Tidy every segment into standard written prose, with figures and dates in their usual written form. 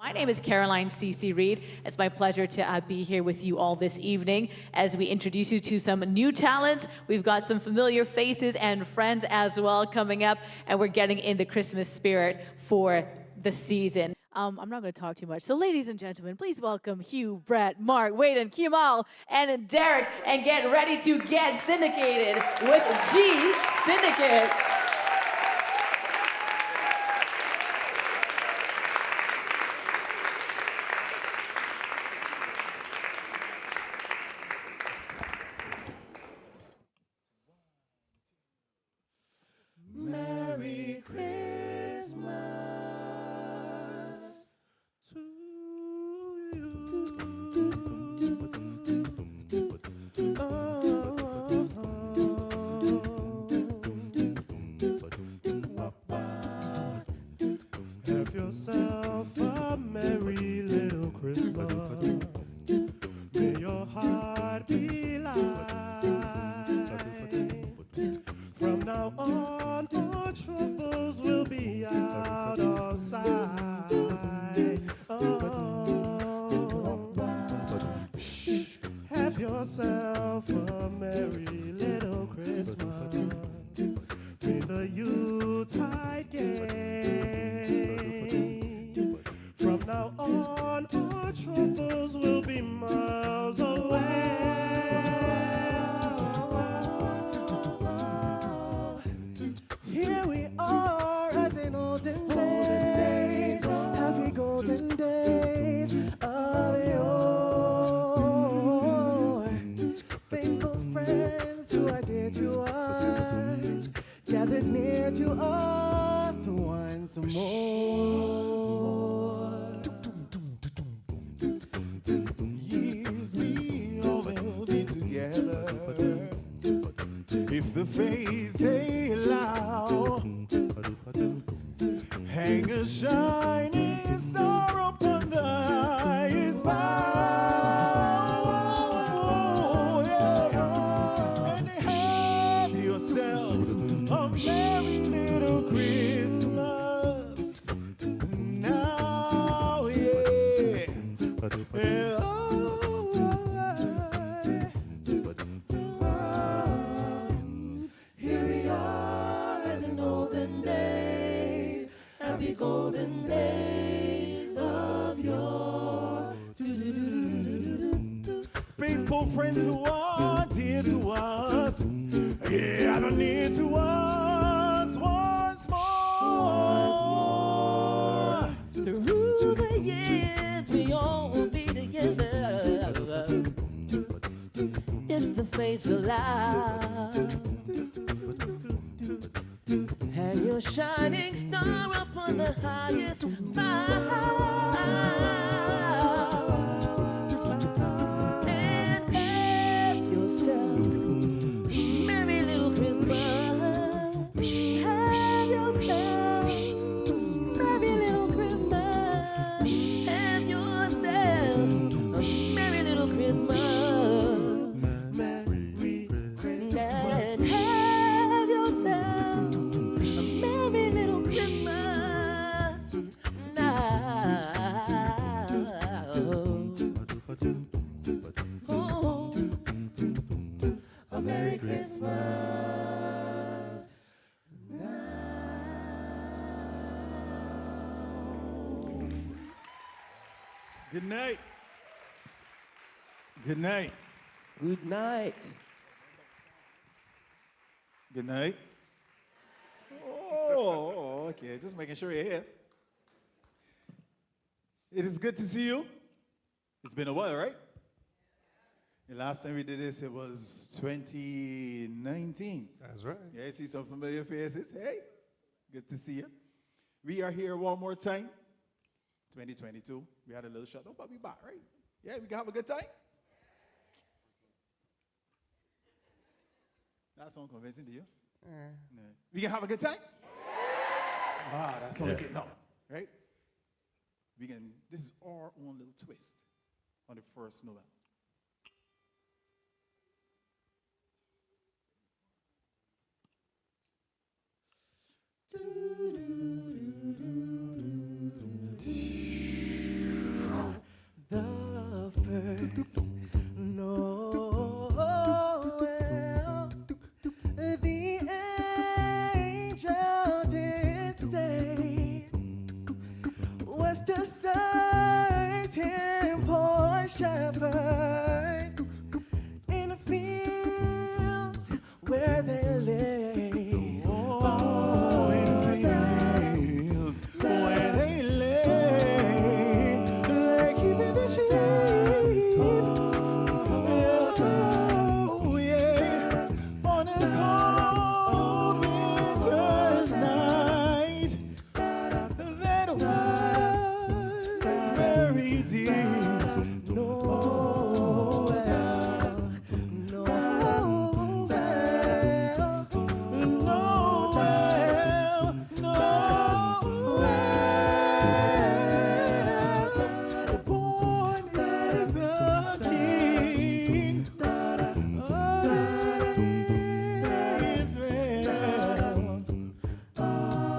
My name is Caroline C.C. Reed. It's my pleasure to be here with you all this evening as we introduce you to some new talents. We've got some familiar faces and friends as well coming up, and we're getting in the Christmas spirit for the season. I'm not going to talk too much. So ladies and gentlemen, please welcome Hugh, Brett, Mark, Wade, and Kemal, and Derek, and get ready to get syndicated with G-Syndicate. Merry Christmas to you. Have yourself a merry little Christmas. May your heart be light. From now on, all troubles will be out of sight. Have yourself a merry little Christmas. May the Yuletide gay. From now on, all troubles will be miles away. Here we are as in olden days, happy golden days of yore. Faithful friends who are dear to us, gathered near to us once more. Years we all will be together. If the fates say loud, hang a shining star upon the highest bough, yeah. And have yourself a merry little Christmas now, yeah. Here we are as in olden days, happy golden days of yore. Faithful friends who are dear to us, yeah, they're near to us once more. Through the years, we all will be together. If the fates allow, hang your shining star upon the highest bough, and have yourself a merry little Christmas. Have yourself a merry little Christmas. Have yourself a merry little Christmas. And have yourself a merry little Christmas now. Oh, a Merry Christmas now. Good night. Good night. Good night. Good night. Oh, okay. Just making sure you're here. It is good to see you. It's been a while, right? The last time we did this, it was 2019. That's right. Yeah, I see some familiar faces. Hey, good to see you. We are here one more time. 2022. We had a little shutdown, but we back, right? Yeah, we can have a good time. That sound convincing to you? No. We can have a good time? Ah, that's all getting up, right? We can. This is our own little twist on the first November. The angel did say was to certain poor shepherds in the fields where they lay. Oh, in the fields where they lay, like keeping the sheep. Oh, yeah, on a cold winter's night, that was very deep.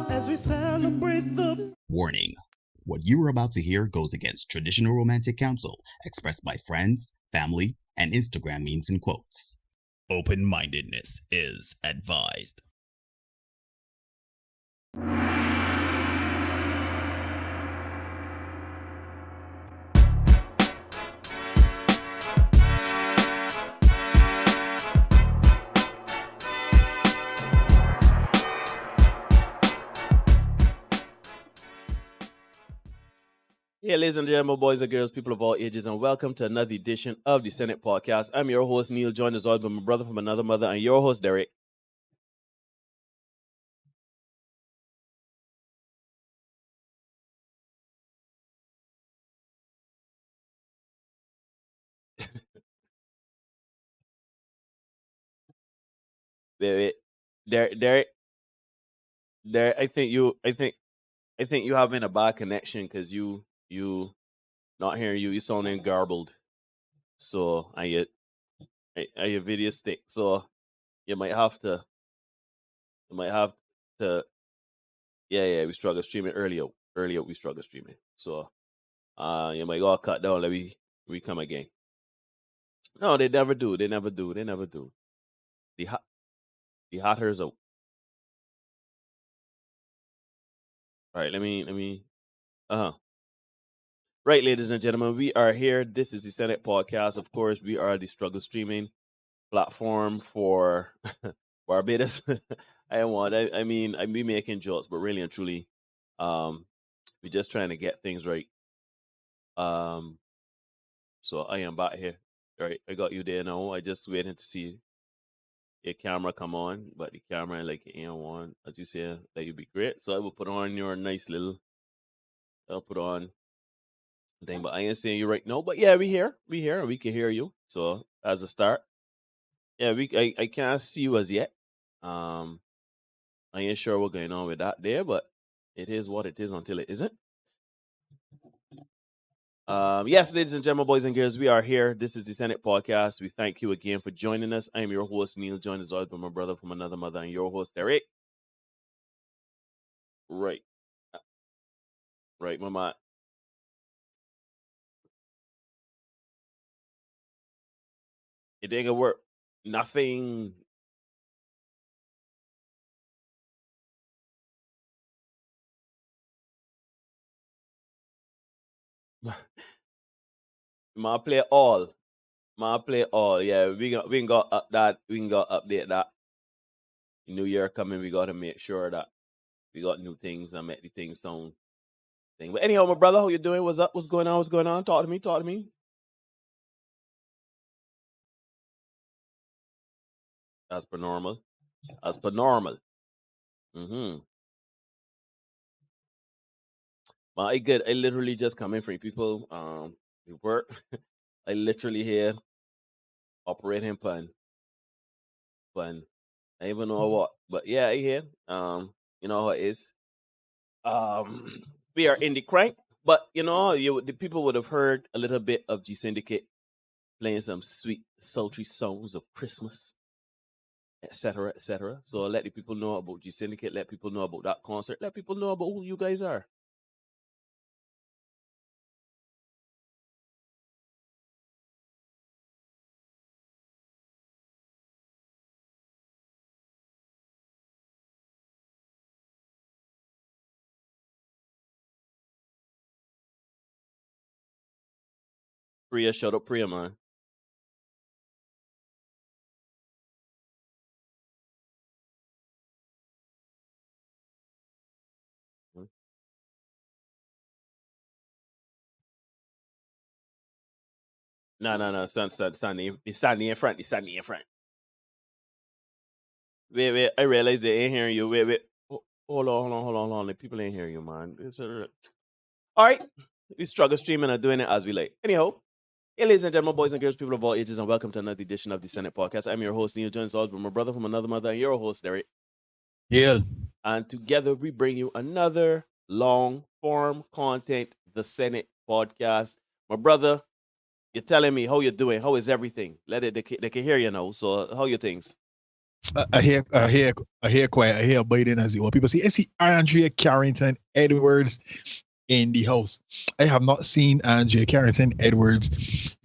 As we celebrate the Warning. What you are about to hear goes against traditional romantic counsel expressed by friends, family, and Instagram memes and quotes. Open-mindedness is advised. Yeah, ladies and gentlemen, boys and girls, people of all ages, and welcome to another edition of the Senate Podcast. I'm your host, Neil, joined as always by my brother from another mother, and your host, Derek. Wait. Derek, I think you having a bad connection because you not hearing you sounding garbled. So I your video stick. So you might have to yeah, we struggle streaming earlier we struggle streaming. So you might go cut down, let we come again. No, they never do. The hotters out. All right, let me Right, ladies and gentlemen, we are here. This is the Senate Podcast. Of course, we are the struggle streaming platform for Barbados. I mean, I be making jokes, but really and truly, we're just trying to get things right. So I am back here. All right, I got you there now. I just waiting to see your camera come on, but the camera like ain't on. As you say, that would be great. So I will put on your nice little. I'll put on thing, but I ain't seeing you right now. But yeah, we here, and we can hear you. So as a start, yeah, I can't see you as yet. I ain't sure what's going on with that there, but it is what it is until it isn't. Yes, ladies and gentlemen, boys and girls, we are here. This is the Senate Podcast. We thank you again for joining us. I am your host, Neil, joined as always by my brother from another mother, and your host, Derek. Right. Right, mama. It ain't gonna work. Nothing. Ma play all. Ma play all. Yeah, we can go up that. We can go update that. New Year coming, we got to make sure that we got new things and make the things sound thing. But anyhow, my brother, how you doing? What's up? What's going on? What's going on? Talk to me. Talk to me. As per normal. As per normal. Mm-hmm. Well, I good. I literally just come in for people. We work. I literally here operating pan. I even know what. But yeah, I here. You know how it is. We are in the crank, but you know, the people would have heard a little bit of G-Syndicate playing some sweet, sultry songs of Christmas, etc., etc. So let the people know about G-Syndicate, let people know about that concert, let people know about who you guys are. Priya, shut up, Priya, man. No. Stand in front. Wait. I realize they ain't hearing you. Wait. Hold on. The people ain't hearing you, man. All right. We struggle streaming and doing it as we like. Anyhow, hey, ladies and gentlemen, boys and girls, people of all ages, and welcome to another edition of the Senate Podcast. I'm your host, Neil Jones, with my brother from another mother, and your host, Derek. Yeah. And together we bring you another long-form content, the Senate Podcast. My brother, you're telling me how you're doing. How is everything? They can hear you now. So how your things? I hear quiet. I hear Biden as well. People say, I see Andrea Carrington Edwards in the house. I have not seen Andrea Carrington Edwards,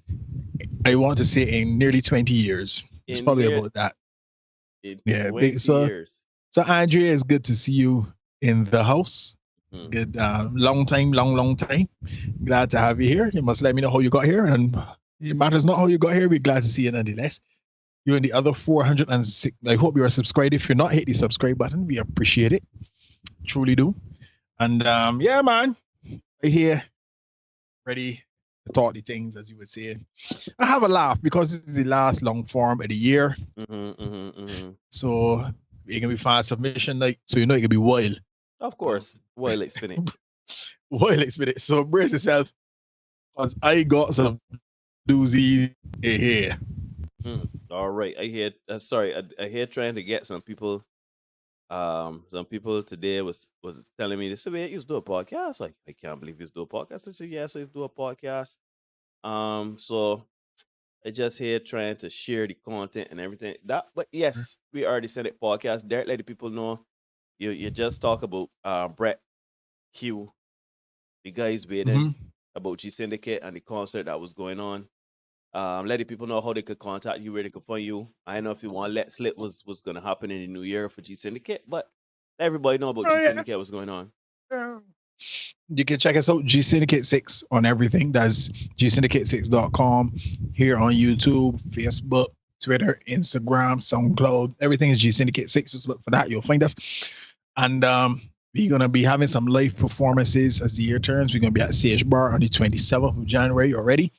I want to say, in nearly 20 years. It's probably about that. In 20 years. So Andrea, it's good to see you in the house. Good, long time. Glad to have you here. You must let me know how you got here, and it matters not how you got here. We're glad to see you nonetheless. You and the other 406. I hope you are subscribed. If you're not, hit the subscribe button. We appreciate it, truly do. And yeah, man, I here, ready to talk the things, as you would say. I have a laugh because this is the last long form of the year. So it can be fast submission night, so you know it can be wild. Of course, wild like spinach. Wild like spinach. So brace yourself, because I got some doozies here. All right, I hear. Sorry, I hear trying to get some people. Some people today was telling me, they said, "Wait, you do a podcast?" Like, I can't believe you do a podcast. I said, "Yes, I do a podcast." So I just here trying to share the content and everything. But yes, we already said it. Podcast. Derek, let the people know. You just talk about Brett Hugh, the guys waiting about G-Syndicate and the concert that was going on. Let the people know how they could contact you, where they could find you. I don't know if you want to let slip what's going to happen in the new year for G-Syndicate, but everybody know about G-Syndicate, what's going on. You can check us out, G-Syndicate 6 on everything. That's gsyndicate6.com here on YouTube, Facebook, Twitter, Instagram, SoundCloud. Everything is G-Syndicate 6. Just look for that. You'll find us. And we're going to be having some live performances as the year turns. We're going to be at CH Bar on the 27th of January already.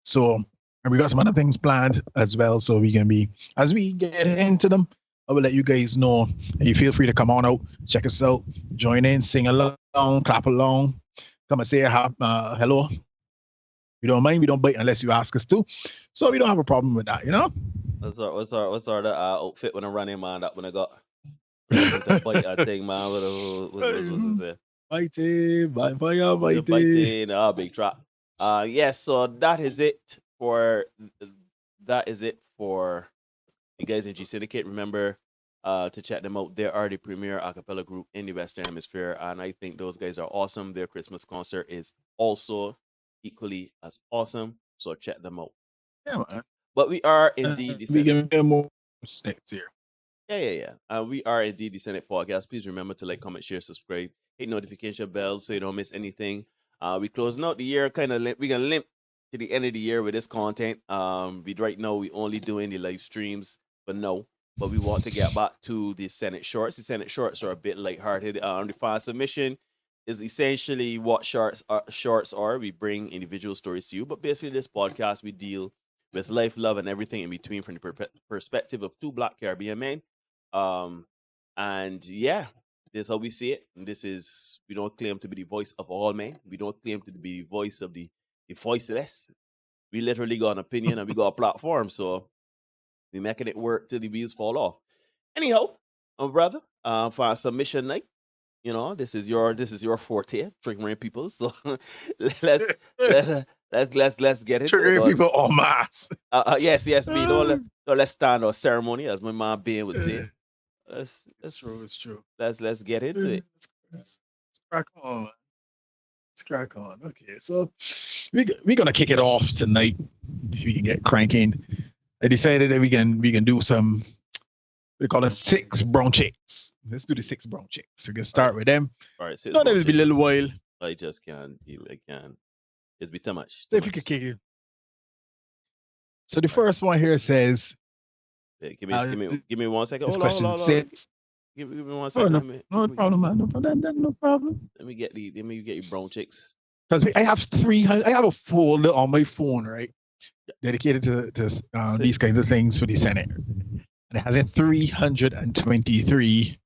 So, and we got some other things planned as well. So we're going to be, as we get into them, I will let you guys know. And you feel free to come on out, check us out, join in, sing along, clap along, come and say hello. We don't mind, we don't bite unless you ask us to. So we don't have a problem with that, you know? What's our outfit when I run in, man? That when I got to bite that thing, man. What's it? Biting, biting. Big trap. Yes, so that is it for you guys in G-Syndicate. Remember to check them out. They are the premier acapella group in the Western Hemisphere, and I think those guys are awesome. Their Christmas concert is also equally as awesome, so check them out. Yeah, man. But we are indeed the we can get more steps here. Yeah. We are indeed the Senate Podcast. Please remember to like, comment, share, subscribe, hit notification bell so you don't miss anything. We closing out the year we're gonna limp to the end of the year with this content. Right now we only doing the live streams, but we want to get back to the Senate shorts. The Senate shorts are a bit lighthearted. The file submission is essentially what shorts are. We bring individual stories to you, but basically this podcast we deal with life, love, and everything in between from the perspective of two Black Caribbean men. And yeah, this is how we see it. And we don't claim to be the voice of all men. We don't claim to be the voice of the voiceless. We literally got an opinion and we got a platform. So we making it work till the wheels fall off. Anyhow, brother, for our submission night, you know, this is your forte, triggering people. So let's get into triggering it. People en masse. Yes, me. Let's stand our ceremony, as my man Ben would say. It's true. Let's get into it. Let's crack on. Okay, so we're gonna kick it off tonight. If we can get cranking. I decided that we can do some. We call it 6 brown chicks. Let's do the 6 brown chicks. We're gonna start with them. All right, no, that will be a little while. I just can't. I can't. It's be too much. So Too if you could much. kick it. So the first one here says, Yeah, give me 1 second. this Hold on, question hold on. says, Give me 1 oh, second. no, Let me no problem, man. No problem. No problem. let me get your brown chicks. Because I have 300, I have a folder on my phone, right? Dedicated to these kinds of things for the Senate. And it has 323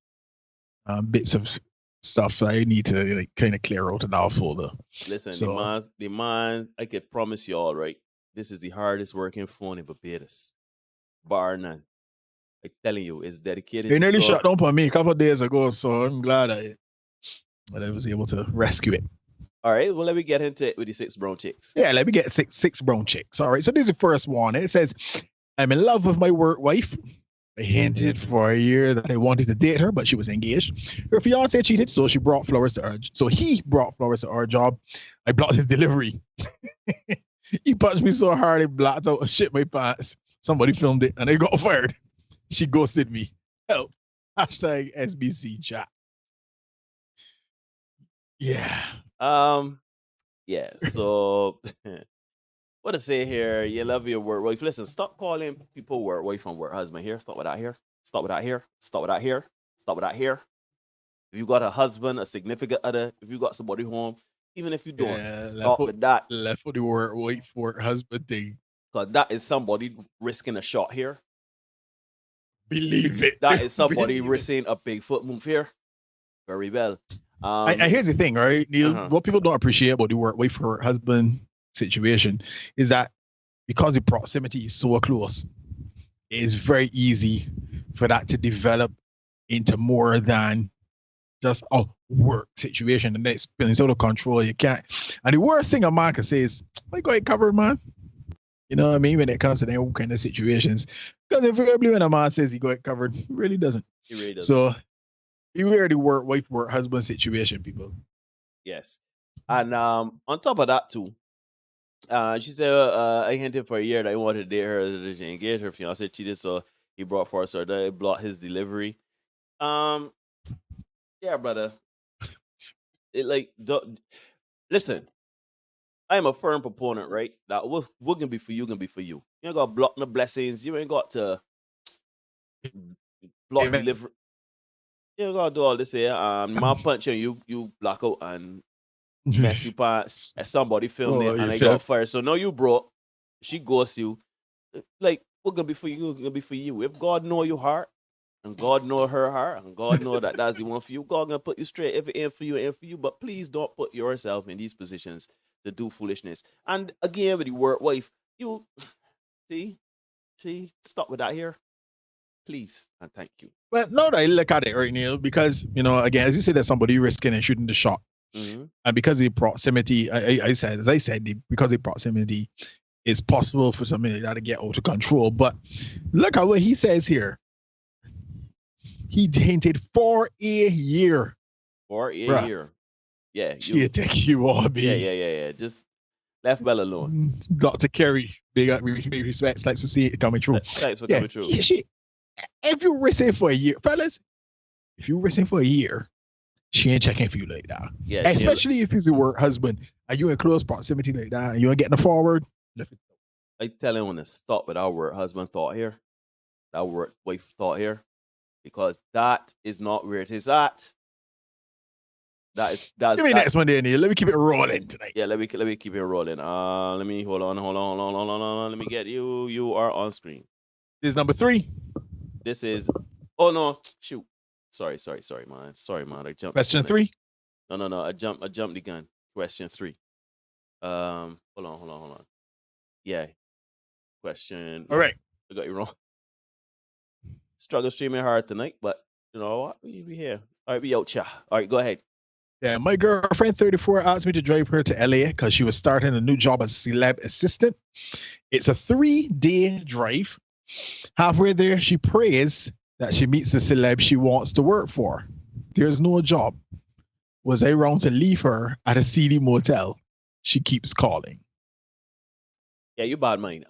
bits of stuff that I need to like kind of clear out in our folder. Listen, So, the man, I could promise you all, right? This is the hardest working phone in Barbados. Bar none. I'm telling you, it's dedicated they to nearly solve. shut down for me a couple of days ago, so I'm glad I was able to rescue it. All right, well, let me get into it with the 6 brown chicks. Yeah, let me get six brown chicks. All right, so this is the first one. It says, I'm in love with my work wife. I hinted for a year that I wanted to date her, but she was engaged. Her fiance cheated, so he brought flowers to our job. I blocked his delivery. He punched me so hard, I blacked out and shit my pants. Somebody filmed it and I got fired. She ghosted me. Help. Hashtag SBC chat. Yeah. Yeah, so what to say here? You love your work wife. Listen, stop calling people work wife and work husband here. Stop with that here. Stop with that here. Stop with that here. Stop with that here. If you got a husband, a significant other, if you got somebody home, even if you don't, stop with that. Left for the work wife, work husband thing. Because that is somebody risking a shot here. Believe it. That is somebody risking a big foot move here. Very well. Here's the thing, right, Neil? What people don't appreciate about the work wife for her husband situation is that because the proximity is so close, it is very easy for that to develop into more than just a work situation, and then it's spilling out of control. You can't. And the worst thing a man can say is, "I got it covered, man." You know what I mean? When it comes to them kind of situations, because invariably when a man says he got it covered, he really doesn't. He really doesn't. So beware the work wife, work husband situation, people. Yes. And on top of that too, she said I hinted for a year that I wanted to date her, that she engaged. Her fiance cheated, so he brought forth her that blocked his delivery. Yeah, brother. Listen, I am a firm proponent, right? That what can be for you can be for you. You ain't got to block the blessings. You ain't got to block Amen. delivery. You ain't got to do all this here. Man punch you block out and messy parts. And somebody filmed it and I got fired. So now you broke. She ghosts you. Like, what can be for you can be for you. If God know your heart, and God know her heart, and God know that that's the one for you, God gonna put you straight. If it ain't for you, it ain't for you. But please don't put yourself in these positions to do foolishness. And again, with the work wife, you see, stop with that here, please, and thank you. Well, no, I look at it right, Neil, because again, as you said, there's somebody risking and shooting the shot, and because of the proximity, because the proximity, it's possible for something like that to get out of control. But look at what he says here. He hinted for a year. For a year. Yeah. She take you all, be. Yeah. Just left Bell alone. Dr. Kerry, big respects, likes to see it coming true. Thanks for coming true. If you listen for a year, fellas, if you listen for a year, she ain't checking for you like that. Yeah. Especially if he's a work husband and you in close proximity like that and you ain't getting forward. I tell him to stop with our work husband thought here. That work wife thought here. Because that is not where it is at. That's Give me next one there, Neil. Let me keep it rolling tonight. Yeah, let me keep it rolling. Let me hold on. Let me get you. You are on screen. This is number 3. This is no, shoot. Sorry, man. I jumped. Question 3? No. I jumped the gun. Question 3. Hold on. Yeah. Question. All right. I got you wrong. Struggle streaming hard tonight, but you know what? We here. All right, we out, cha. All right, go ahead. Yeah, my girlfriend, 34, asked me to drive her to LA because she was starting a new job as celeb assistant. It's a 3-day drive. Halfway there, she prays that she meets the celeb she wants to work for. There's no job. Was I wrong to leave her at a seedy motel? She keeps calling. Yeah, you bad mind.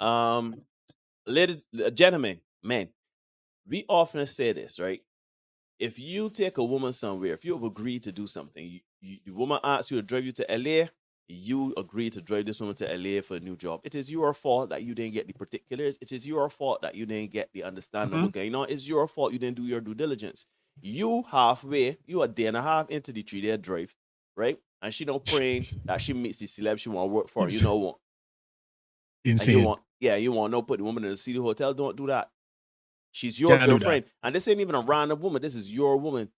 Ladies, gentlemen, men, we often say this, right? If you take a woman somewhere, if you have agreed to do something, the woman asks you to drive you to LA, you agreed to drive this woman to LA for a new job. It is your fault that you didn't get the particulars. It is your fault that you didn't get the understanding of what's going on. It's your fault you didn't do your due diligence. You halfway, you a day and a half into the 3-day drive, right? And she don't praying that she meets the celeb she want to work for. You know what? And Insane. you want to put the woman in the city hotel. Don't do that. She's your Can't do girlfriend. And this ain't even a random woman. This is your woman,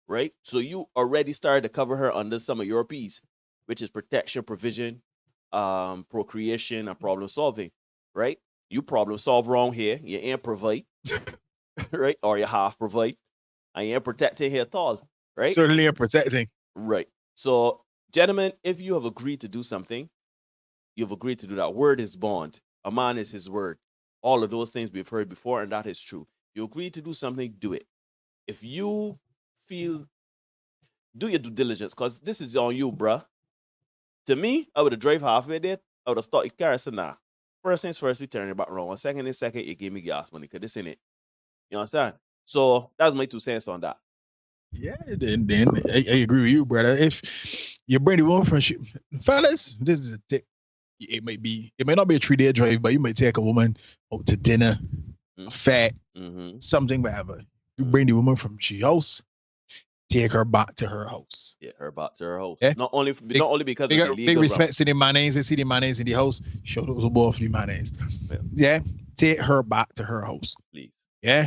right? So you already started to cover her under some of your P's, which is protection, provision, procreation, and problem solving, right? You problem solve wrong here. You ain't provide, right? Or you half provide. And you ain't protecting here at all, right? Certainly are protecting. Right. So, gentlemen, if you have agreed to do something, you've agreed to do that. Word is bond. A man is his word. All of those things we've heard before, and that is true. You agree to do something, do it. If you feel, do your due diligence, because this is on you, bruh. To me, I would have drove halfway there. I would have started car and said, nah. First things first, we turn it back around. Second, you gave me gas money, because this ain't it. You understand? So that's my 2 cents on that. Yeah, then I agree with you, brother. If you bring the woman from fellas, this is a tip. It may not be a 3-day drive, but you might take a woman out to dinner, fat, something, whatever. You bring the woman from she house, take her back to her house. Yeah, her back to her house. Yeah? Not only because they of got the big legal respect to the mayonnaise. They see the mayonnaise in the house. Show those both the mayonnaise. Yeah, take her back to her house. Please. Yeah,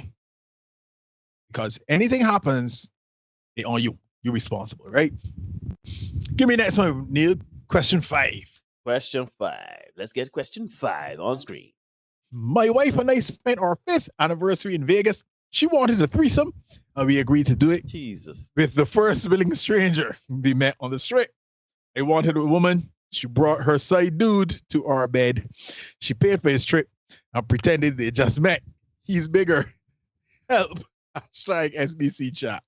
because anything happens, it's on you. You're responsible, right? Give me next one, Neil. Question 5. Question 5. Let's get question 5 on screen. My wife and I spent our 5th anniversary in Vegas. She wanted a threesome, and we agreed to do it. Jesus. With the first willing stranger we met on the street. I wanted a woman. She brought her side dude to our bed. She paid for his trip and pretended they just met. He's bigger. Help. Hashtag SBC chat.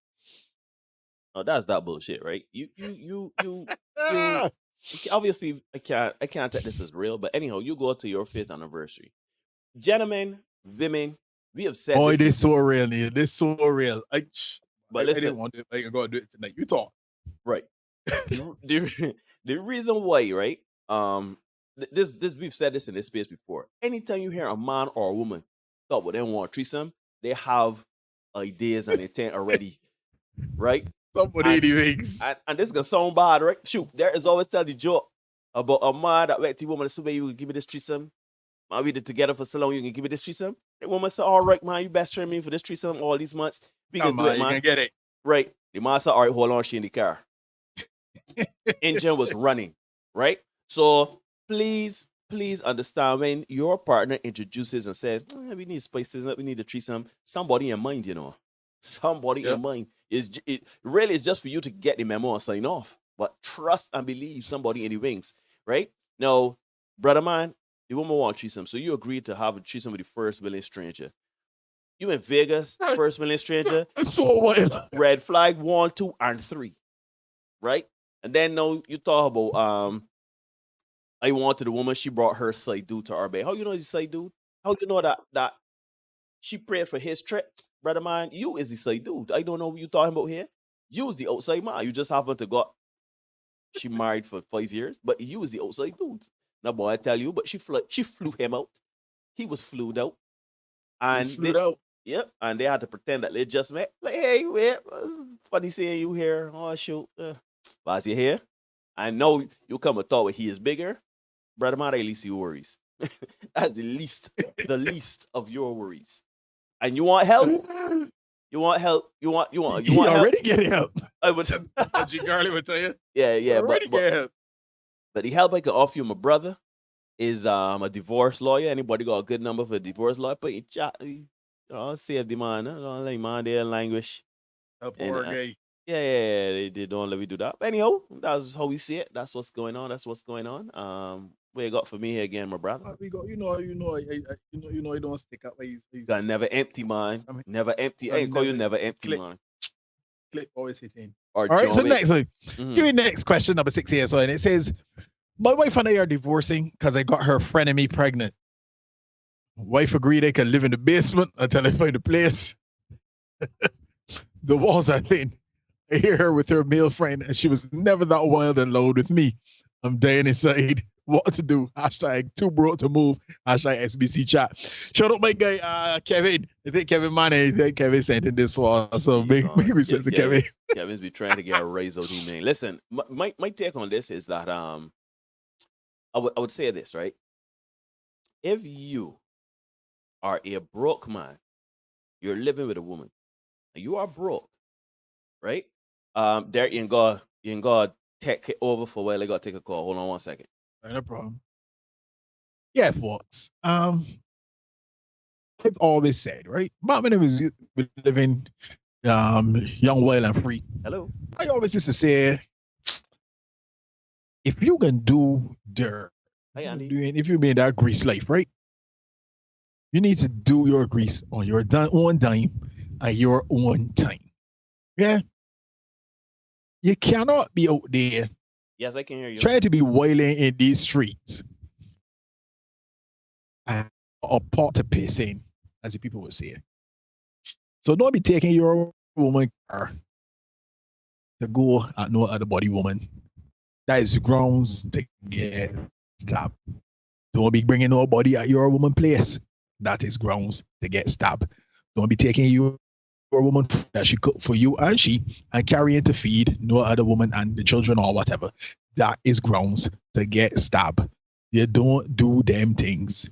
Oh, that's that bullshit, right? You obviously I can't take this as real, but anyhow, you go to your 5th anniversary. Gentlemen, women, we have said this is so real, Neil. This is so real. But listen, I didn't want to. I gotta do it tonight. You talk. Right. the reason why, right? This we've said this in this space before. Anytime you hear a man or a woman talk about they want a threesome, they have ideas and intent already, right? Somebody thinks. And this is gonna sound bad, right? Shoot, there is always tell the joke about a man that went to woman and said, "You can give me this threesome. Man, we did together for so long, you can give me this threesome." The woman said, "All right, man, you best train me for this threesome all these months. We can do it, man. You can get it." Right. The man said, "All right, hold on, she in the car." Engine was running, right? So please understand when your partner introduces and says, "We need spices, we need a threesome," somebody in mind, you know. Somebody in mind. It really is just for you to get the memo and sign off. But trust and believe somebody in the wings, right? Now, brother man, the woman want a threesome. So you agreed to have a threesome with the first willing stranger. You in Vegas, first willing stranger. So wild. Red flag 1, 2, and 3. Right? And then now you talk about I wanted the woman, she brought her side dude to our bed. How you know he's side dude? How you know that she prayed for his trip? Brother man, you is the side dude. I don't know what you talking about here. You was the outside man. You just happened to got she married for 5 years, but you was the outside dude. Now, boy, I tell you, but she flew him out. He was flued out. And yep, and they had to pretend that they just met. Like, hey, wait, funny seeing you here. Oh, shoot. But you here? I know you come and thought he is bigger. Brother man, at least your worries. That's the least of your worries. And you want help? You want help? You want already getting help. I would. G Garley would tell you. Yeah. But the help I can offer you, my brother, is a divorce lawyer. Anybody got a good number for a divorce lawyer? Put in chat. Save the man. Don't let man their language. Poor guy. Yeah, they don't let me do that. But anyhow, that's how we see it. That's what's going on. What you got for me here again, my brother? We got, you know, you don't stick up. He's got never empty, man. Never empty. I ain't call you never empty, man. Clip always hitting. All right, so next one. Give me next question, number 6 here. So, and it says, my wife and I are divorcing because I got her frenemy pregnant. Wife agreed I can live in the basement until I find a place. The walls are thin. I hear her with her male friend, and she was never that wild and loud with me. I'm dying inside. What to do? Hashtag too broke to move. Hashtag SBC chat. Shout out my guy, Kevin. I think Kevin Money. I think Kevin sent in this one. So make sense to Kevin. Kevin's be trying to get a raise out of man. Listen, my take on this is that I would say this, right? If you are a broke man, you're living with a woman, and you are broke, right? There you ain't got take it over for a while. I gotta take a call. Hold on 1 second. No problem. Yeah, folks. I've always said, right? Mom and I was living young, wild, and free. Hello. I always used to say, if you can do dirt, Hey, Andy. if you're in that grease life, right? You need to do your grease on your own dime and your own time. Yeah. You cannot be out there. Yes, I can hear you. Trying to be wailing in these streets and a pot to piss in, as the people would say. So don't be taking your woman car to go at no other body woman. That is grounds to get stabbed. Don't be bringing nobody at your woman place. That is grounds to get stabbed. Don't be taking your woman that she cook for you and carrying to feed no other woman and the children or whatever. That is grounds to get stabbed. You don't do them things.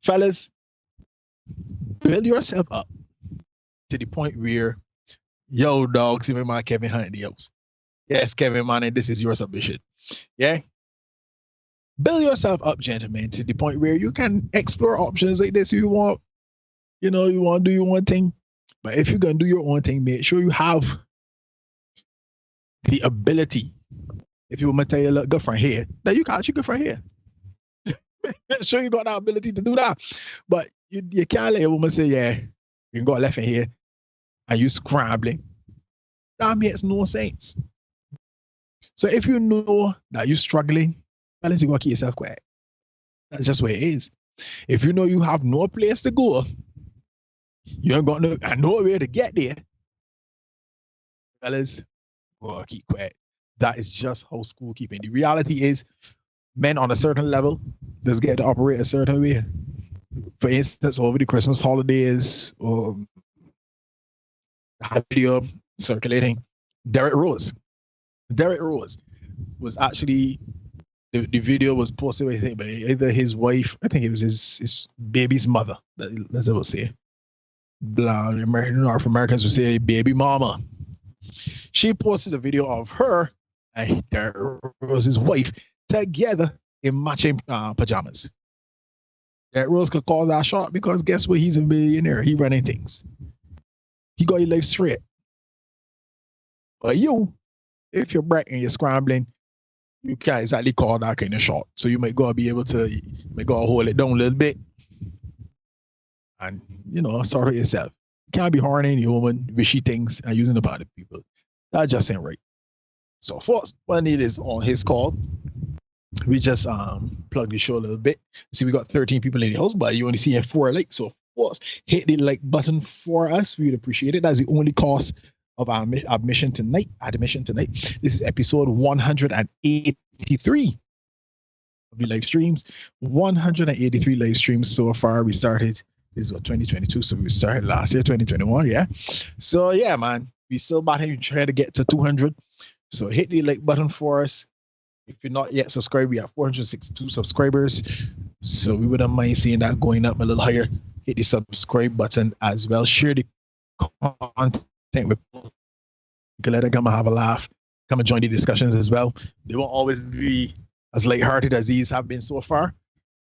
Fellas, build yourself up to the point where, yo, dog, see my Kevin Hunt in the house. Yes, Kevin, man, and this is your submission. Yeah? Build yourself up, gentlemen, to the point where you can explore options like this if you want. You want to do your own thing. But if you're going to do your own thing, make sure you have the ability. If you want to tell you, look, good from here, then you can actually go from here. Make sure you got that ability to do that. But you can't let a woman say, yeah, you can go left in here and you scrambling. That makes no sense. So if you know that you're struggling, fellas, you got to keep yourself quiet. That's just where it is. If you know you have no place to go, you ain't got nowhere to get there, fellas, go keep quiet. That is just how school keeping. The reality is, men on a certain level just get to operate a certain way. For instance, over the Christmas holidays, I had a video circulating. Derek Rose was actually, the video was posted, I think, by either his wife, I think it was his baby's mother, that's what I would say. North Americans would say baby mama. She posted a video of her and Derek Rose's wife together in matching pajamas. Derek Rose could call that shot because guess what? He's a millionaire. He running things. He got your life straight. But you, if you're black and you're scrambling, you can't exactly call that kind of shot. So you might go be able to hold it down a little bit and, sort it yourself. You can't be horning your woman, wishy things, and using about other people. That just ain't right. So first, what I need is on his call. We just plug the show a little bit. See, we got 13 people in the house, but you only see 4 likes. So first, hit the like button for us. We'd appreciate it. That's the only cost of our admission tonight. This is episode 183 of the live streams. 183 live streams so far. We started, this is what, 2022, so we started last year, 2021, yeah. So yeah, man, we still trying to get to 200. So hit the like button for us. If you're not yet subscribed, we have 462 subscribers. So we wouldn't mind seeing that going up a little higher. Hit the subscribe button as well. Share the content with people. You can let them come and have a laugh. Come and join the discussions as well. They won't always be as lighthearted as these have been so far.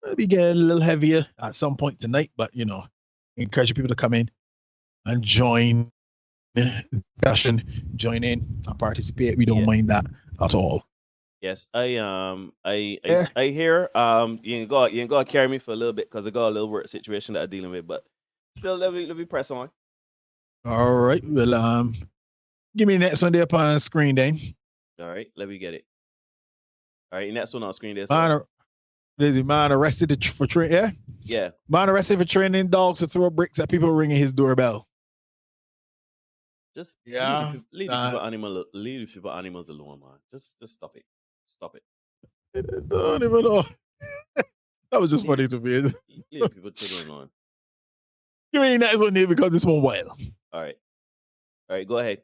They'll be getting a little heavier at some point tonight, but encourage people to come in and join the discussion, join in and participate. We don't mind that at all. Yes, I hear you ain't got to carry me for a little bit because I got a little work situation that I'm dealing with, but still let me press on. All right. Well, give me the next one there up on the screen, then. All right, let me get it. All right, next one on screen there. Man arrested for training. Yeah. Yeah. Man arrested for training dogs to throw bricks at people ringing his doorbell. Just yeah. leave the people animals alone, man. Just stop it. Stop it. I don't even know. That was just funny to me. Leave people children on. Give me the next one, Neil, because this one wild. All right. All right, go ahead.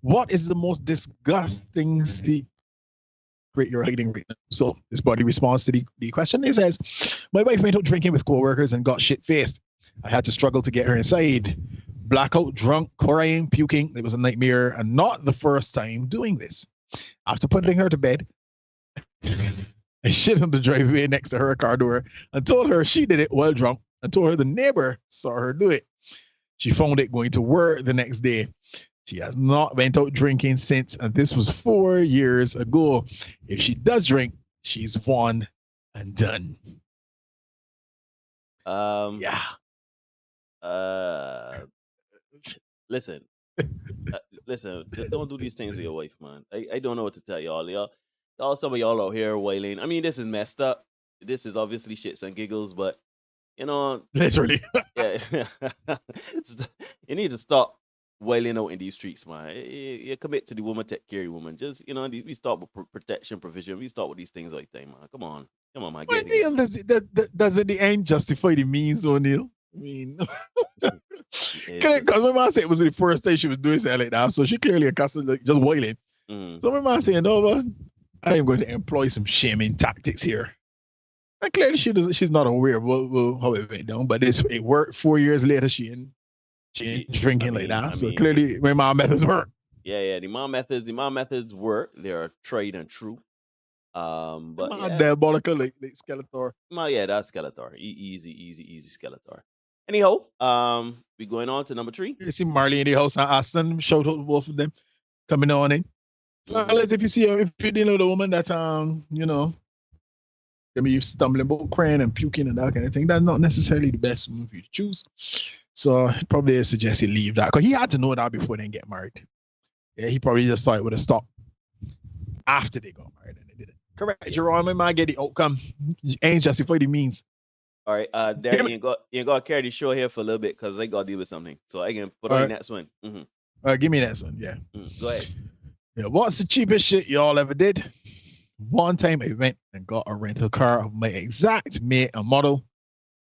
What is the most disgusting secret you're hiding right now? So this body responds to the question. It says, my wife went out drinking with co-workers and got shit-faced. I had to struggle to get her inside. Blackout, drunk, crying, puking. It was a nightmare and not the first time doing this. After putting her to bed, I shit on the driveway next to her car door and told her she did it while drunk and told her the neighbor saw her do it. She found it going to work the next day. She has not went out drinking since, and this was 4 years ago. If she does drink, she's one and done. Yeah. Listen. Listen, don't do these things with your wife, man. I don't know what to tell y'all. Some of y'all out here wailing. I mean, this is messed up. This is obviously shits and giggles, but you know, literally. Yeah, you need to stop wailing out in these streets, man. You commit to the woman, take care of the woman. Just we start with protection, provision. We start with these things like that, man. Come on, man. But Neil, doesn't the end justify the means, O'Neil? I mean, because my mom said it was the first time she was doing something like that, so she clearly accustomed to just wailing. So my mom saying, "No, but I am going to employ some shaming tactics here." And clearly she's not aware of how it went down, but it worked. 4 years later, she ain't drinking like that. So clearly my mom methods work. Yeah, the mom methods work. They are tried and true. But diabolical like Skeletor. Yeah, that's Skeletor. Easy Skeletor. Anyhow, we going on to number 3. You see Marley in the house and Aston. Shout out to both of them coming on in. Fellas, if you're dealing with a woman that you stumbling about crying and puking and that kind of thing, that's not necessarily the best move you choose. So probably suggest you leave that, because he had to know that before they get married. Yeah, he probably just thought it would have stopped after they got married and they didn't. Correct, Jerome. My man get the outcome. Ain't justify the means. All right, Darren, you ain't got to carry the show here for a little bit because I got to deal with something. So I can put on the next one. All right, give me that one. Yeah. Go ahead. Yeah, what's the cheapest shit y'all ever did? One time I went and got a rental car of my exact make and model,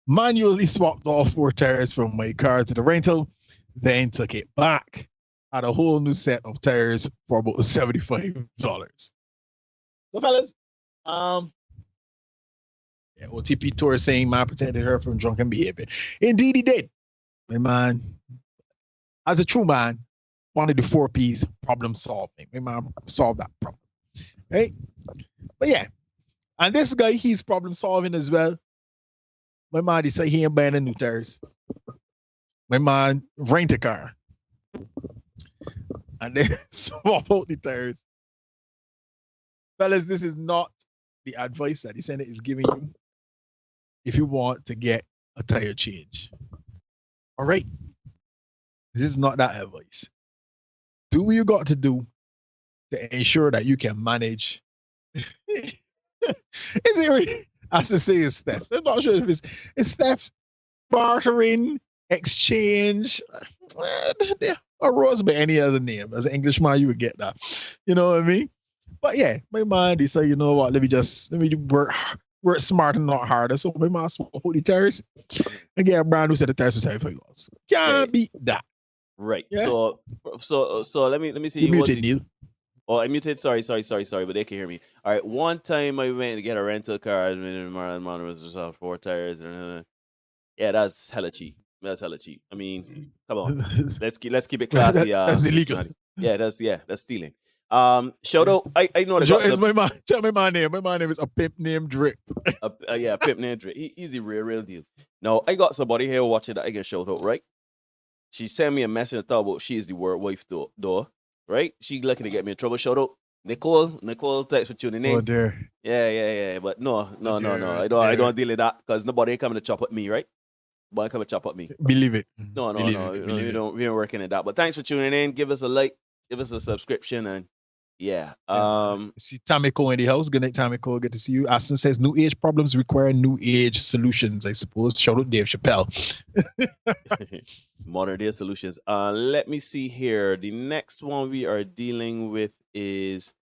manually swapped all 4 tires from my car to the rental, then took it back. Had a whole new set of tires for about $75. So fellas, OTP Tour saying man protected her from drunken behavior. Indeed he did. My man, as a true man, wanted the 4 P's, problem solving. My man solved that problem. Right? But yeah, and this guy, he's problem solving as well. My man decided he ain't buying the new tires. My man rent a car and then swap out the tires. Fellas, this is not the advice that the Senate is giving you if you want to get a tire change. All right? This is not that advice. Do what you got to do to ensure that you can manage. Is it really? As to say it's theft. I'm not sure if it's theft, bartering, exchange, or rose by any other name. As an Englishman, you would get that. You know what I mean? But yeah, my man, they say, you know what, let me work smart and not harder. So my man swap out the tires and get a brand new set of tires for $75. Can't beat that. Right. Yeah? So let me see. You muted, Neil. Oh, I muted. Sorry, but they can hear me. All right. One time I went to get a rental car, and man was just 4 tires. Yeah, that's hella cheap. I mean, come on. Let's keep it classy. That's illegal. That's stealing. Shout out. I know that. My man. Tell me my name. My name is a pimp named Drip. Pimp named Drip. He's the real deal. Now I got somebody here watching that I can shout out, right? She sent me a message and thought about she is the word wife door, right? She looking to get me in trouble. Shout out. Nicole, thanks for tuning in. Oh dear. Yeah. But no. I don't deal with that because nobody ain't coming to chop at me, right? Nobody come and chop at me. Believe it. No. We ain't working at that. But thanks for tuning in. Give us a like, give us a subscription, and yeah. See Tamiko in the house. Good night, Tamiko. Good to see you. Aston says new age problems require new age solutions, I suppose. Shout out Dave Chappelle. Modern day solutions. Let me see here. The next one we are dealing with is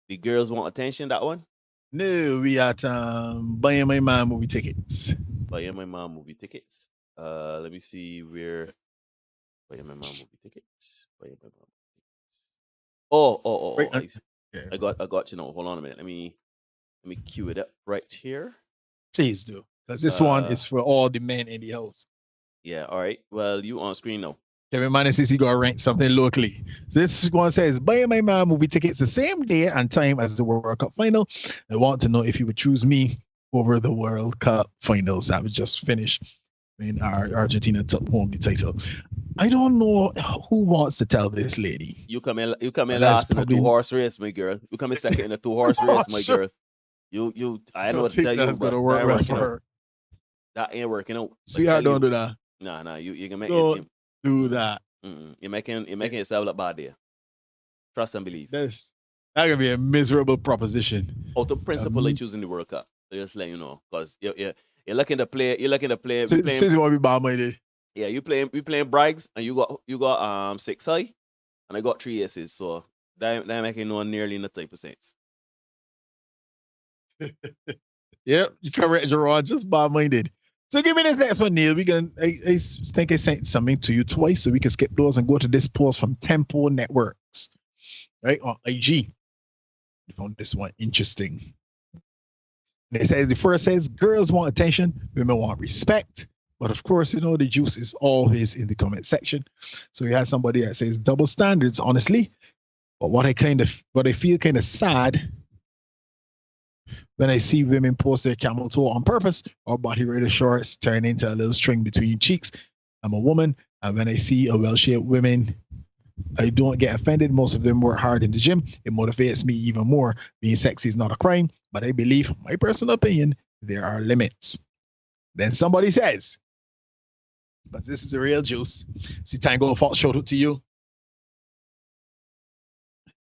the girls want attention. That one. No, we at buying my man movie tickets. Buying my mom movie tickets. Let me see where buying my mom movie tickets. Buying my mom tickets. Wait, I see. yeah, I got you now. Hold on a minute. Let me cue it up right here. please do. Because this one Uh, is for all the men in the house. Yeah, all right. Well, you on screen now. Kevin Manning says he got to rent something locally. So this one says, buying my man movie tickets the same day and time as the World Cup final. I want to know if you would choose me over the World Cup finals that was just finished when Argentina took home the title. I don't know who wants to tell this lady. You come in But that's last in a probably- 2-horse race, my girl. You come in second in a 2-horse race, my Sure. girl. I I know don't what to think tell you, that's but gonna work that ain't well working for out. her. That ain't working out. Sweetheart, don't do that. Nah, you can make Don't do that. You're making yourself look bad there. Trust and believe. That's gonna be a miserable proposition. Out of principle, like choosing the World Cup. So just let you know, because you're looking to play. You're looking to play. Since you want to be bad-minded. Yeah, we playing brags, and you got 6 high, and I got 3 aces. So that making no nearly in the type of sense. Yep, you correct, Gerard. Just bad-minded. So give me this next one, Neil. I think I sent something to you twice, so we can skip those and go to this post from Tempo Networks, right on IG. I found this one interesting. They say the first says girls want attention, women want respect. But of course, you know, the juice is always in the comment section. So we had somebody that says double standards, honestly. But what I feel kind of sad when I see women post their camel toe on purpose or body raider shorts turn into a little string between cheeks. I'm a woman, and when I see a well-shaped women, I don't get offended. Most of them work hard in the gym. It motivates me even more. Being sexy is not a crime, but I believe, my personal opinion, there are limits. Then somebody says, but this is the real juice. See, Tango Fox showed it to you.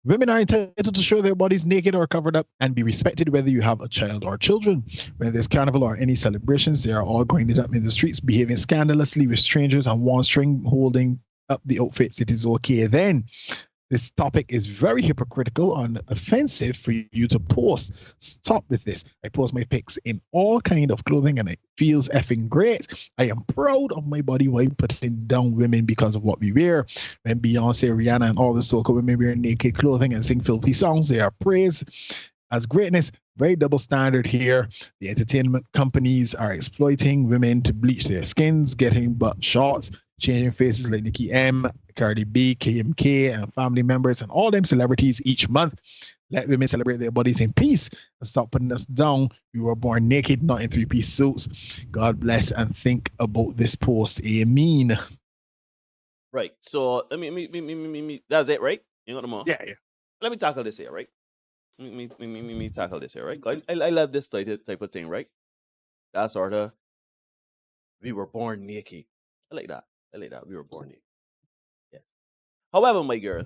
Women are entitled to show their bodies naked or covered up and be respected whether you have a child or children. When there's carnival or any celebrations, they are all grinded up in the streets, behaving scandalously with strangers and one string holding up the outfits. It is okay then. This topic is very hypocritical and offensive for you to post. Stop with this. I post my pics in all kind of clothing and it feels effing great. I am proud of my body while putting down women because of what we wear. When Beyonce, Rihanna, and all the so-called women wear naked clothing and sing filthy songs, they are praised as greatness. Very double standard here. The entertainment companies are exploiting women to bleach their skins, getting butt shots, changing faces like Nicki M, Cardi B, KMK, and family members, and all them celebrities each month. Let women celebrate their bodies in peace and stop putting us down. We were born naked, not in three-piece suits. God bless and think about this post. Amen. Right. So that's it, right? You got them all. Yeah. Let me tackle this here, right? Let me tackle this here, right? I love this type of thing, right? That sort of we were born naked. I like that. We were born naked. Yes. However, my girl,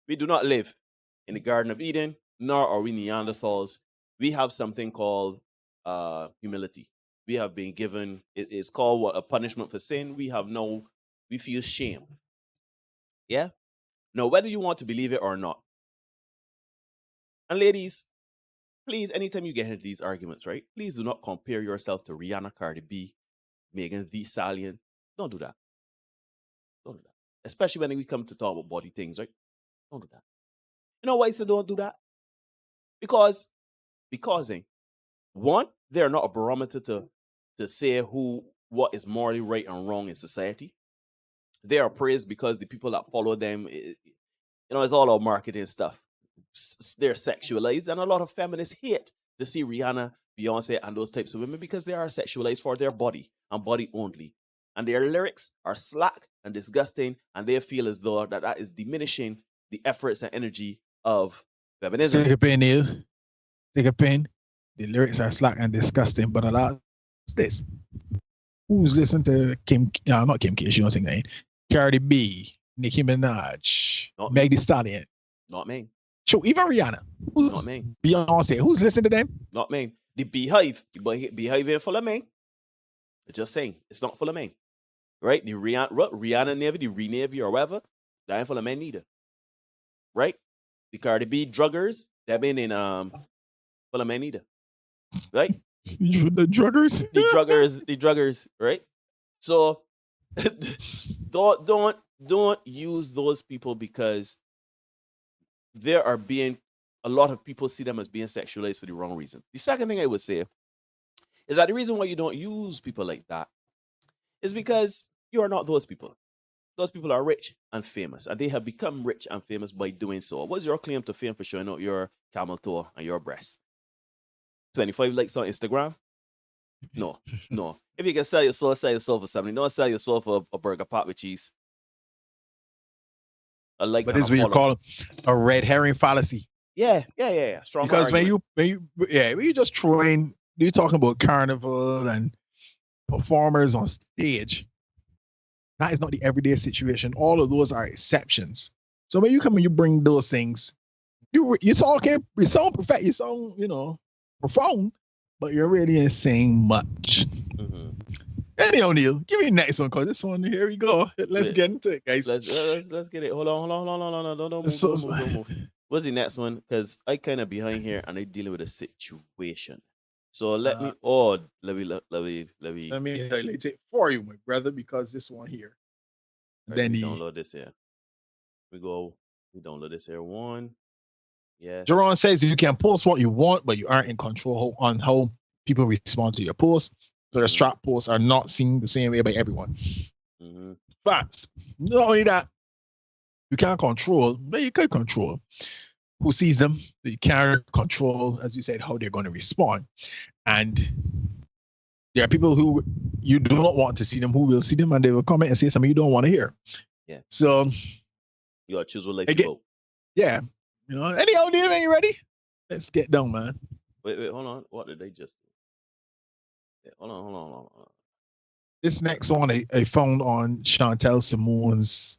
we do not live in the Garden of Eden, nor are we Neanderthals. We have something called humility. We have been given, it is called a punishment for sin. We feel shame. Yeah? Now, whether you want to believe it or not. And ladies, please, anytime you get into these arguments, right? Please do not compare yourself to Rihanna, Cardi B, Megan Thee Stallion. Don't do that. Especially when we come to talk about body things, right? Don't do that. You know why I say don't do that? Because one, they're not a barometer to say what is morally right and wrong in society. They are praised because the people that follow them, it's all our marketing stuff. They're sexualized, and a lot of feminists hate to see Rihanna, Beyonce, and those types of women because they are sexualized for their body and body only. And their lyrics are slack and disgusting, and they feel as though that is diminishing the efforts and energy of feminism. Take a pen, Neil. Take a pen. The lyrics are slack and disgusting, but a lot of this. Who's listening to not Kim K, she don't sing that. Cardi B, Nicki Minaj, Meg Thee Stallion. Not me. So even Rihanna. Not me. Beyonce. Who's listening to them? Not me. The Beehive ain't full of men. Just saying, it's not full of men. Right? The Rihanna Navy, the Re-Navy or whatever, that ain't full of men either. Right? The Cardi B druggers, they've been in Well, I may neither. Right? The druggers. The druggers, right? So don't use those people because there are being a lot of people see them as being sexualized for the wrong reason. The second thing I would say is that the reason why you don't use people like that is because you are not those people. Those people are rich and famous, and they have become rich and famous by doing so. What's your claim to fame for showing out your camel toe and your breast? 25 likes on Instagram? No. If you can sell your soul for 70. Don't sell your soul for a burger pot with cheese. But this is what you call a red herring fallacy. Yeah. Strong because argument. when you just throw in, you're talking about carnival and performers on stage. That is not the everyday situation. All of those are exceptions. So when you come and you bring those things, you sound perfect, you sound, profound, but you're really ain't saying much. Mm-hmm. Anyhow, Neil, give me the next one, because this one, here we go. Let's get into it, guys. Let's get it. Hold on. Don't move. What's the next one? Because I kind of behind here and I dealing with a situation. So let me highlight it for you, my brother, because this one here. Then we download this here. We download this here. One. Yes. Jerron says you can post what you want, but you aren't in control on how people respond to your post. So the strap posts are not seen the same way by everyone. Mm-hmm. Facts. Not only that, you can't control, but you could control who sees them. You can't control, as you said, how they're going to respond. And there are people who you do not want to see them, who will see them and they will comment and say something you don't want to hear. Yeah. So you gotta choose what life you vote. Yeah. Anyhow, Neil, are you ready? Let's get down, man. Wait, hold on. What did they just do? Yeah, hold on. This next one I found on Chantel Simone's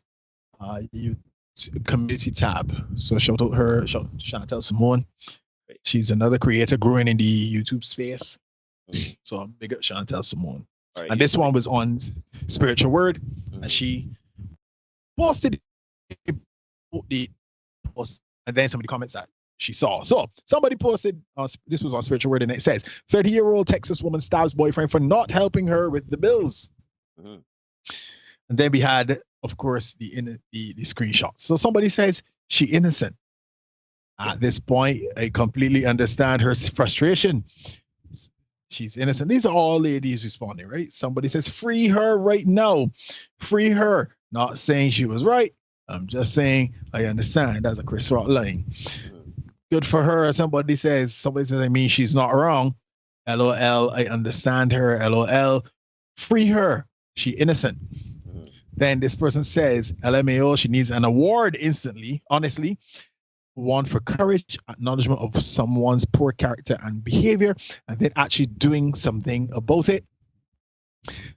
community tab. So shout out her, Chantel Simone. Great. She's another creator growing in the YouTube space. Mm-hmm. So big up Chantel Simone. Right, and this one was on Spiritual Word, and she posted the post, and then some of the comments that she saw. So somebody posted, this was on Spiritual Word, and it says, 30-year-old Texas woman stabs boyfriend for not helping her with the bills. Mm-hmm. And then we had, of course, the screenshots. So somebody says she innocent. At this point, I completely understand her frustration. She's innocent. These are all ladies responding, right? Somebody says, free her right now. Free her. Not saying she was right. I'm just saying I understand. That's a Chris Rock line. Good for her. Somebody says, I mean, she's not wrong. LOL. I understand her. LOL. Free her. She innocent. Then this person says, LMAO, she needs an award instantly. Honestly, one for courage, acknowledgement of someone's poor character and behavior, and then actually doing something about it.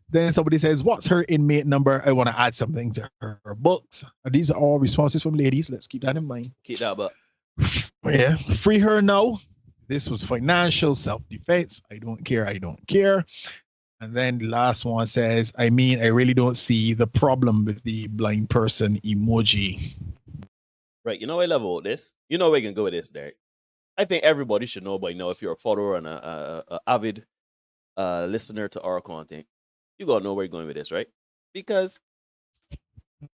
Then somebody says, what's her inmate number? I want to add something to her books. These are all responses from ladies. Let's keep that in mind. Keep that up. Yeah. Free her now. This was financial self-defense. I don't care. And then the last one says, I mean, I really don't see the problem with the blind person emoji. Right. You know what I love about this? You know where we can go with this, Derek. I think everybody should know by now, if you're a follower and a avid listener to our content, you gotta know where you're going with this, right? Because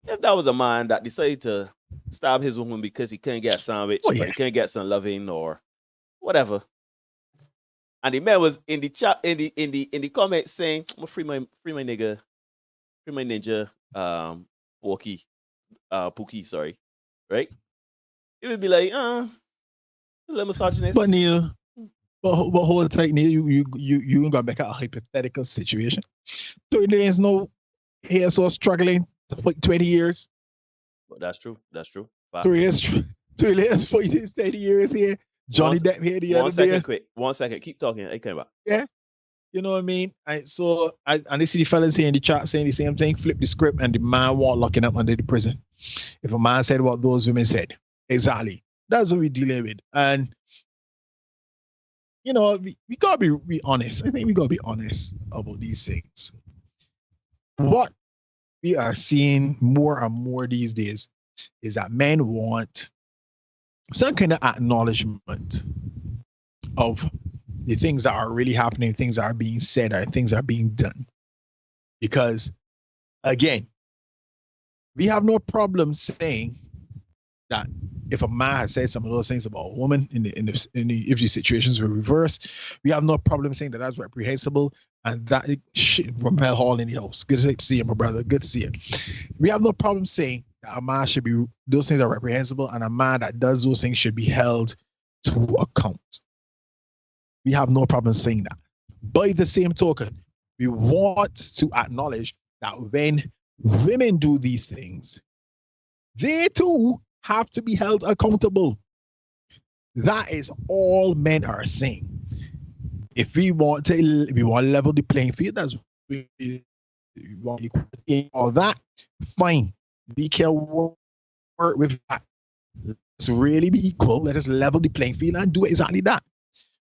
if that was a man that decided to stab his woman because he couldn't get a sandwich, or he couldn't get some loving or whatever, and the man was in the chat in the comments saying, I'm gonna free my nigga, free my ninja, Pookie, sorry, right? It would be like, a little misogynist. But Neil, but hold tight, Neil. You gonna make a hypothetical situation. So there is no here so struggling for 20 years. But that's true. Facts. 3 years, 30 years here. Johnny Depp here the other day. 1 second. Keep talking. I came back. Yeah. You know what I mean? And I see the fellas here in the chat saying the same thing. Flip the script and the man won't locking up under the prison. If a man said what those women said. Exactly. That's what we're dealing with. And we gotta be honest. I think we gotta be honest about these things. What we are seeing more and more these days is that men want some kind of acknowledgement of the things that are really happening, things that are being said, or things that are being done. Because again, we have no problem saying that if a man has said some of those things about a woman if these situations were reversed, we have no problem saying that that's reprehensible and that shit from Mel Hall in the house. Good to see you, my brother. Good to see you. We have no problem saying that a man should be, those things are reprehensible, and a man that does those things should be held to account. We have no problem saying that. By the same token, we want to acknowledge that when women do these things, they too have to be held accountable. That is all men are saying. If we want to level the playing field, that's we want equality, all that, fine. We can work with that. Let's really be equal. Let us level the playing field and do exactly that.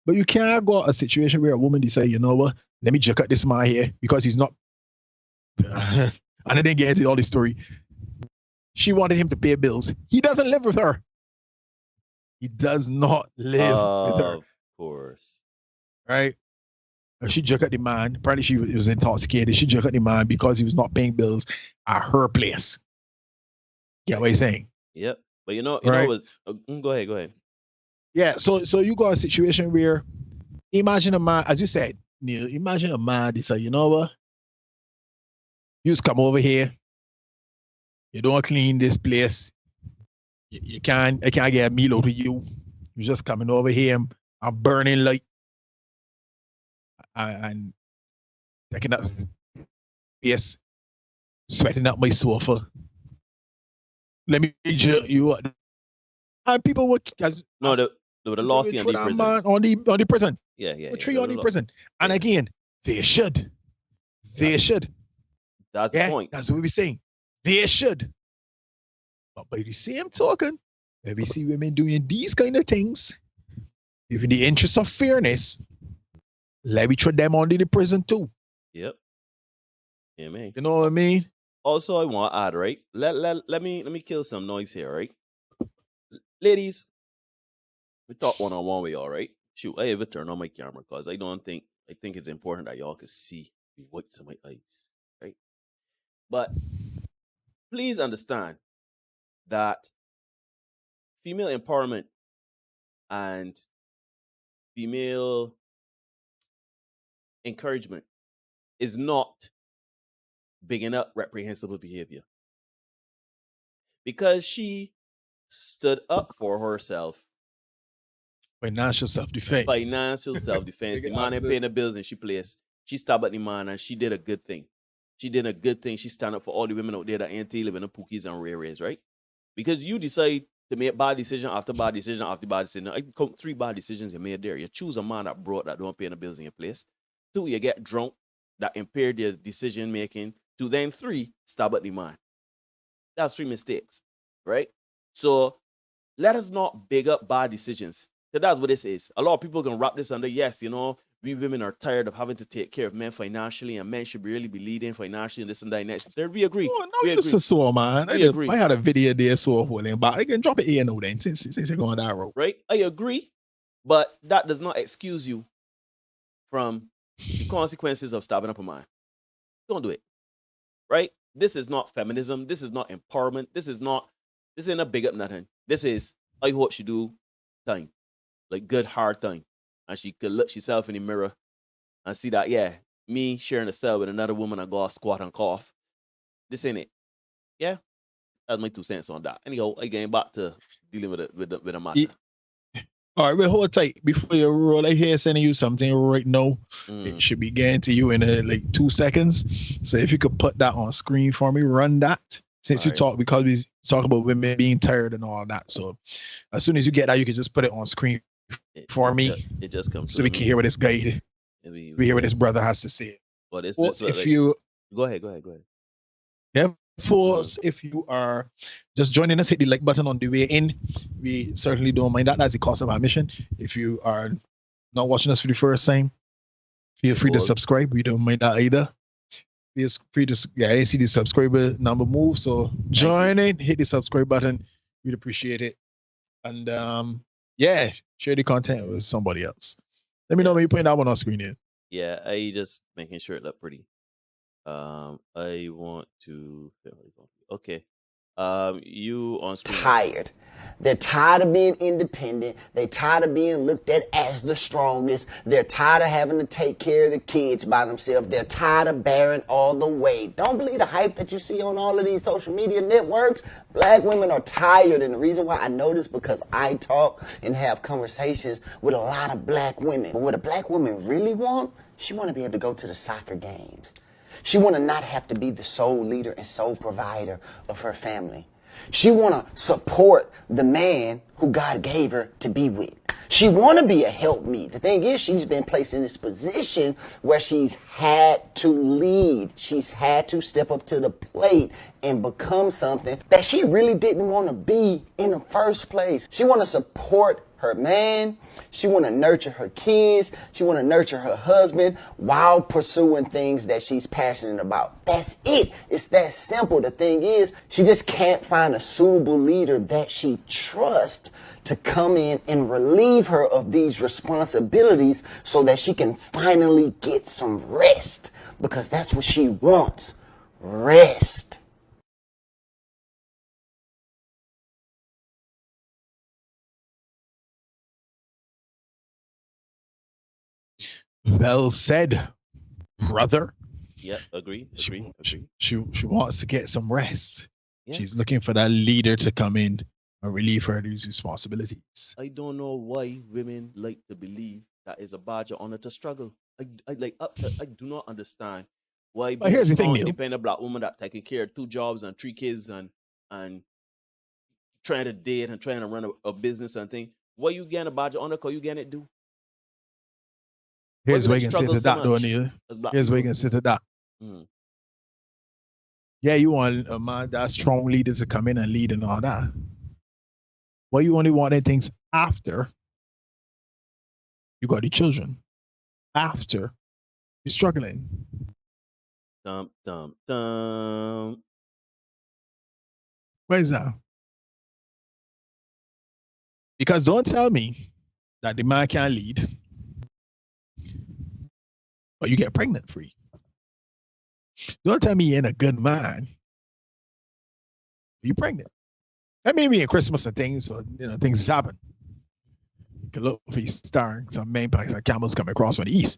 But you can't go a situation where a woman decide, you know what, let me jerk at this man here because he's not. And I didn't get into all this story. She wanted him to pay bills. He doesn't live with her. He does not live with her. Of course. Right? And she jerked at the man. Apparently she was intoxicated. She jerked at the man because he was not paying bills at her place. Get what you're saying? Yep. But you know, go ahead. Yeah, so you got a situation where imagine a man, as you said, Neil, imagine a man decide, you know what? You just come over here. You don't clean this place. I can't get a meal out of you. You're just coming over here. I'm burning light and taking that space, sweating up my sofa. Let me jerk you up. And people would they would have lost you on the prison. On the prison. Yeah. Tree on the prison. And again, they should. They should. That's the point. That's what we're saying. They should. But by the same token, when we see women doing these kind of things, if in the interest of fairness, let me throw them under the prison too. Yep. Yeah, man. You know what I mean? Also, I want to add, right? Let me kill some noise here, right? Ladies, we talk one-on-one with y'all, right? Shoot, I ever turn on my camera because I think it's important that y'all can see the whites of my eyes, right? But please understand that female empowerment and female encouragement is not bigging up reprehensible behavior. Because she stood up for herself. Financial self-defense. The man ain't paying the bills and she plays. She stabbed at the man and she did a good thing. She stand up for all the women out there that ain't living in pookies and rares, right? Because you decide to make bad decision after bad decision after bad decision. I count 3 bad decisions you made there. You choose a man that don't pay the bills in your place. 2, you get drunk, that impaired your decision making. 2, then 3, stab at the man. That's 3 mistakes, right? So let us not big up bad decisions. Because that's what this is. A lot of people can wrap this under, yes, you know, we women are tired of having to take care of men financially, and men should really be leading financially and this and that and next. There, we agree. Oh, no, we agree. So, man. I had a video there, so but I can drop it here now then, since you're going that road. Right? I agree, but that does not excuse you from the consequences of stabbing up a man. Don't do it. Right? This is not feminism. This is not empowerment. This ain't a big up nothing. This is, I hope she do thing. Like good hard thing. And she could look herself in the mirror and see that, yeah, me sharing a cell with another woman, I go squat and cough. This ain't it. Yeah? That's my 2 cents on that. Anyhow, I getting back to dealing with the matter. Yeah. All right, well, hold tight. Before you roll, I hear sending you something right now. It should be getting to you in like 2 seconds. So if you could put that on screen for me, run that. Since because we talk about women being tired and all that. So as soon as you get that, you can just put it on screen for me. It just comes so we can hear what this guy, we hear what this brother has to say. But it's go ahead. Yeah. If you are just joining us, hit the like button on the way in. We certainly don't mind that. That's the cost of admission. If you are not watching us for the first time, feel free to subscribe. We don't mind that either. Feel free to, I see the subscriber number move. So join in, hit the subscribe button. We'd appreciate it. And share the content with somebody else. Let me know when you put that one on screen here. Yeah, I just making sure it look pretty. I want to. Okay. You on screen. Tired. They're tired of being independent. They're tired of being looked at as the strongest. They're tired of having to take care of the kids by themselves. They're tired of bearing all the weight. Don't believe the hype that you see on all of these social media networks. Black women are tired, and the reason why I know this because I talk and have conversations with a lot of black women. But what a black woman really want, she want to be able to go to the soccer games. She want to not have to be the sole leader and sole provider of her family. She want to support the man who God gave her to be with. She want to be a helpmeet. The thing is, she's been placed in this position where she's had to lead. She's had to step up to the plate and become something that she really didn't want to be in the first place. She want to support her man. She want to nurture her kids. She want to nurture her husband while pursuing things that she's passionate about. That's it. It's that simple. The thing is, she just can't find a suitable leader that she trusts to come in and relieve her of these responsibilities so that she can finally get some rest, because that's what she wants. Rest. Well said, brother. Yeah, agree. She wants to get some rest. Yeah. She's looking for that leader to come in and relieve her of these responsibilities. I don't know why women like to believe that is a badge of honor to struggle. I do not understand why. But here's the thing, Neil. Independent black woman that taking care of 2 jobs and 3 kids and trying to date and trying to run a business and thing. Why you getting a badge of honor? Cause you getting it do. Here's where you can sit struggle to so that, though, much Neil. as black Here's where you people? can sit to that. Mm. Yeah, you want a man that strong leader to come in and lead and all that. Well, you only want things after you got the children. After you're struggling. Dum dum dum. Where is that? Because don't tell me that the man can't lead, but you get pregnant free. Don't tell me you ain't a good man. You're pregnant. That may be in Christmas and things, or things happen. You can look for starring some main pipes like camels coming across from the east,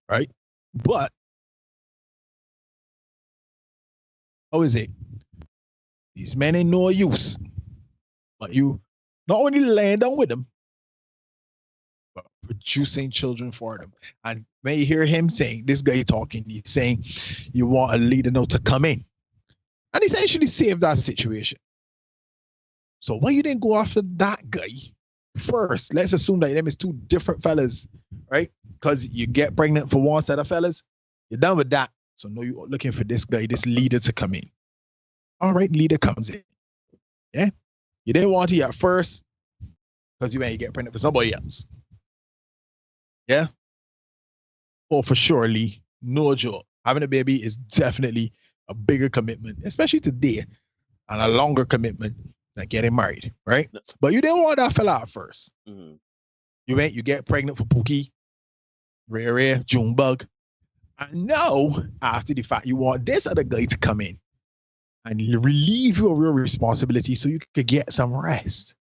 right? But how is it? These men ain't no use, but you not only laying down with them, but producing children for them. And when you hear him saying, this guy talking, he's saying, you want a leader now to come in. And he's actually saved that situation. So why you didn't go after that guy first? Let's assume that them is 2 different fellas, right? Because you get pregnant for one set of fellas, you're done with that. So now you're looking for this guy, this leader to come in. All right, leader comes in. Yeah? You didn't want it at first because you ain't get pregnant for somebody else. Yeah? Oh, for surely, no joke. Having a baby is definitely a bigger commitment, especially today, and a longer commitment than getting married, right? No. But you didn't want that fella at first. Mm-hmm. You get pregnant for Pookie, Rare, Junebug. And now, after the fact, you want this other guy to come in and relieve you of your responsibility so you could get some rest.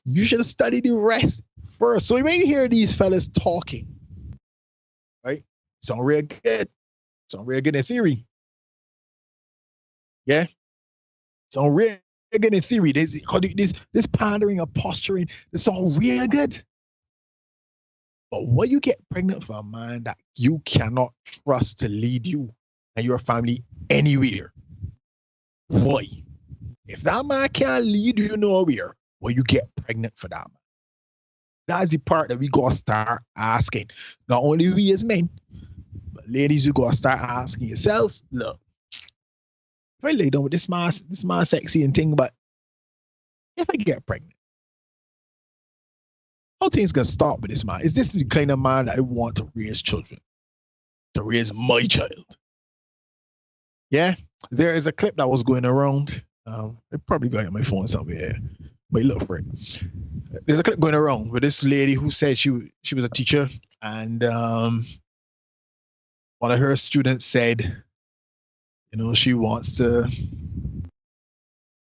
You should study the rest first. So when you hear these fellas talking, right? Sound real good. Sound real good in theory. Yeah? Sound real good in theory. This pandering and posturing, it sound real good. But when you get pregnant for a man that you cannot trust to lead you and your family anywhere, why? If that man can't lead you nowhere, well, you get pregnant for that man. That's the part that we gotta start asking. Not only we as men, but ladies, you gotta start asking yourselves, look, if I lay down with this man sexy and thing, but if I get pregnant, how things gonna start with this man? Is this the kind of man that I want to raise children? To raise my child? Yeah? There is a clip that was going around. I probably got it on my phone somewhere, but look for it. there's a clip going around with this lady who said she was a teacher, and one of her students said, she wants to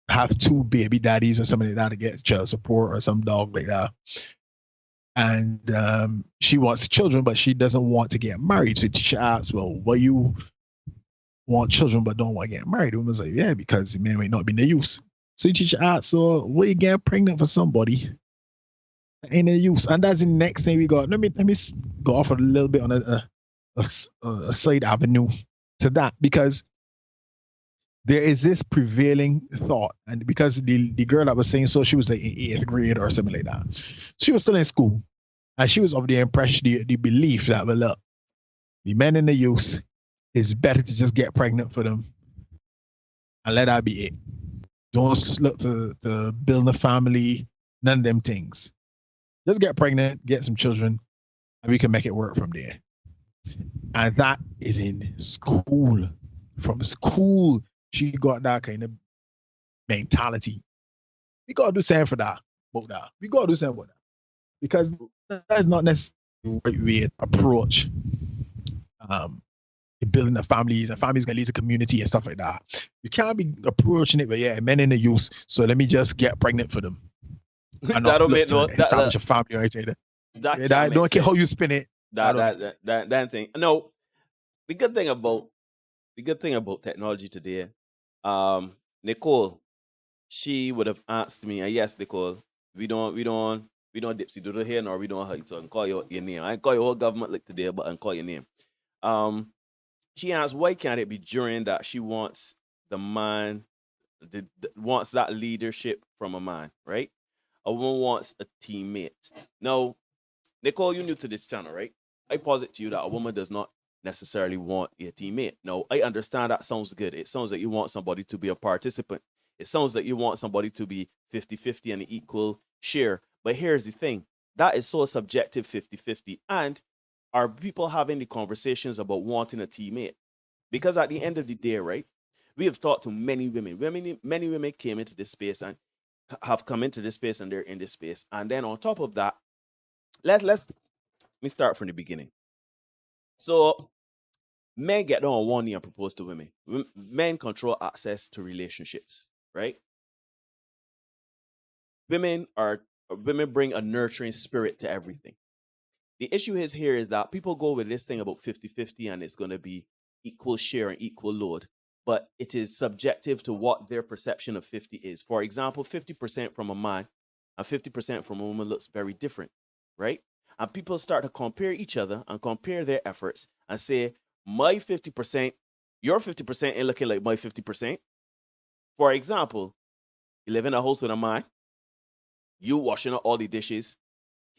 have 2 baby daddies or something like that to get child support or some dog like that. And she wants children, but she doesn't want to get married. So the teacher asks, well, why you want children but don't want to get married? The woman's like, yeah, because the man might not be no use. So the teacher asks, so why you get pregnant for somebody that ain't no use? And that's the next thing we got. Let me go off a little bit on a side avenue to that, because there is this prevailing thought, and because the girl that was saying, so she was like in 8th grade or something like that. She was still in school, and she was of the impression, the belief that, well, look, the men in the youth, it's better to just get pregnant for them and let that be it. Don't look to build a family, none of them things. Just get pregnant, get some children, and we can make it work from there. And that is in school. From school, she got that kind of mentality. We gotta do something for that, about that. We gotta do something about that. Because that's not necessarily the right way to approach building the families, and families gonna lead to community and stuff like that. You can't be approaching it, but yeah, men in the youth, so let me just get pregnant for them. And That not don't look make no to establish a family or anything. that Yeah, can't don't make care how sense. you spin it. That thing. No, the good thing about technology today, Nicole, she would have asked me, and yes, Nicole, we don't dipsy doodle here, nor we don't hide. So I can call your name. I can call your whole government like today, but I can call your name. She asked, why can't it be during that she wants the man, wants that leadership from a man, right? A woman wants a teammate. Now, Nicole, you're new to this channel, right? I posit to you that a woman does not necessarily want a teammate. No, I understand that sounds good. It sounds like you want somebody to be a participant. It sounds like you want somebody to be 50-50 and an equal share. But here's the thing. That is so subjective, 50-50. And are people having the conversations about wanting a teammate? Because at the end of the day, right, we have talked to many women. Many women came into this space and have come into this space, and they're in this space. And then on top of that, let me start from the beginning. So men get down on one knee and propose to women. Men control access to relationships, right? Women bring a nurturing spirit to everything. The issue is that people go with this thing about 50-50 and it's going to be equal share and equal load, but it is subjective to what their perception of 50 is. For example, 50% from a man and 50% from a woman looks very different, right? And people start to compare each other and compare their efforts and say, my 50%, your 50% ain't looking like my 50%. For example, you live in a house with a man, you washing up all the dishes,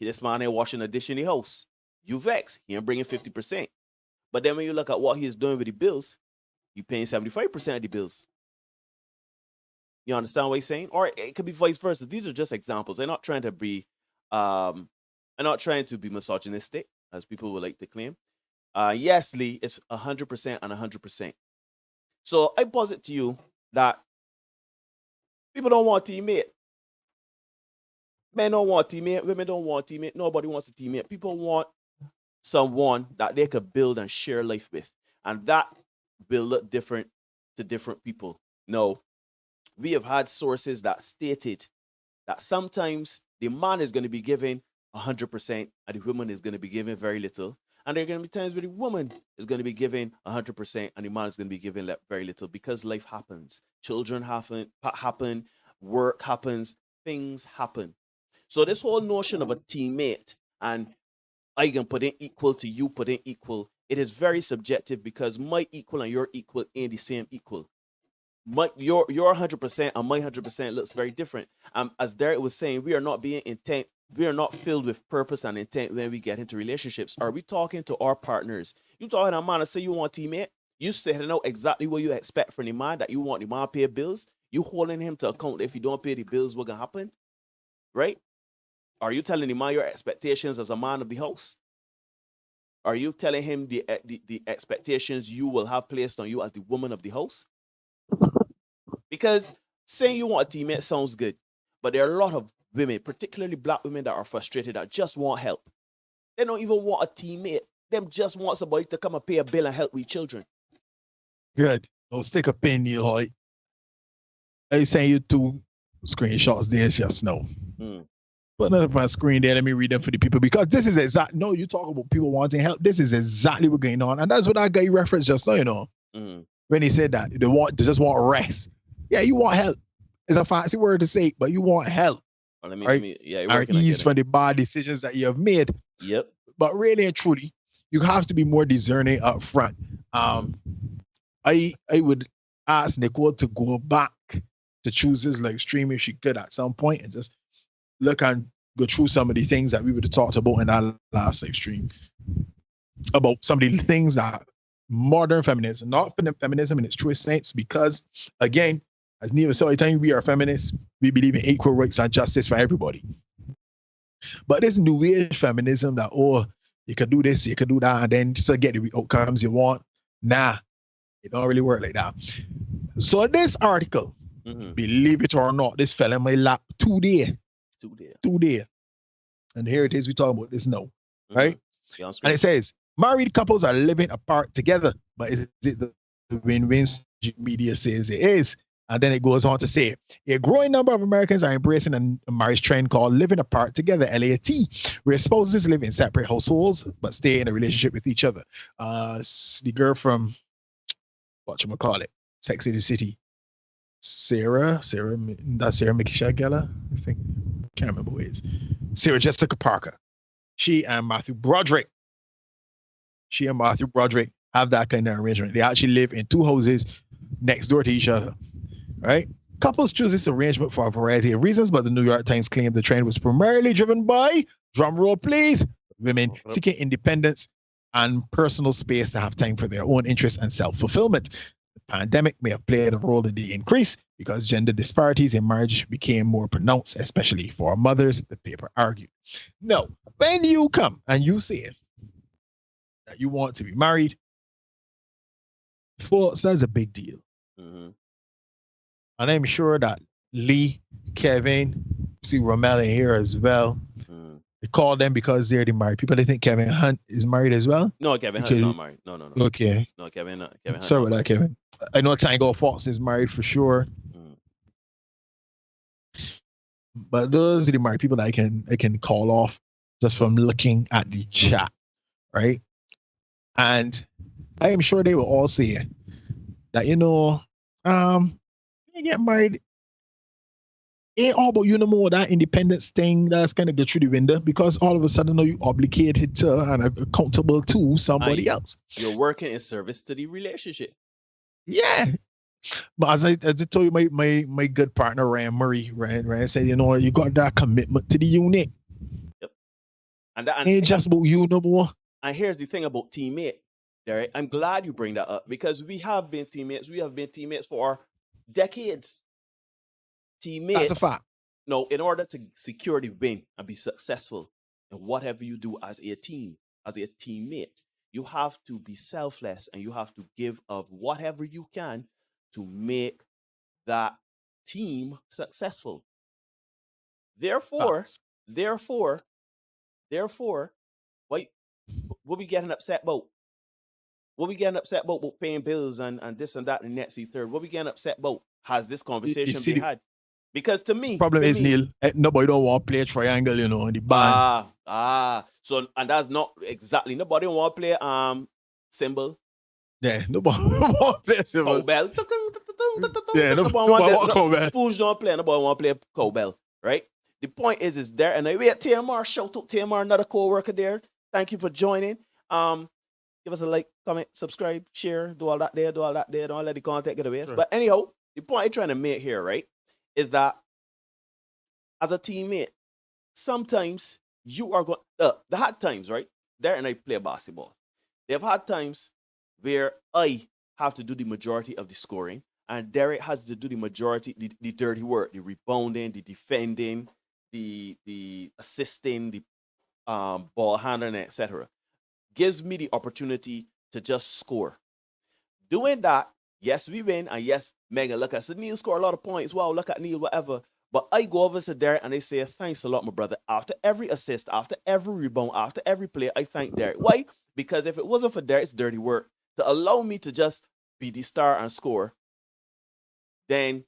this man ain't washing a dish in the house. You vex, he ain't bringing 50%. But then when you look at what he's doing with the bills, you paying 75% of the bills. You understand what he's saying? Or it could be vice versa. These are just examples. I'm not trying to be misogynistic, as people would like to claim. Yes, Lee, it's 100% and 100%. So I posit to you that people don't want teammate. Men don't want teammate. Women don't want teammate. Nobody wants a teammate. People want someone that they could build and share life with. And that will look different to different people. No, we have had sources that stated that sometimes the man is going to be given 100% and the woman is going to be given very little. And there are going to be times where the woman is going to be given 100% and the man is going to be given very little, because life happens. Children happen, work happens, things happen. So this whole notion of a teammate and I can put in equal to you put in equal, it is very subjective, because my equal and your equal ain't the same equal. Your 100% and my 100% looks very different. As Derek was saying, we are not being intent. We are not filled with purpose and intent when we get into relationships. Are we talking to our partners? You talking to a man and say you want a teammate? You say to know exactly what you expect from the man, that you want the man to pay bills. You holding him to account that if you don't pay the bills, what's going to happen? Right? Are you telling the man your expectations as a man of the house? Are you telling him the expectations you will have placed on you as the woman of the house? Because saying you want a teammate sounds good, but there are a lot of women, particularly black women that are frustrated, that just want help. They don't even want a teammate. Them just want somebody to come and pay a bill and help with children. Good. Don't stick a pin, Neil Hoyt. I sent you 2 screenshots there just now. Put another on my screen there. Let me read them for the people, because this is exact. No, you talk about people wanting help. This is exactly what's going on, and that's what that guy referenced just now. You know, when he said that they just want rest. Yeah, you want help. It's a fancy word to say, but you want help. Well, right? You're or ease for the bad decisions that you have made. Yep. But really and truly, you have to be more discerning up front. I would ask Nicole to go back to chooses like stream if she could at some point, and just look and go through some of the things that we would have talked about in that last live stream about some of the things that modern feminism, not feminism in its truest sense, because again, as Neva said, every time we are feminists, we believe in equal rights and justice for everybody. But this new age feminism that, oh, you can do this, you can do that, and then just get the outcomes you want. Nah, it don't really work like that. So this article, believe it or not, this fell in my lap today. And here it is, we talking about this now, right? And it says, married couples are living apart together, but is it the win-win media says it is? And then it goes on to say, a growing number of Americans are embracing a marriage trend called living apart together, LAT, where spouses live in separate households, but stay in a relationship with each other. The girl from, whatchamacallit, Sex in the City, Sarah Michelle Gellar, I think, can't remember who it is. Sarah Jessica Parker. She and Matthew Broderick have that kind of arrangement. They actually live in 2 houses next door to each other, right? Couples choose this arrangement for a variety of reasons, but the New York Times claimed the trend was primarily driven by, drum roll please, women seeking independence and personal space to have time for their own interests and self-fulfillment. The pandemic may have played a role in the increase because gender disparities in marriage became more pronounced, especially for mothers, the paper argued. No, when you come and you say that you want to be married, folks, that's a big deal. And I'm sure that Lee, Kevin, see Romel in here as well. They call them because they're the married people. They think Kevin Hunt is married as well. No, Kevin Hunt is not married. No. Okay. No, Kevin Hunt. Sorry about that, Kevin. I know Tango Fox is married for sure. But those are the married people that I can call off just from looking at the chat, right? And I am sure they will all say that, you get married ain't all about, more that independence thing that's kind of get through the window, because all of a sudden now you obligated to and accountable to somebody else. You're working in service to the relationship. Yeah. But as I told you, my good partner Ryan Murray, Ryan said, you got that commitment to the unit. Yep. And ain't just about you no more. And here's the thing about teammate, Derek. I'm glad you bring that up, because we have been teammates. We have been teammates for decades. Teammates. That's a fact. No, in order to secure the win and be successful in whatever you do as a team, as a teammate, you have to be selfless and you have to give of whatever you can to make that team successful. Therefore, what we getting upset about? What we getting upset about paying bills and this and that and next third? What we getting upset about? Has this conversation been had? Because to me, problem is, Neil, nobody don't want to play a triangle, in the band. So, and that's not exactly, nobody want to play cymbal. Yeah, nobody want to play cymbal. Cowbell. Yeah, nobody want cowbell. Spools don't play, nobody want to play cowbell, right? The point is there, and I wait, TMR, shout out TMR, another co-worker there. Thank you for joining. Give us a like, comment, subscribe, share, do all that there. Don't let the content get away. Sure. But anyhow, the point I'm trying to make here, right, is that as a teammate, sometimes you are going, the hard times, right? Derek and I play basketball. They've had times where I have to do the majority of the scoring, and Derek has to do the majority, the dirty work, the rebounding, the defending, the assisting, the ball handling, etc. Gives me the opportunity to just score. Doing that, yes, we win, and yes, Megan, look at Neil score a lot of points. Wow, look at Neil, whatever. But I go over to Derek and I say, thanks a lot, my brother. After every assist, after every rebound, after every play, I thank Derek. Why? Because if it wasn't for Derek's dirty work to allow me to just be the star and score, then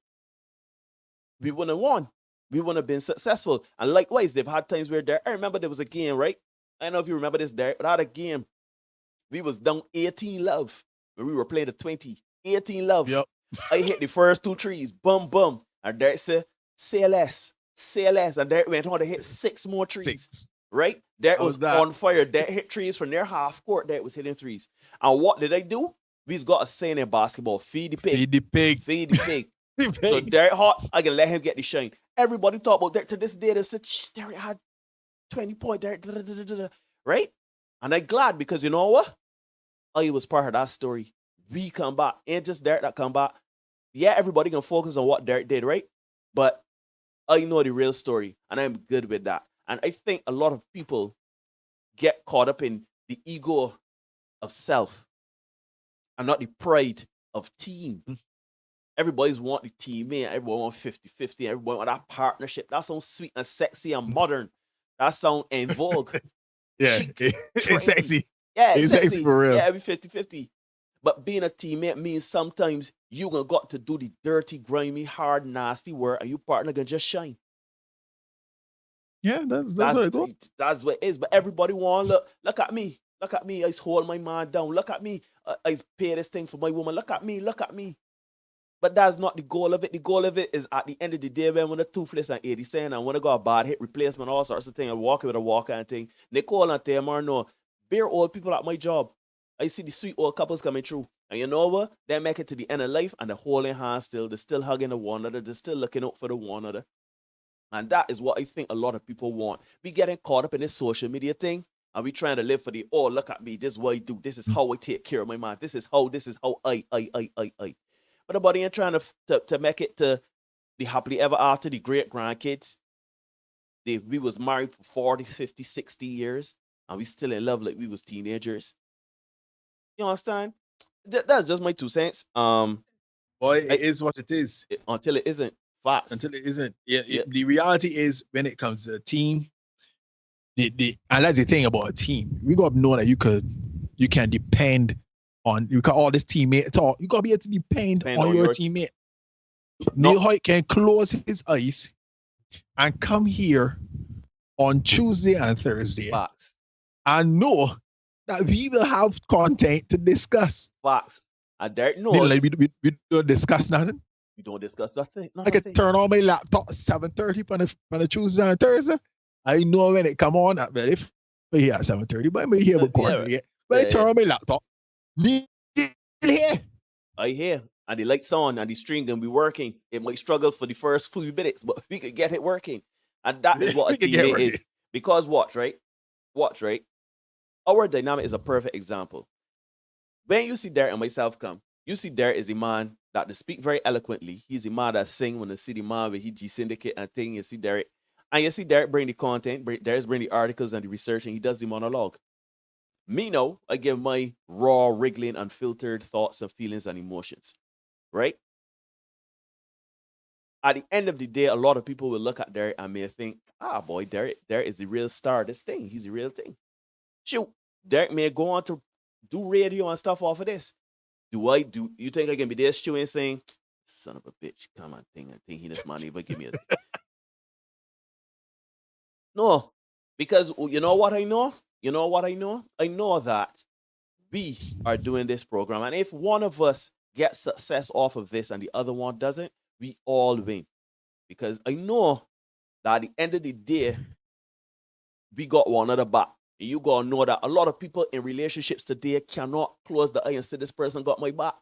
we wouldn't have won. We wouldn't have been successful. And likewise, they've had times where Derek, I remember there was a game, right? I don't know if you remember this, Derek, but I had a game. We was down 18-love when we were playing the 20. 18-love. Yep. I hit the first 2 trees. Bum, bum. And Derek said, say less. Say less. And Derek went on to hit 6 more trees. 6. Right? Derek was that? on fire. Derek hit trees from their half court. Derek was hitting threes. And what did I do? We've got a saying in basketball, feed the pig. Feed the pig. Feed the pig. So Derek hot, I can let him get the shine. Everybody talk about Derek to this day. They said, Derek had 20 points. Derek, right? And I'm glad because you know what? I was part of that story. We come back. Ain't just Derek that come back. Yeah, everybody can focus on what Derek did, right? But I know the real story, and I'm good with that. And I think a lot of people get caught up in the ego of self and not the pride of team. Everybody's want the teammate. Everyone want 50-50. Everyone want that partnership. That sounds sweet and sexy and modern. That sound en vogue. Yeah, Chic, it's sexy. Yeah, It's sexy for real. Yeah, every 50-50. But being a teammate means sometimes you gonna got to do the dirty, grimy, hard, nasty work, and your partner gonna just shine. Yeah, that's what it goes. That's what it is. But everybody want look at me. Look at me. I hold my man down. Look at me. I pay this thing for my woman. Look at me. Look at me. But that's not the goal of it. The goal of it is at the end of the day, when a toothless and 80 cent and when I got a bad hit replacement, all sorts of things, and walking with a walker and thing. Nicole and Tamar know, bare old people at my job. I see the sweet old couples coming through. And you know what? They make it to the end of life and they're holding hands still. They're still hugging the one another. They're still looking out for the one another. And that is what I think a lot of people want. We getting caught up in this social media thing. And we trying to live for the, oh, look at me. This is what I do. This is how I take care of my man. This is how I. But nobody ain't trying to make it to the happily ever after, the great grandkids. We was married for 40, 50, 60 years. And we still in love like we was teenagers. You understand? That's just my 2 cents. Boy, it is what it is. Until it isn't. Facts. Until it isn't. Yeah. The reality is when it comes to a team, and that's the thing about a team. We gotta know that you can depend on all this teammate talk. You gotta be able to depend on your teammate. Neil Hoyt can close his eyes and come here on Tuesday and Thursday. Facts. And know that we will have content to discuss. Facts. And Derek knows. Like we don't discuss nothing. We don't discuss nothing. I can turn on my laptop 7:30 on a Tuesday and Thursday. I know when it come on at if we're here at 7:30, but I'm here recording it. When I turn on my laptop, Neil here. I hear. And the lights on and the string and we working. It might struggle for the first few minutes, but we could get it working. And that is what a teammate is. Because watch, right? Our dynamic is a perfect example. When you see Derek and myself come, you see Derek is a man that speak very eloquently. He's a man that sing when you see the man with his G-Syndicate and thing. You see Derek. And you see Derek bring the content, Derek bring the articles and the research, and he does the monologue. Me now, I give my raw, wriggling, unfiltered thoughts and feelings and emotions. Right? At the end of the day, a lot of people will look at Derek and may think, boy, Derek is the real star of this thing. He's the real thing. Shoot, Derek may go on to do radio and stuff off of this. Do you think I can be there chewing saying, son of a bitch, come on, thing he this money, but give me a No, because you know what I know? I know that we are doing this program. And if one of us gets success off of this and the other one doesn't, we all win. Because I know that at the end of the day, we got one another back. And you gotta know that a lot of people in relationships today cannot close the eye and say this person got my back.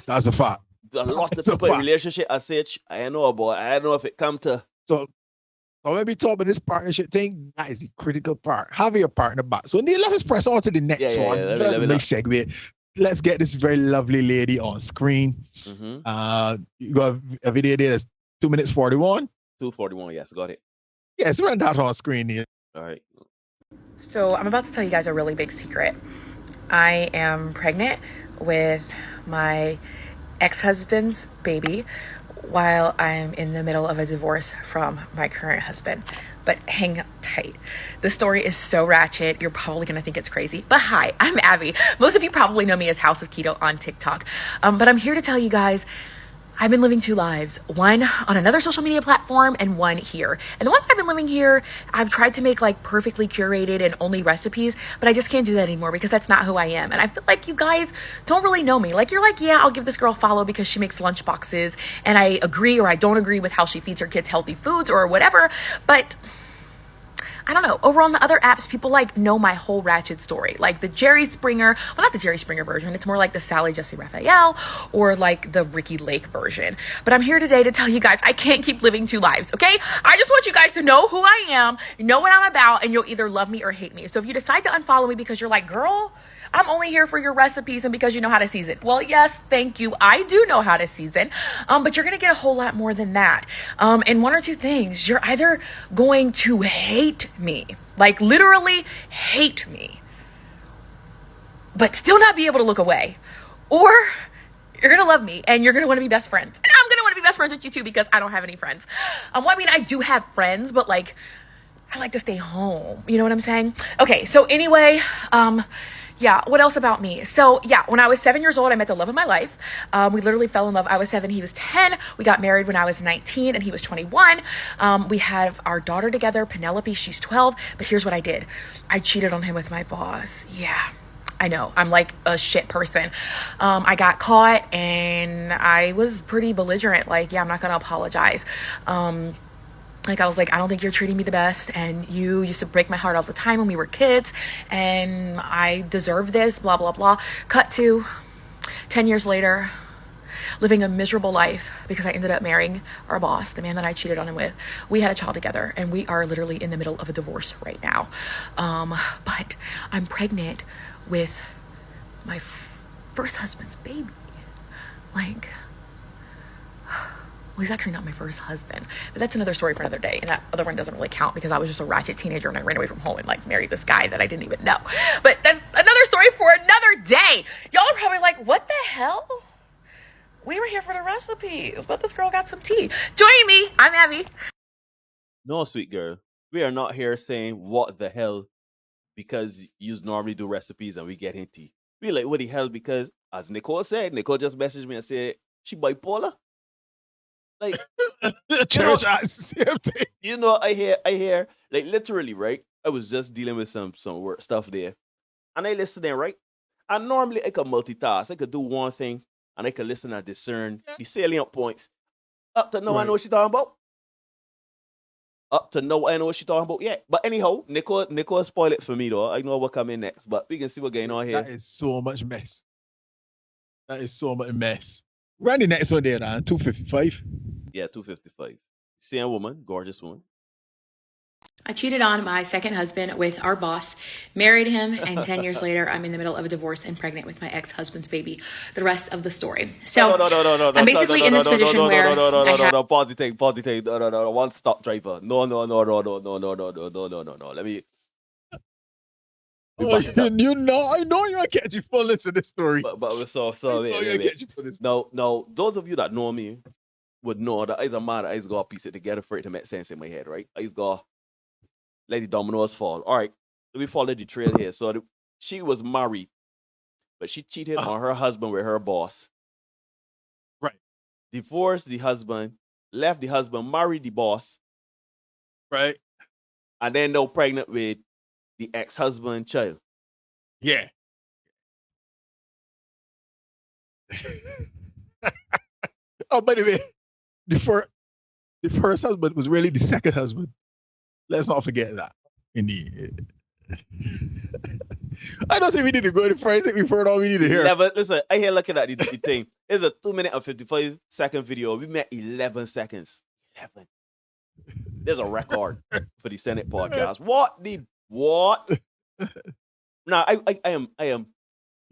That's a fact. A lot of people in relationship, I said, I know, boy. I don't know if it come to. So when we talk about this partnership thing, that is the critical part. Have your partner back. So Neil, let us press on to the next one. That's a nice segue. Let's get this very lovely lady on screen. Mm-hmm. You got a video there that's 2 minutes 41. 2:41, yes, got it. Yes, run that on screen here. All right. So I'm about to tell you guys a really big secret. I am pregnant with my ex-husband's baby. while I'm in the middle of a divorce from my current husband. But hang tight. The story is so ratchet, you're probably gonna think it's crazy. But hi, I'm Abby. Most of you probably know me as House of Keto on TikTok. But I'm here to tell you guys, I've been living two lives, one on another social media platform and one here. And the one that I've been living here, I've tried to make like perfectly curated and only recipes, but I just can't do that anymore because that's not who I am. And I feel like you guys don't really know me. Like, you're like, yeah, I'll give this girl a follow because she makes lunch boxes and I agree or I don't agree with how she feeds her kids healthy foods or whatever. But I don't know, over on the other apps, people like know my whole ratchet story. Like the Jerry Springer, well, not the Jerry Springer version. It's more like the Sally Jesse Raphael or like the Ricky Lake version. But I'm here today to tell you guys, I can't keep living two lives, okay? I just want you guys to know who I am, know what I'm about, and you'll either love me or hate me. So if you decide to unfollow me because you're like, girl, I'm only here for your recipes and because you know how to season. Well, yes, thank you. I do know how to season, but you're going to get a whole lot more than that. And one or two things, you're either going to hate me, like literally hate me, but still not be able to look away, or you're going to love me and you're going to want to be best friends. And I'm going to want to be best friends with you too because I don't have any friends. Well, I mean, I do have friends, but like, I like to stay home. You know what I'm saying? Okay, so anyway, yeah, what else about me? So yeah, when I was 7 years old, I met the love of my life. We literally fell in love. I was 7, he was 10. We got married when I was 19 and he was 21. We had our daughter together, Penelope, she's 12. But here's what I did. I cheated on him with my boss. Yeah, I know, I'm like a shit person. I got caught and I was pretty belligerent. Like, yeah, I'm not gonna apologize. Like, I was like, I don't think you're treating me the best, and you used to break my heart all the time when we were kids, and I deserve this, blah, blah, blah. Cut to 10 years later, living a miserable life because I ended up marrying our boss, the man that I cheated on him with. We had a child together, and we are literally in the middle of a divorce right now. But I'm pregnant with my first husband's baby. Like, well, he's actually not my first husband, but that's another story for another day. And that other one doesn't really count because I was just a ratchet teenager and I ran away from home and like married this guy that I didn't even know. But that's another story for another day. Y'all are probably like, what the hell? We were here for the recipes, but this girl got some tea. Join me. I'm Abby. No, sweet girl. We are not here saying what the hell because you normally do recipes and we get in tea. We like, what the hell? Because as Nicole said, Nicole just messaged me and said, she bipolar. Like, Church, same thing. you know, I hear, like literally, right? I was just dealing with some work stuff there. And I listen there, right? And normally I could multitask. I could do one thing and I could listen and discern the salient points. Up to now, I know what she's talking about. Up to now, I know what she's talking about. Yeah. But anyhow, Nicole spoiled it for me though. I know what coming next, but we can see what's going on here. That is so much mess. That is so much mess. Run the next one there, 255. Yeah, 255. Same woman, gorgeous woman. I cheated on my second husband with our boss, married him, and 10 years later, I'm in the middle of a divorce and pregnant with my ex-husband's baby. The rest of the story. So I'm basically in this position where no, pause the thing. No, one stop, driver. No. Let me. You know, I know you're catching full listen to this story. But we're so No, those of you that know me would know that I's a man. I's got to piece it together for it to make sense in my head, right? I's got to let the dominoes fall. All right, let me follow the trail here. So she was married, but she cheated on her husband with her boss. Right. Divorced the husband, left the husband, married the boss. Right. And then they're pregnant with the ex-husband child. Yeah. Oh, by the way, the first husband was really the second husband. Let's not forget that. Indeed. I don't think we need to go any further. I think we've heard all we need to hear. Listen, I hear looking at the thing. It's a 2 minute and 55-second video. We met 11 seconds. 11. There's a record for the Senate podcast. What? Now I am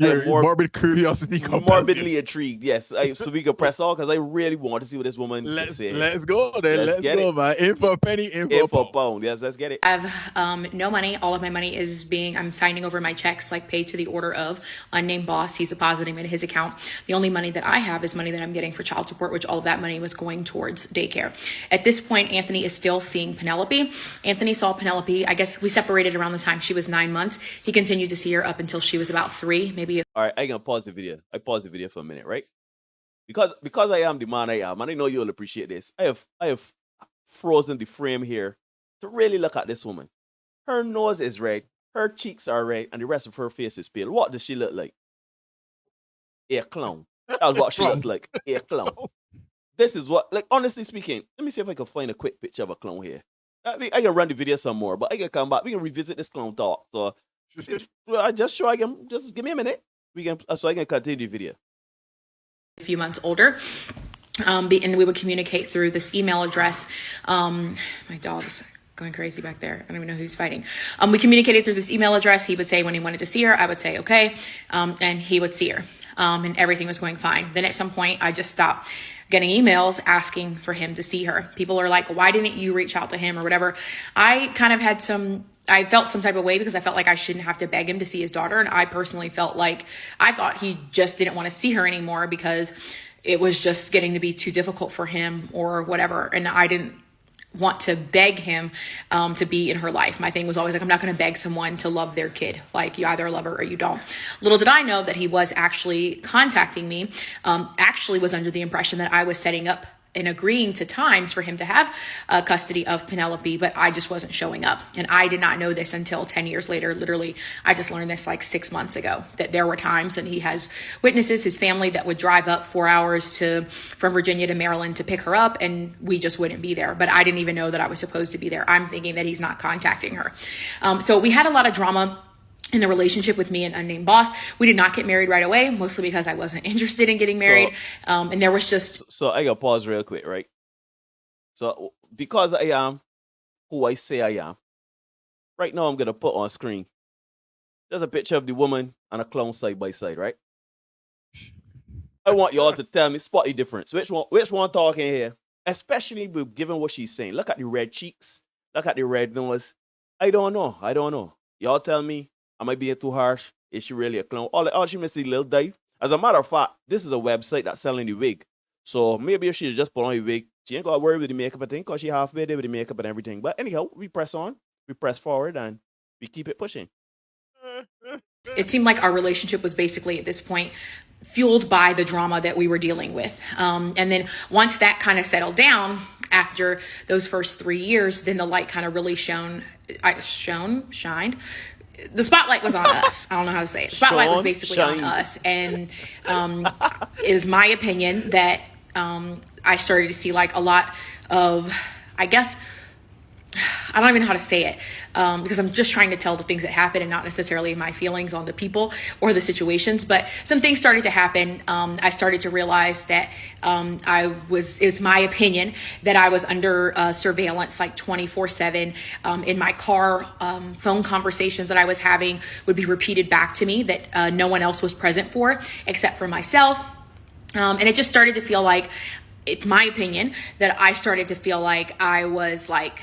Your morbid curiosity. Morbidly intrigued, yes. So we can press on because I really want to see what this woman can say. Let's go then. Let's go, man. In for a penny, in for a pound. Yes, let's get it. I have no money. All of my money is I'm signing over my checks, like paid to the order of unnamed boss. He's depositing into his account. The only money that I have is money that I'm getting for child support, which all of that money was going towards daycare. At this point, Anthony is still seeing Penelope. Anthony saw Penelope. I guess we separated around the time she was 9 months. He continued to see her up until she was about 3, maybe. All right, I'm gonna pause the video. I pause the video for a minute, right? Because I am the man I am, and I know you'll appreciate this. I have frozen the frame here to really look at this woman. Her nose is red, her cheeks are red, and the rest of her face is pale. What does she look like? A clown. That's what she looks like. A clown. This is what, like, honestly speaking, let me see if I can find a quick picture of a clown here. I can run the video some more, but I can come back. We can revisit this clown talk. So I just give me a minute. So I can continue the video. A few months older. And we would communicate through this email address. My dog's going crazy back there. I don't even know who's fighting. We communicated through this email address. He would say when he wanted to see her, I would say, okay. And he would see her. And everything was going fine. Then at some point, I just stopped getting emails asking for him to see her. People are like, why didn't you reach out to him or whatever? I kind of had I felt some type of way because I felt like I shouldn't have to beg him to see his daughter. And I personally felt like I thought he just didn't want to see her anymore because it was just getting to be too difficult for him or whatever. And I didn't want to beg him to be in her life. My thing was always like, I'm not going to beg someone to love their kid. Like, you either love her or you don't. Little did I know that he was actually contacting me, actually was under the impression that I was setting up and agreeing to times for him to have custody of Penelope, but I just wasn't showing up. And I did not know this until 10 years later. Literally, I just learned this like 6 months ago, that there were times that he has witnesses, his family, that would drive up 4 hours from Virginia to Maryland to pick her up, and we just wouldn't be there. But I didn't even know that I was supposed to be there. I'm thinking that he's not contacting her. So we had a lot of drama in the relationship with me and unnamed boss. We did not get married right away, mostly because I wasn't interested in getting married. And there was just... So I gotta pause real quick, right? So because I am who I say I am, right now I'm gonna put on screen, there's a picture of the woman and a clown side by side, right? I want y'all to tell me, spot the difference. Which one talking here? Especially given what she's saying. Look at the red cheeks. Look at the red nose. I don't know. Y'all tell me. Am I being too harsh? Is she really a clown? All she missed is a little dive. As a matter of fact, this is a website that's selling the wig. So maybe if she just put on a wig, she ain't got to worry with the makeup and thing because she halfway there with the makeup and everything. But anyhow, we press on, we press forward, and we keep it pushing. It seemed like our relationship was basically at this point fueled by the drama that we were dealing with. And then once that kind of settled down, after those first 3 years, then the light kind of really shined. The spotlight was on us. I don't know how to say it. The spotlight was basically on us. And it was my opinion that I started to see like a lot of, I guess, I don't even know how to say it because I'm just trying to tell the things that happen and not necessarily my feelings on the people or the situations. But some things started to happen. I started to realize that it's my opinion that I was under surveillance like 24/7 in my car. Phone conversations that I was having would be repeated back to me that no one else was present for except for myself. And it just started to feel like, it's my opinion that I started to feel like I was like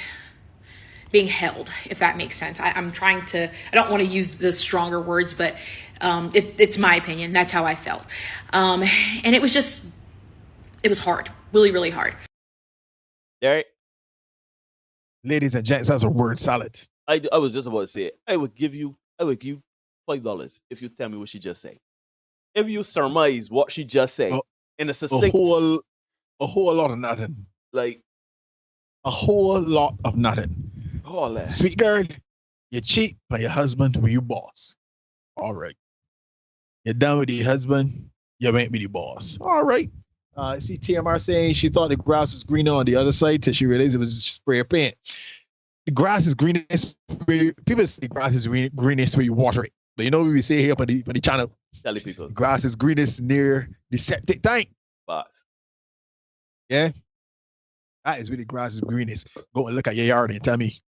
being held, if that makes sense. I'm trying to, I don't want to use the stronger words, but it's my opinion. That's how I felt. And it was hard, really, really hard. Derek? Ladies and gents, that's a word salad. I was just about to say it. I would give you $5 if you tell me what she just said. If you surmise what she just said in a succinct... A whole lot of nothing. Like... A whole lot of nothing. All that. Sweet girl, you cheat by your husband when you boss. All right. You're done with your husband, you ain't be the boss. All right. I see TMR saying she thought the grass was greener on the other side till she realized it was just spray of paint. The grass is greenest. People say grass is greenest when you water it. But you know what we say here on the channel? Tell the people. The grass is greenest near the septic tank. Boss. Yeah? That is where the grass is greenest. Go and look at your yard and tell me.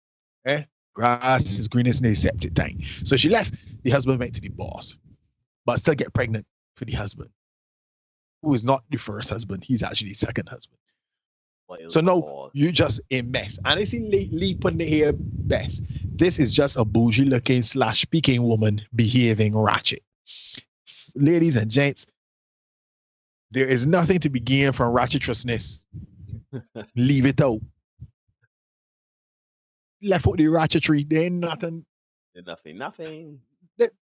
Grass is greenest near the septic tank. So she left. The husband went to the boss. but still get pregnant for the husband, who is not the first husband. He's actually the second husband. So no, you just a mess. And I see Lee putting it here best. This is just a bougie looking / speaking woman behaving ratchet. Ladies and gents, there is nothing to be gained from ratchetrousness. Leave it out. Left out the ratchetry. There ain't nothing. Nothing.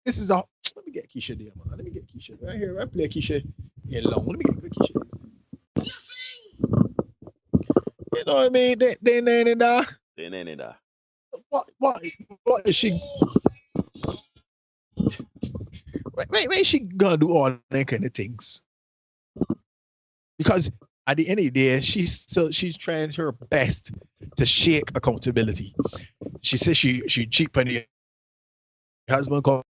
This is all. Let me get Keisha there, man. Let me get Keisha right here. I play Keisha here long. Let me get Keisha. You know what I mean? What is she? Wait, she gonna do all that kind of things? Because at the end of the day, she's trying her best to shake accountability. She says she cheat on the husband because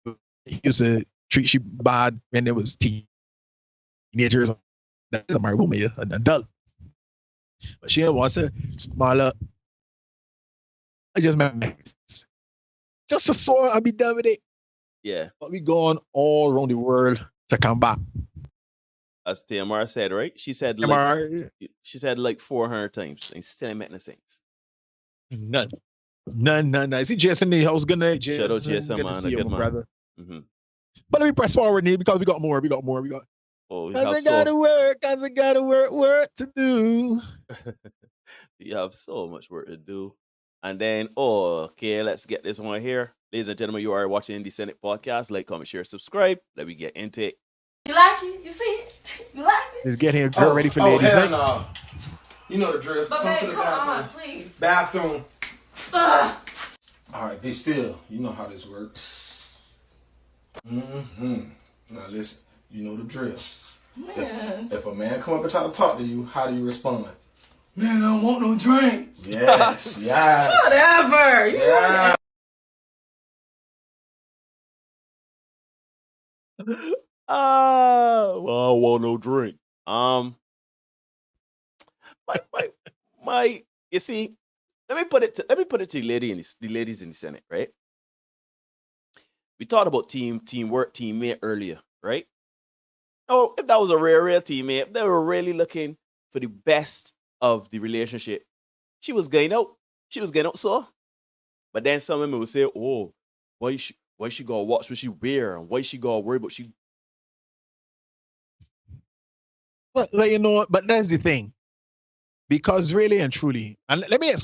he used to treat she bad when there was teenagers. That's my roommate, an adult. But she wants to smaller. I just just a sore and be done with it. Yeah. But we going all around the world to come back. As TMR said, right? She said like 400 times and still ain't making the sense. None. I see Jason in the house. Good night, Jason. Shout out Jason, man. See you, man. brother. Mm-hmm. But let me press forward, Neil, because we got more. Oh, cause I gotta work to do. You have so much work to do. And then, okay, let's get this one here. Ladies and gentlemen, you are watching the Senate podcast. Like, comment, share, subscribe. Let me get into it. You like it? You see it? You like it? Let's get here. Girl ready for ladies night. No. You know the drill. But Come babe, to the come bathroom. on, please. Bathroom. Ugh. All right, be still. You know how this works. Mm-hmm. Now listen, you know the drill. Man. If a man come up and try to talk to you, how do you respond? Man, I don't want no drink. Yes, yes. Whatever. Yeah. Well, I don't want no drink. My you see, let me put it to the ladies in the Senate, right? We talked about teamwork, teammate earlier, right? Oh, if that was a real teammate, if they were really looking for the best of the relationship, she was going out. So. But then some women would say, oh, why she gotta watch what she wear and why she gotta worry about she. But you know, but that's the thing. Because really and truly, and let me I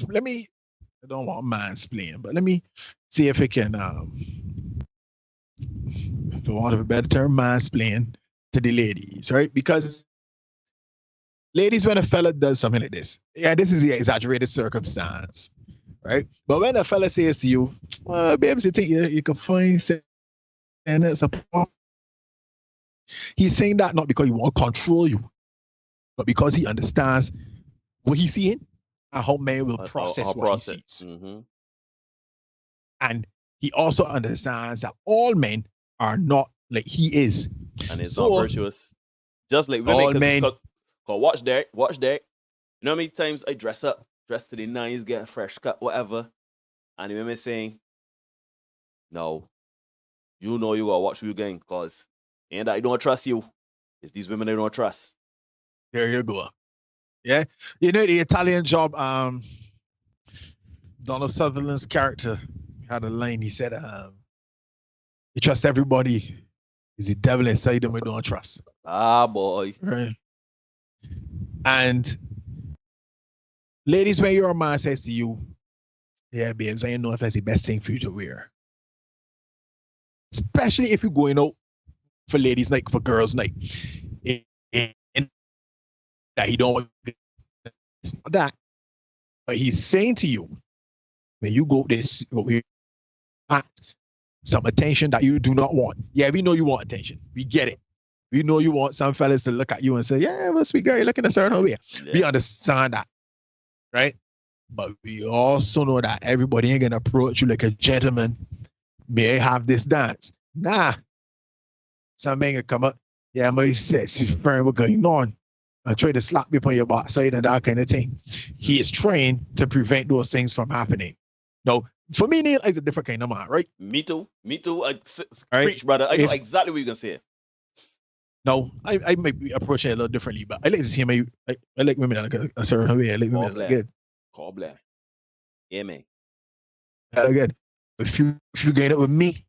don't want mansplain, but let me see if it can for want of a better term, mansplain to the ladies, right? Because ladies, when a fella does something like this, yeah, this is the exaggerated circumstance, right? But when a fella says to you, babes, you think you can find support, he's saying that not because he won't control you, but because he understands what he's seeing and how men will process what he sees. Mm-hmm. And he also understands that all men are not like he is. And it's not virtuous. Just like women, all men. Cause watch that. You know how many times I dress to the nines, get a fresh cut, whatever, and the women saying, no, you know you gotta watch who you getting, cause and I don't trust you. It's these women I don't trust. There you go. Yeah. You know the Italian Job, Donald Sutherland's character had a line. He said, you trust everybody. Is the devil inside them we don't trust. Ah, boy. Right. And ladies, when your man says to you, yeah, babes, I know if that's the best thing for you to wear. Especially if you're going out for ladies' night, for girls' night. That he don't, it's not that. But he's saying to you, when you go this, some attention that you do not want. Yeah, we know you want attention. We get it. We know you want some fellas to look at you and say, yeah, well, sweet girl, you're looking a certain way. Yeah. We understand that, right? But we also know that everybody ain't gonna approach you like a gentleman. May I have this dance? Nah. Some men gonna come up, yeah, my sexy friend, what's going on? I try to slap me upon your backside and that kind of thing. He is trained to prevent those things from happening. Now, for me, Neil is a different kind of man, right? Me too. Right. Preach, brother. I know If- exactly what you're gonna say. No, I might be approaching it a little differently, but I like to see my I like women that like a certain way. I like women that look good. Call black. Yeah, man. Again, if you get it with me,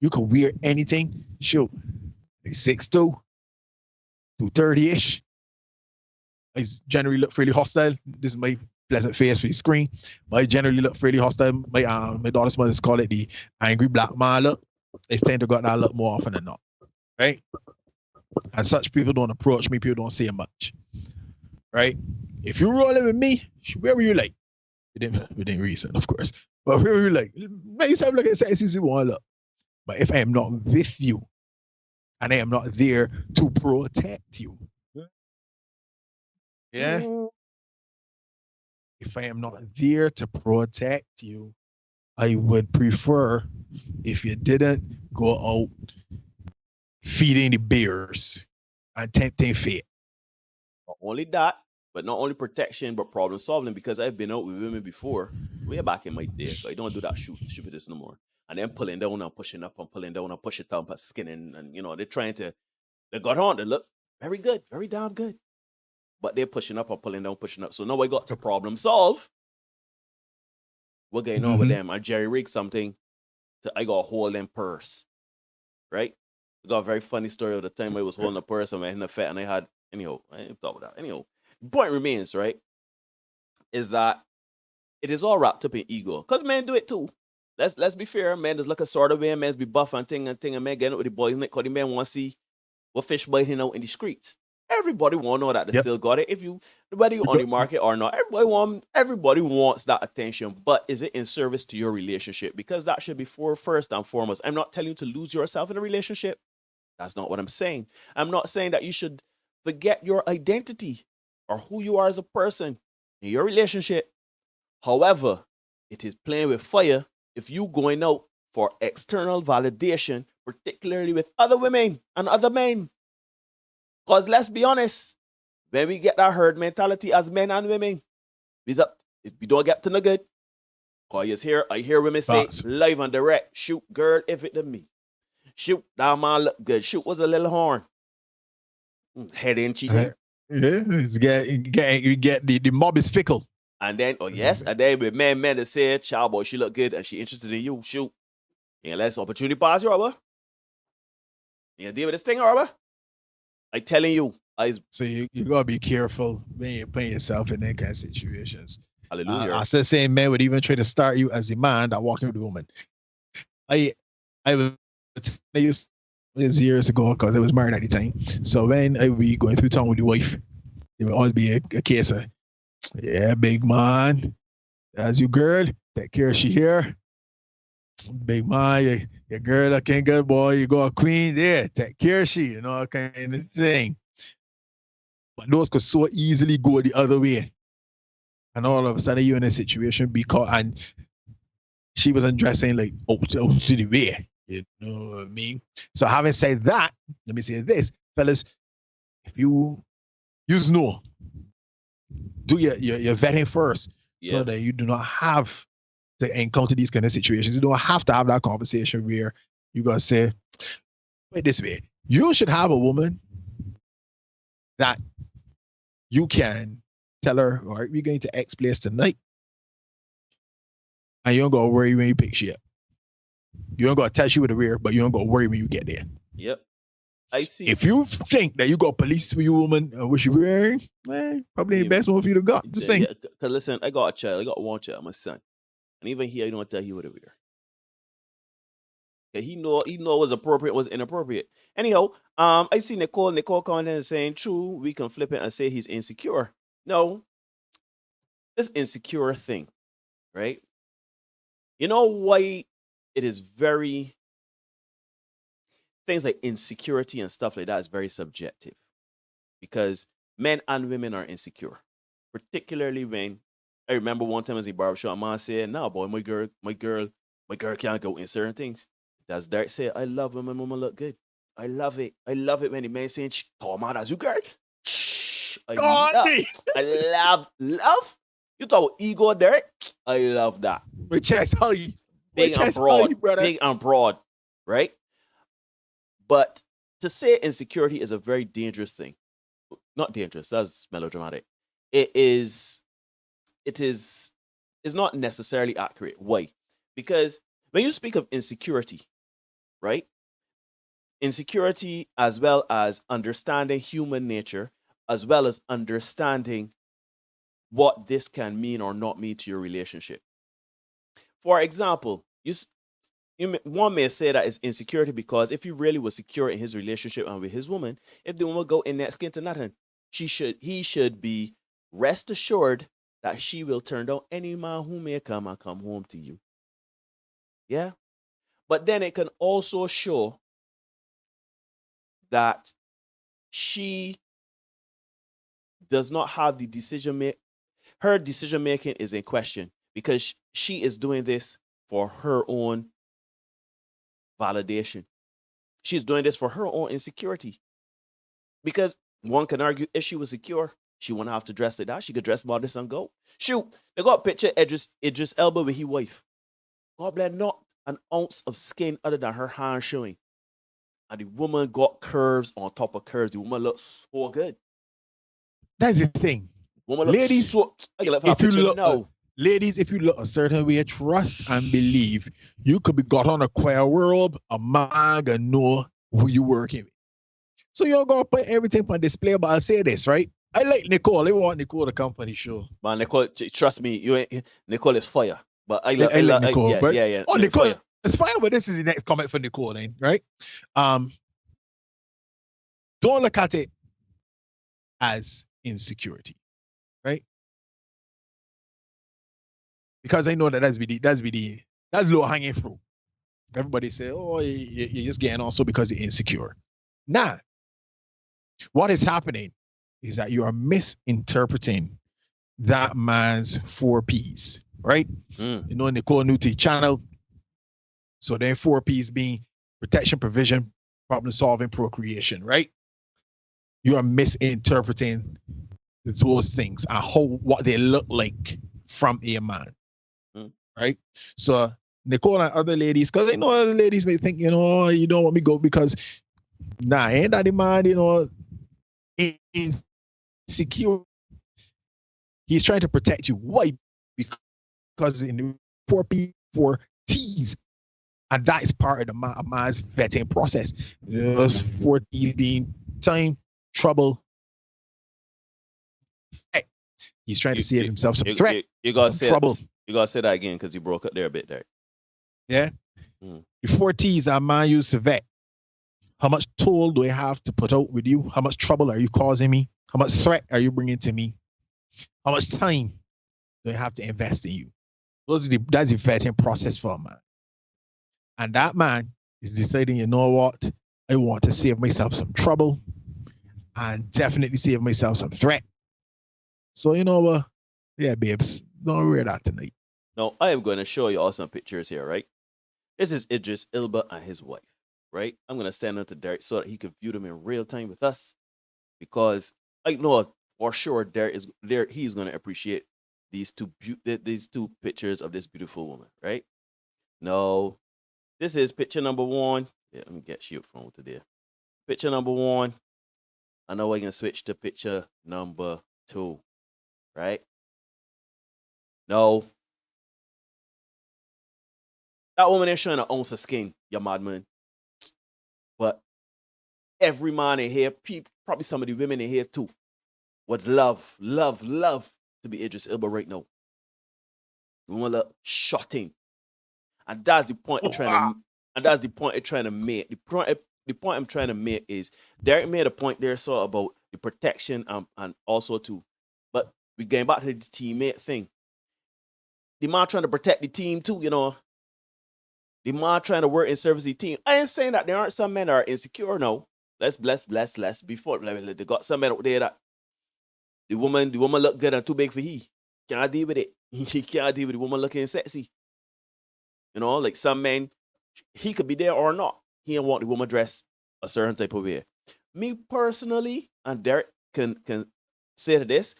you can wear anything. Shoot, like 6'2", 230-ish. I generally look fairly hostile. This is my pleasant face for the screen, but I generally look fairly hostile. My daughter's mother's call it the angry black man look. They tend to got that look more often than not, right? And such people don't approach me. People don't say much, right? If you rolling with me, wherever you like, within reason, of course, but wherever you like, make yourself look as sexy as you want to look. But if I am not with you, and I am not there to protect you, yeah. If I am not there to protect you, I would prefer if you didn't go out feeding the bears and tempting fate. Not only that, but not only protection, but problem solving. Because I've been out with women before, way back in my day. So I don't do that stupidness no more. And then pulling down and pushing up and pulling down and pushing up and skinning, and they're trying to. They got on. They look very good, very damn good. But they're pushing up and pulling down, pushing up. So now I got to problem solve. What's going on with them? I jerry rig something. I got to hold them purse. Right? I got a very funny story of the time I was holding a purse and I had a fat and I had, I didn't talk about that. Anyhow, the point remains, right? Is that it is all wrapped up in ego. Because men do it too. Let's be fair. Men just look a sort of way. Men be buff and thing, and men getting up with the boys. Because the men want to see what fish biting out in the streets. Everybody want to know that they still got it. Whether you're on the market or not, everybody wants that attention. But is it in service to your relationship? Because that should be first and foremost. I'm not telling you to lose yourself in a relationship. That's not what I'm saying. I'm not saying that you should forget your identity or who you are as a person in your relationship. However, it is playing with fire if you going out for external validation, particularly with other women and other men. Because let's be honest, when we get that herd mentality as men and women, we don't get to no good. Because I hear women say live and direct, shoot, girl, if it to me. Shoot, that man look good. Shoot was a little horn. Head in cheating. Yeah, you get the mob is fickle. And then, and then with men that say, child boy, she look good and she interested in you. Shoot. Yeah, let's opportunity pass you, Robert. You deal with this thing, Robert? I telling you. So you gotta be careful when you're putting yourself in that kind of situations. Hallelujah. I said saying men would even try to start you as the man that walking with the woman. I used this years ago because I was married at the time. So when I would be going through town with the wife, it would always be a case of, yeah, big man, that's your girl, take care of she here. Big man, your girl looking good, boy, you got a queen there, take care of she, kind of thing. But those could so easily go the other way. And all of a sudden you're in a situation because, and she wasn't dressing like out to the way. You know what I mean? So having said that, let me say this, fellas, if you know, do your vetting first so that you do not have to encounter these kind of situations. You don't have to have that conversation where you gotta say, wait this way. You should have a woman that you can tell her, all right, we're going to X place tonight. And you don't gotta worry when you pick shit up. You don't gotta tell you with the rear, but you don't gotta worry when you get there. Yep. I see. If you think that you got police for your woman, what you wearing, probably the best one for you to got. Just saying. Because listen, I got a child. I got one child, my son. And even here, I don't tell you what to wear. He know what's appropriate, what's inappropriate. Anyhow, I see Nicole coming in and saying, true, we can flip it and say he's insecure. No. This insecure thing, right? You know why it is very... Things like insecurity and stuff like that is very subjective. Because men and women are insecure. Particularly when... I remember one time as a barbershop, man said, "No, boy, my girl can't go in certain things." That's Derek said, "I love when my mama look good. I love it. I love it when the man saying, "Shh, tall man as you girl." Shh, I love. You talk ego, Derek. I love that. But Chess, how you big and broad, big and broad, right? But to say insecurity is a very dangerous thing. Not dangerous, that's melodramatic. It's not necessarily accurate. Why? Because when you speak of insecurity, right? Insecurity, as well as understanding human nature, as well as understanding what this can mean or not mean to your relationship. For example, one may say that it's insecurity because if he really was secure in his relationship and with his woman, if the woman go in that skin to nothing, he should be rest assured that she will turn down any man who may come and come home to you. Yeah. But then it can also show that she does not have the her decision making is in question because she is doing this for her own validation. She's doing this for her own insecurity. Because one can argue if she was secure, she wouldn't have to dress like that. She could dress modest and go. Shoot, they got a picture Idris Elba with his wife. God bless, not an ounce of skin other than her hand showing. And the woman got curves on top of curves. The woman looks so good. That's the thing. Woman looks ladies, so... Ladies, if you look a certain way, trust and believe, you could be got on a queer world, a man and know who you working with. So you're going to put everything on display, but I'll say this, right? I like Nicole. I want Nicole to come for the show. Man, Nicole, trust me, Nicole is fire. But I like Nicole. Yeah. Oh, Nicole, it's fire, but this is the next comment for Nicole, then, right? Don't look at it as insecurity, right? Because I know that that's low hanging fruit. Everybody say, oh, you're just getting also because you're insecure. Nah. What is happening is that you are misinterpreting that man's 4 P's, right? You know, Nicole new to the channel. So then 4 P's being protection, provision, problem solving, procreation, right? You are misinterpreting those things and what they look like from a man. Right? So Nicole and other ladies, because I know other ladies may think, you know, you don't want me to go because ain't that the man, you know, insecure. He's trying to protect you. Why? Because in the 4 T's, and that is part of the man's vetting process. Those 4 T's being time, trouble, threat. He's trying to save himself some threat, some trouble. You gotta say that again because you broke up there a bit there. Yeah. The 4 T's are man used to vet. How much toll do I have to put out with you? How much trouble are you causing me? How much threat are you bringing to me? How much time do I have to invest in you? That's the vetting process for a man. And that man is deciding, you know what? I want to save myself some trouble and definitely save myself some threat. So, you know what? Yeah, babes, don't wear that tonight. Now, I am going to show you all some pictures here, right? This is Idris Elba and his wife, right? I'm going to send them to Derek so that he can view them in real time with us because I know for sure he's going to appreciate these two pictures of this beautiful woman, right? No, this is picture number 1. Yeah, let me get you from today. Picture number 1. I know I can switch to picture number 2, right? No. That woman ain't showing an ounce of skin, you madman. But every man in here, probably some of the women in here too, would love to be Idris Elba right now. The woman look shocking. And that's the point I'm trying to make. The point I'm trying to make is Derek made a point there about the protection and also too. But we getting back to the teammate thing. The man trying to protect the team too, you know. The man trying to work in service of the team. I ain't saying that there aren't some men that are insecure, no. Let's before they got some men out there that the woman look good and too big for he. Can't deal with it. He can't deal with the woman looking sexy. You know, like some men, he could be there or not. He don't want the woman dressed a certain type of way. Me personally, and Derek can say to this,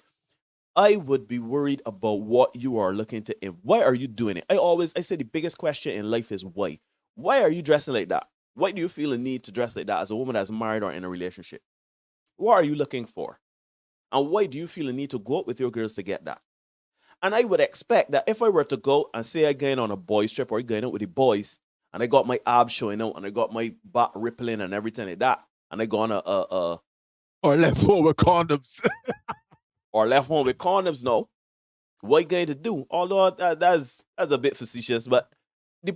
I would be worried about what you are looking to. And why are you doing it? I say the biggest question in life is why. Why are you dressing like that? Why do you feel a need to dress like that as a woman that's married or in a relationship? What are you looking for? And why do you feel a need to go out with your girls to get that? And I would expect that if I were to go and say I'm going on a boys trip or going out with the boys, and I got my abs showing out and I got my back rippling and everything like that, and I go on or left home with condoms. or left home with condoms, no. What you going to do? Although that's a bit facetious, but the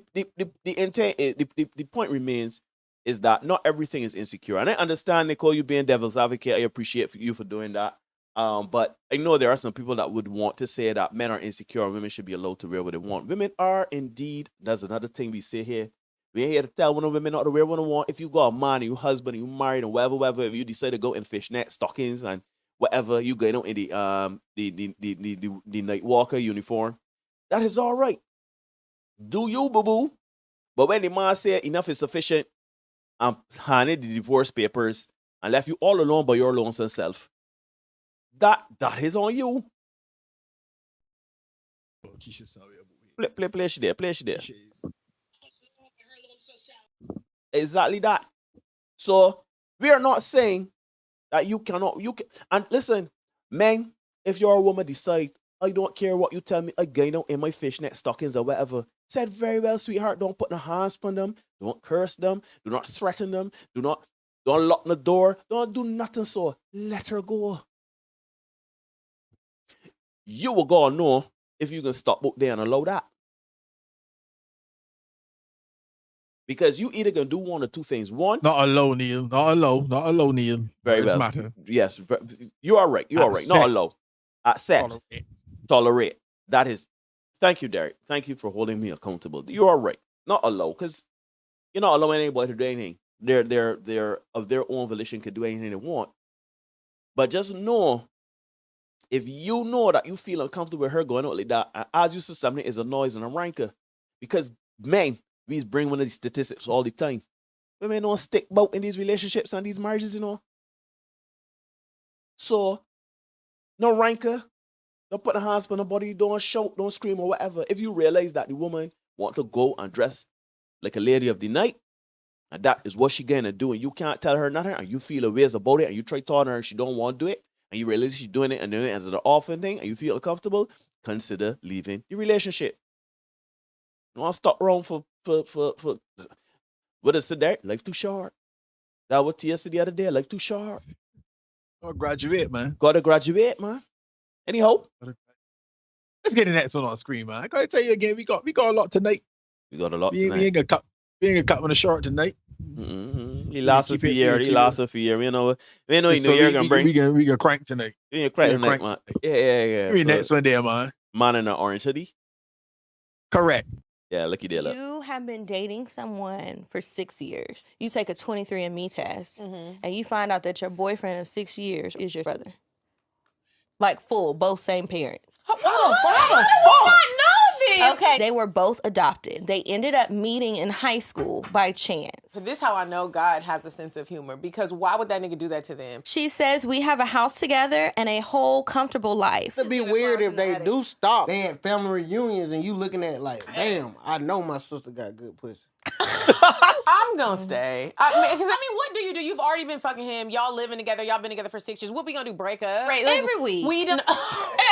intent, the point remains is that not everything is insecure. And I understand, Nicole, you being devil's advocate. I appreciate you for doing that. But I know there are some people that would want to say that men are insecure and women should be allowed to wear what they want. Women are indeed. That's another thing we say here. We ain't here to tell women not to wear what they want. If you got a man, you husband, you married, and whatever, if you decide to go in fishnet stockings and whatever, you going out in the night walker uniform, that is all right. Do you, boo-boo? But when the man say enough is sufficient and handed the divorce papers and left you all alone by your lonesome self, that is on you. Play she there. Exactly that. So we are not saying that you can. And listen, men, if you're a woman, decide, I don't care what you tell me, I going out in my fishnet stockings or whatever. Said very well, sweetheart, don't put no hands on them, don't curse them, do not threaten them, don't lock the door, don't do nothing, so let her go. You will go and know if you can stop out there and allow that. Because you either can do one or two things. One, not allow, Neil. Not allow, Neil. Very well. Matter. Yes, you are right. You are right. Not allow. Accept. Tolerate. That is. Thank you, Derek. Thank you for holding me accountable. You are right. Not allow, because you're not allowing anybody to do anything. They're of their own volition can do anything they want. But just know, if you know that you feel uncomfortable with her going out like that, as you said, something is a noise and a rancor. Because men, we bring one of these statistics all the time. Women don't stick about in these relationships and these marriages, you know. So, no rancor. Don't put the hands on the body. Don't shout, don't scream or whatever. If you realize that the woman want to go and dress like a lady of the night, and that is what she gonna do, and you can't tell her nothing, and you feel a ways about it, and you try telling her and she don't want to do it, and you realize she's doing it and doing it as an often thing, and you feel uncomfortable, consider leaving the relationship. You want to stop around for what is it there? Life too short. That what Tia said the other day. Life too short. Gotta graduate, man. Gotta graduate, man. Anyhow, let's get the next one on screen, man. I gotta tell you again, we got a lot tonight. We got a lot tonight. We ain't gonna cut on the short tonight. Mm-hmm. He lasts a few years. He lasts a few years. We know you're gonna bring. We gonna crank tonight. We gonna crank tonight, man. Yeah. We next one there, man. Man in an orange hoodie. Correct. Yeah, looky there. Look. You have been dating someone for 6 years. You take a 23andMe test, and you find out that your boyfriend of 6 years is your brother. Like full, both same parents. How the fuck? Okay, they were both adopted. They ended up meeting in high school by chance. So this is how I know God has a sense of humor, because why would that nigga do that to them? She says we have a house together and a whole comfortable life. It'd be weird if they do stop. They had family reunions and you looking at like, damn, I know my sister got good pussy. I'm gonna stay. Because what do you do? You've already been fucking him. Y'all living together. Y'all been together for 6 years. What we gonna do? Break up? Right, like, every week. We don't.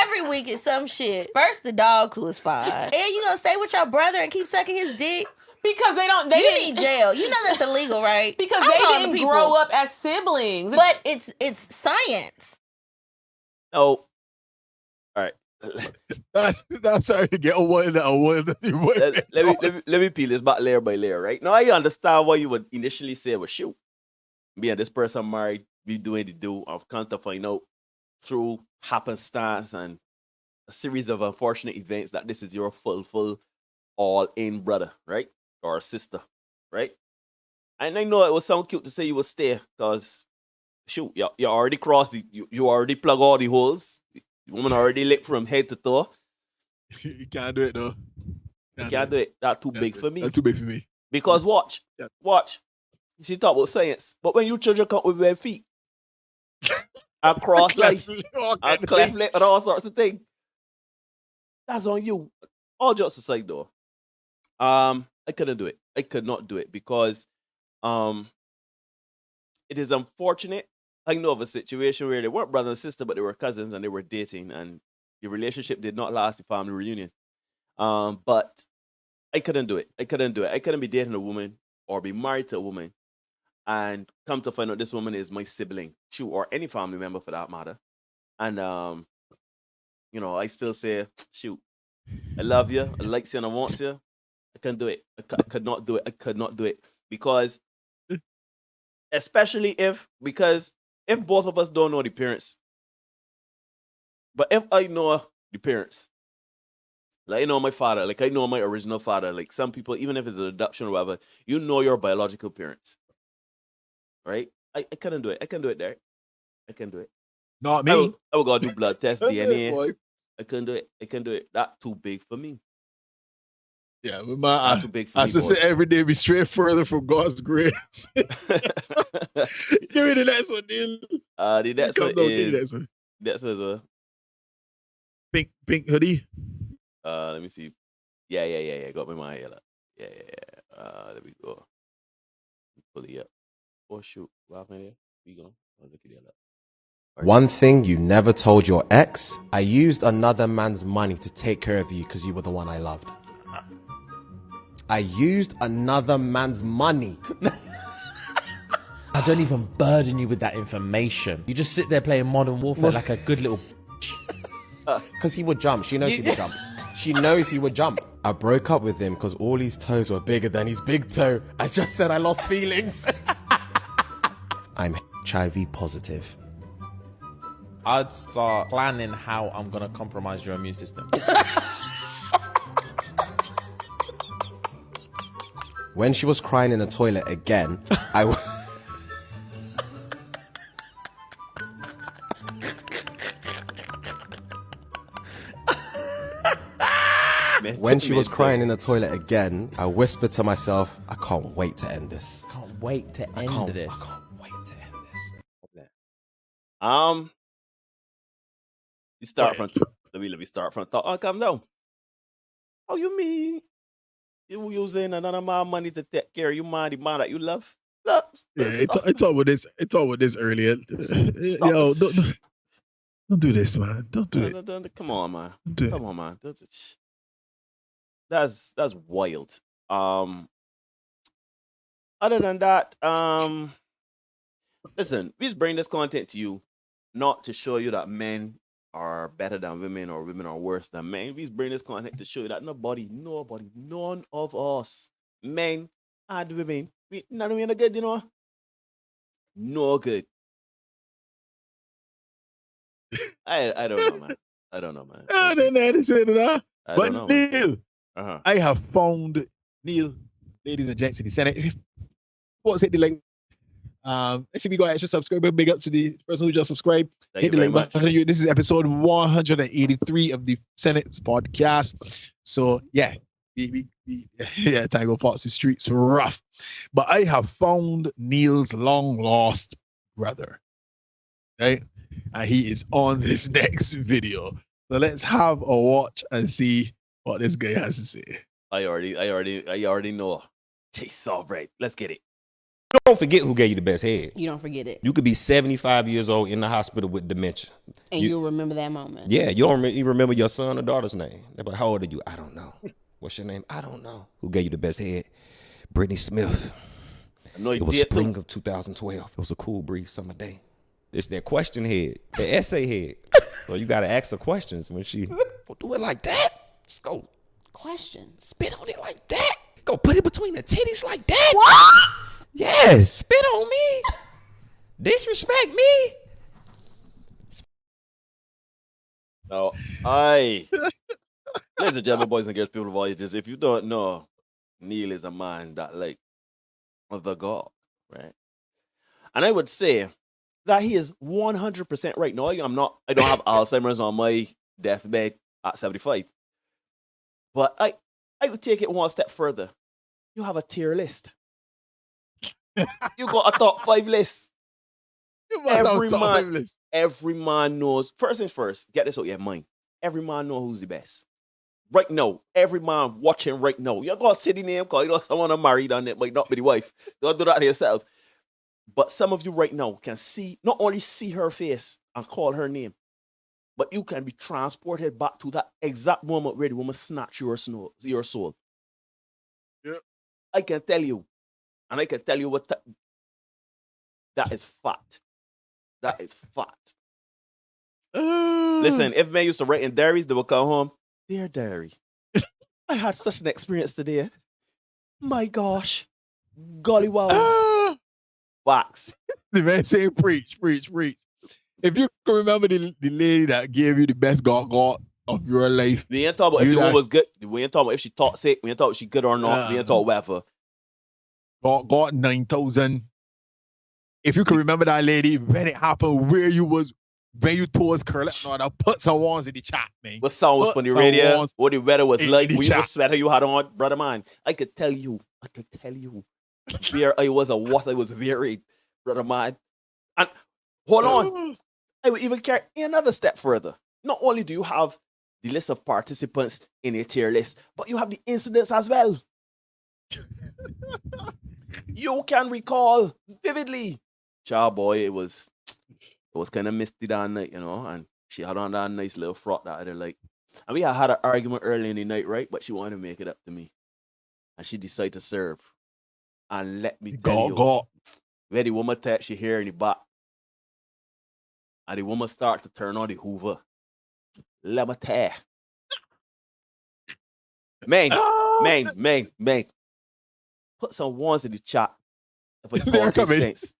Every week is some shit. First, the dogs was fine. And you gonna stay with your brother and keep sucking his dick? Because they don't. You need jail. You know that's illegal, right? Because they didn't grow up as siblings. But it's science. Oh. All right. I'm sorry to get one. Let me peel this back layer by layer, right? Now I understand what you would initially say was shoot. Me and this person married, we doing the do. I've come to find out through happenstance and a series of unfortunate events that this is your full all-in brother, right? Or sister, right? And I know it was sound cute to say you would stay, because shoot, you already crossed you already plug all the holes. The woman already licked from head to toe. You can't do it though. You can't do it. That's too big for me. That's too big for me. Because watch. She talk about science. But when you children come with bare feet, a cross eye, All a kind of cleft thing. lip, and all sorts of things. That's on you. All jokes aside, though, I couldn't do it. I could not do it because it is unfortunate. I know of a situation where they weren't brother and sister, but they were cousins and they were dating, and the relationship did not last the family reunion. But I couldn't do it. I couldn't do it. I couldn't be dating a woman or be married to a woman and come to find out this woman is my sibling, shoot, or any family member for that matter. And I still say, shoot, I love you, I like you, and I want you. I couldn't do it. I could not do it. I could not do it because, especially because if both of us don't know the parents, but if I know the parents, like I know my father, like I know my original father, like some people, even if it's an adoption or whatever, you know your biological parents, right? I couldn't do it. I can do it, Derek. I can do it. Not me. I will go do blood test, Don't do it, DNA. boy. I couldn't do it. I can do it. That's too big for me. Yeah, with my That's too big for I me, just boy. say every day be straight further from God's grace. Give me the next one, Neil. The next Come one down, give me the is next one. next one is Pink hoodie. let me see. Yeah. Got my mind. Yeah. There we go. Pull it up. Oh shoot. What happened here? We go. Look at that. One thing you never told your ex: I used another man's money to take care of you because you were the one I loved. I used another man's money. I don't even burden you with that information. You just sit there playing Modern Warfare like a good little. Because he would jump. She knows he would jump. She knows he would jump. I broke up with him because all his toes were bigger than his big toe. I just said I lost feelings. I'm HIV positive. I'd start planning how I'm going to compromise your immune system. When she was crying in the toilet again, When she was crying in the toilet again, I whispered to myself, I can't wait to end this. Can't wait to end this. I can't wait to end this. You start from let me start from top. Oh, calm down. How you mean? You using another man's money to take care of you, man, the man that you love? Look, Yeah, I talked about this. I talked about this earlier. Yo, don't do this, man. Don't do it. Come on, man. Don't do it. Come on, man. That's wild. Other than that, listen, we just bring this content to you not to show you that men are better than women or women are worse than men. We just bring this content to show you that nobody, none of us, men and women, none of we are good, you know. No good. I don't know, man. I don't know, man. I don't know how to say that. I But don't know, man. Neil, I have found Neil, ladies and gents in the Senate. What's it like? Actually, we got extra subscriber. Big up to the person who just subscribed. Thank Hit you the very like much. button. This is episode 183 of the Senate's podcast. So yeah, yeah, Tiger Fox, the streets rough. But I have found Neil's long lost brother. Right? And he is on this next video. So let's have a watch and see what this guy has to say. I already know. Jeez, all right. Let's get it. Don't forget who gave you the best head. You don't forget it. You could be 75 years old in the hospital with dementia. And you'll remember that moment. Yeah, you don't you remember your son or daughter's name. They're like, how old are you? I don't know. What's your name? I don't know. Who gave you the best head? Brittany Smith. I know you it was did spring too. of 2012. It was a cool breeze summer day. It's that question head, the essay head. So you got to ask her questions when she don't do it like that. Just go. Questions. Spit on it like that. Go put it between the titties like that. What? Yes. Spit on me. Disrespect me. No, ladies and gentlemen, boys and girls, people of all ages, if you don't know, Neil is a man that like the God, right? And I would say that he is 100% right. No, I don't have Alzheimer's on my deathbed at 75. But I would take it one step further. You have a tier list. You got a top 5 list. every man knows. First things first, get this out your mind. Every man knows who's the best. Right now, every man watching right now. You're going to say the name because you know someone are married and it might not be the wife. Don't do that to yourself. But some of you right now can see, not only see her face and call her name, but you can be transported back to that exact moment where the woman snatched your soul. Yeah. I can tell you, and I can tell you what that is fact. That is fact. Listen, if men used to write in diaries, they would come home. Dear diary, I had such an experience today. My gosh. Golly wow. Wax. The man say preach. If you can remember the lady that gave you the best God of your life. We ain't talking about if the woman was good. We ain't talking about if she talk sick. We ain't talking about if she good or not. We ain't talking whatever. God 9,000. If you can remember that lady, when it happened, where you was, when you towards curl up, put some ones in the chat, man. What sound was on the radio? What the weather was like? What sweater you had on, brother man? I could tell you. Where I was and what I was wearing, brother man. And hold on. I would even carry another step further. Not only do you have the list of participants in a tier list, but you have the incidents as well. You can recall vividly. Child boy, it was kind of misty that night, you know, and she had on that nice little frock that I didn't like. And we had an argument early in the night, right? But she wanted to make it up to me. And she decided to serve. And let me tell you, where the woman touched she hair in the back. And the woman starts to turn on the Hoover. Let me tell you. Man. Put some ones in the chat. If it makes sense.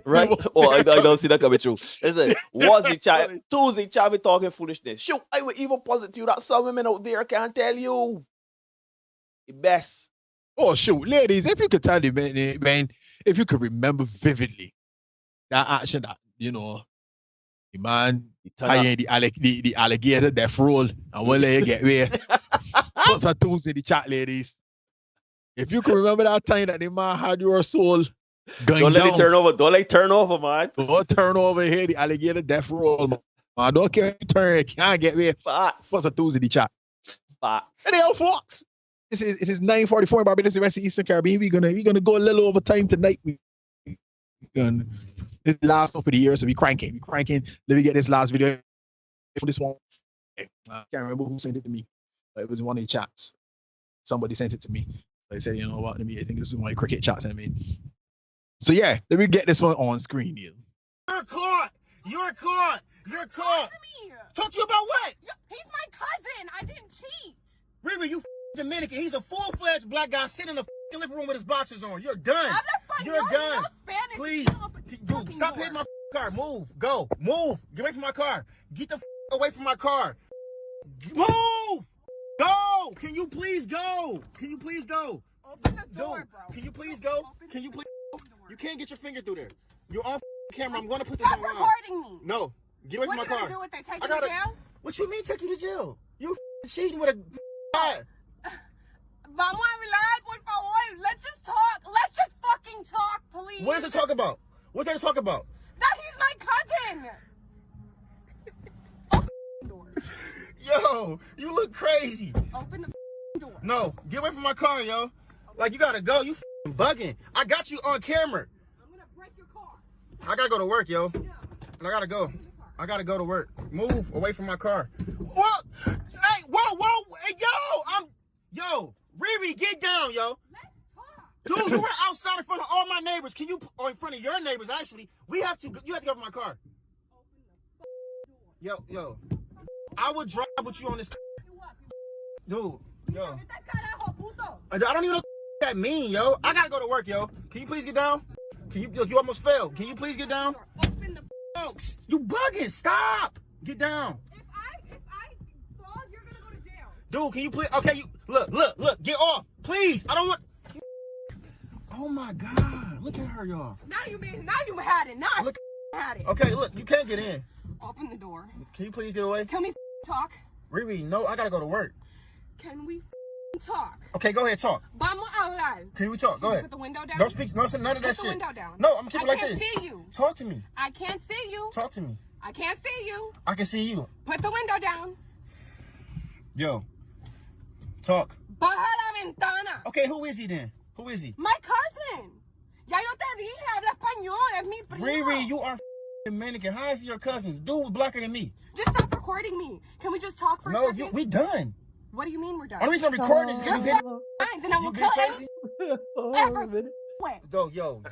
Right? Oh, I don't see that coming through. Listen, one's in chat, two's in chat, we talking foolishness. Shoot, I would even posit to you that some women out there can't tell you. The best. Oh, shoot. Ladies, if you could tell the man, if you could remember vividly that action that, you know, the man, the alligator death roll, and we'll let you get where. Put some tools in the chat, ladies. If you can remember that time that the man had your soul going Don't let down. it turn over. Don't let it turn over, man. Don't turn over here, the alligator death roll, man. Don't care if you turn, you can't get where. Put some tools in the chat. Anyhow, folks. This is 9:44 in Barbados, the rest of Eastern Caribbean. We're gonna go a little over time tonight. This is the last one for the year, so we cranking. Let me get this last video. This one, I can't remember who sent it to me, but it was in one of the chats. Somebody sent it to me. I said, you know what? I think this is one of the cricket chats. So yeah, let me get this one on screen. You're caught. Talk to you about what? He's my cousin. I didn't cheat. Riri, you Dominican. He's a full-fledged black guy sitting in the living room with his boxers on. You're done. You're done. Please. Dude, stop hitting my car. Move. Go. Move. Get away from my car. Get the away from my car. Move. Go. Can you please go? Open the door, bro. Can you please go? You can't get your finger through there. You're on camera. I'm going to put this on live. Stop recording me. No. Get away from my car. What are you going to do with that? Take you to jail? What you mean take you to jail? You cheating with a Vamos a hablar, por favor. Let's just talk. Let's just fucking talk, please. What is it talk about? What's there to talk about? That he's my cousin. Open the door. Yo, you look crazy. Open the door. No, get away from my car, yo. Like, you gotta go. You bugging. I got you on camera. I'm gonna break your car. I gotta go to work, yo. I gotta go. I gotta go to work. Move away from my car. What? Hey, whoa. Hey, yo, Riri, get down, yo. Dude, you were outside in front of all my neighbors. Or in front of your neighbors, actually. You have to go from my car. Yo. I would drive with you on this. Dude, yo. I don't even know what that mean, yo. I gotta go to work, yo. Can you please get down? You almost failed. Can you please get down? Open the folks. You bugging. Stop. Get down. If I fall, you're gonna go to jail. Dude, can you please? Okay, look. Get off. Please. I don't want. Oh my God. Look at her, y'all. Now you had it. Now look, I had it. Okay, look. You can't get in. Open the door. Can you please get away? Can we talk? Riri, no, I gotta go to work. Can we talk. Okay, go ahead, talk. Vamos a hablar. Can we talk? Go ahead. Put the window down. Don't speak. No, none of that shit. Put the window down. No, I'm gonna keep it like this. I can't see you. Talk to me. I can't see you. Talk to me. I can't see you. I can see you. Put the window down. Yo. Talk. Baja la ventana. Okay, who is he then? Who is he? My cousin. Ya yo te dije, habla español. Es mi primo. Riri, you are Dominican. How is he your cousin? Dude was blacker than me. Just stop recording me. Can we just talk for a second? No, we done. What do you mean we're done? The reason I'm recording is because you get fine. Then I will kill every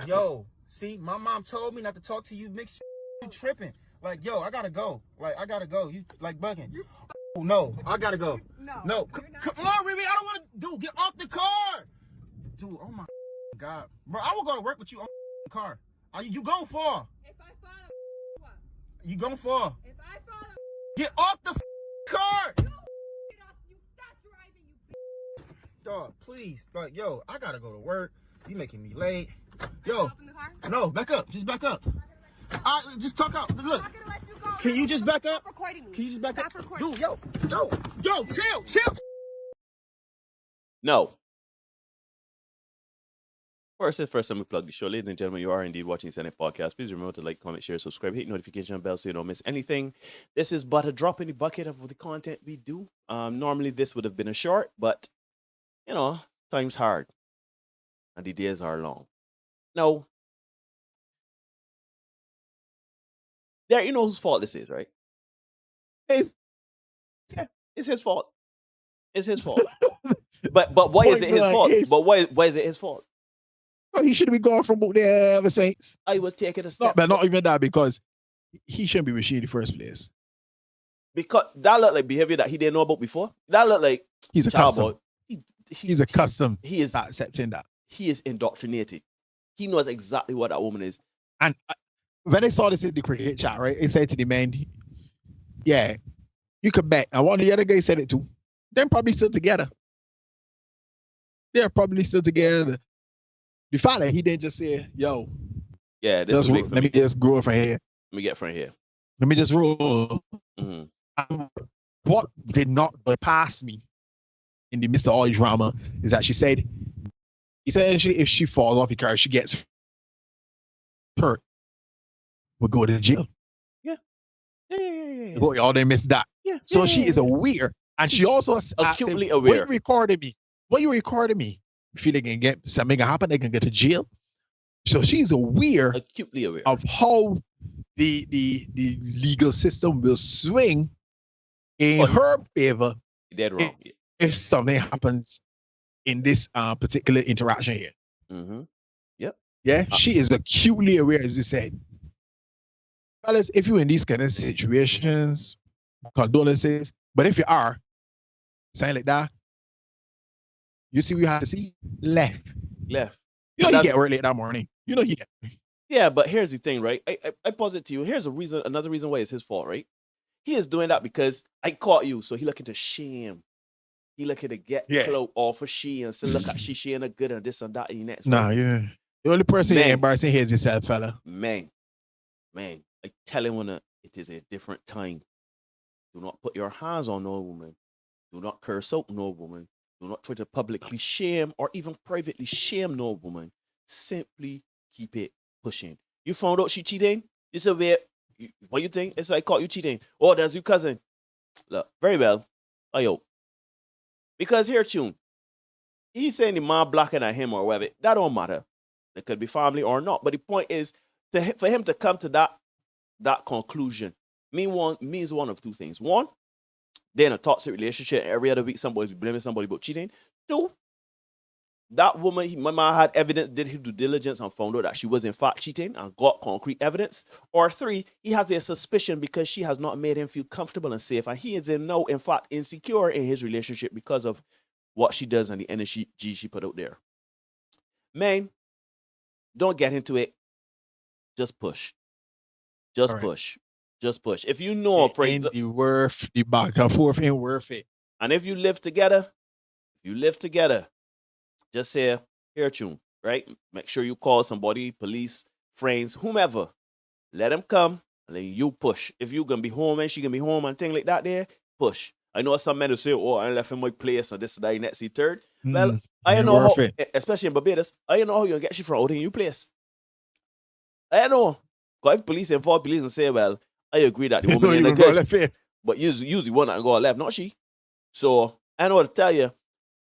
Yo. See, my mom told me not to talk to you. Mix you tripping. Like, yo, I gotta go. You like bugging. No, I gotta go. No. Come on, Riri. I don't want to. Dude, get off the car. Dude, oh my God. Bro, I will go to work with you on the car. You gonna fall. If I fall, what? You gonna fall. If I fall, get off the car. You stop driving, you bitch. Dog, please. Like, yo, I gotta go to work. You making me late. Yo. No, back up. Just back up. Just talk out. Look. Can you just back up? Can you just back up? Dude, yo, chill. No. First, let me plug the show. Ladies and gentlemen, you are indeed watching Senate Podcast. Please remember to like, comment, share, subscribe, hit notification bell so you don't miss anything. This is but a drop in the bucket of the content we do. Normally, this would have been a short, but, time's hard. And the days are long. No. There, you know whose fault this is, right? It's his fault. It's his fault. but why is it his fault? But why is it his fault? Well, he should be gone from book there ever since. I will take it a step. But not even that, because he shouldn't be with she in the first place. Because that looked like behavior that he didn't know about before. That looked like he's a custom. He's a custom. He is not accepting that. He is indoctrinated. He knows exactly what that woman is. And when I saw this in the cricket chat, right, it said to the man, yeah, you could bet. And one of the other guys said it too. They're probably still together. They're probably still together. The fella, he didn't just say, yo. Yeah, this let me just grow from here. Let me get from here. Let me just roll. Mm-hmm. What did not bypass me in the midst of all the drama is that she said, essentially, if she falls off the car, she gets hurt, we'll go to jail. Yeah. Boy, y'all didn't miss that. Yeah. So she is aware. And she also acutely aware. What you recording me? What you recording me? Feel they can get something can happen, they can get to jail. So she's aware, acutely aware of how the legal system will swing in her favor. Dead wrong. If something happens in this particular interaction here. Mm-hmm. Yep. Yeah, she is acutely aware, as you said. Fellas, if you're in these kind of situations, condolences. But if you are, something like that, you see what you have to see? Left. You know, get work late that morning. You know, you get. Yeah, but here's the thing, right? I pose it to you. Here's another reason why it's his fault, right? He is doing that because I caught you, so he looking to shame. He looking to get clout off of she and say, look at she ain't a good and this and that and next. Nah, yeah. The only person you embarrassing here is yourself, fella. Man, I tell him it is a different time. Do not put your hands on no woman. Do not curse out no woman. Do not try to publicly shame or even privately shame no woman. Simply keep it pushing. You found out she cheating? You said, what you think? It's like, caught you cheating. Oh, that's your cousin. Look, very well. Ayo. Because here, Tune, he's saying the man blocking at him or whatever. That don't matter. It could be family or not. But the point is, for him to come to that conclusion means one of two things. One, they're in a toxic relationship. Every other week, somebody's blaming somebody about cheating. Two, that woman, my man had evidence, did his due diligence and found out that she was in fact cheating and got concrete evidence. Or three, he has a suspicion because she has not made him feel comfortable and safe. And he is now, in fact, insecure in his relationship because of what she does and the energy she put out there. Man, don't get into it. Just push. Just push. If you know, the back and forth ain't worth it. And if you live together, just say, here, Tune, right? Make sure you call somebody, police, friends, whomever. Let them come, and then you push. If you gonna be home and she gonna be home and things like that there, push. I know some men who say, oh, I left in my place and this, that, next, third. Mm, Well, I ain't know how, worth it. especially in Barbados, I know how you get shit from out in your place. I know. Because if police involve police and say, well, I agree that the You woman know ain't you a gonna go good, left here. but usually one that go left, not she. So I know what to tell you.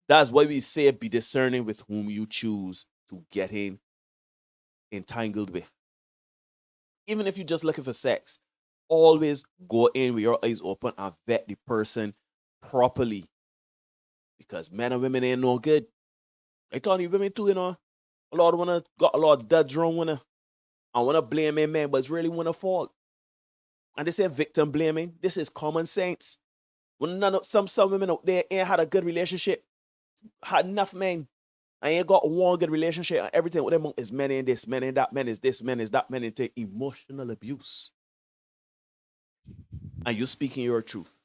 That's why we say be discerning with whom you choose to get entangled with. Even if you're just looking for sex, always go in with your eyes open and vet the person properly. Because men and women ain't no good. I tell you, women too, you know. A lot of women got a lot of duds wrong with her. I want to blame a man, but it's really women's fault. And they say victim blaming. This is common sense. When some women out there ain't had a good relationship, had enough men, I ain't got one good relationship, and everything with them is men in this, men in that, men is this, men is that, men into emotional abuse. And you speaking your truth.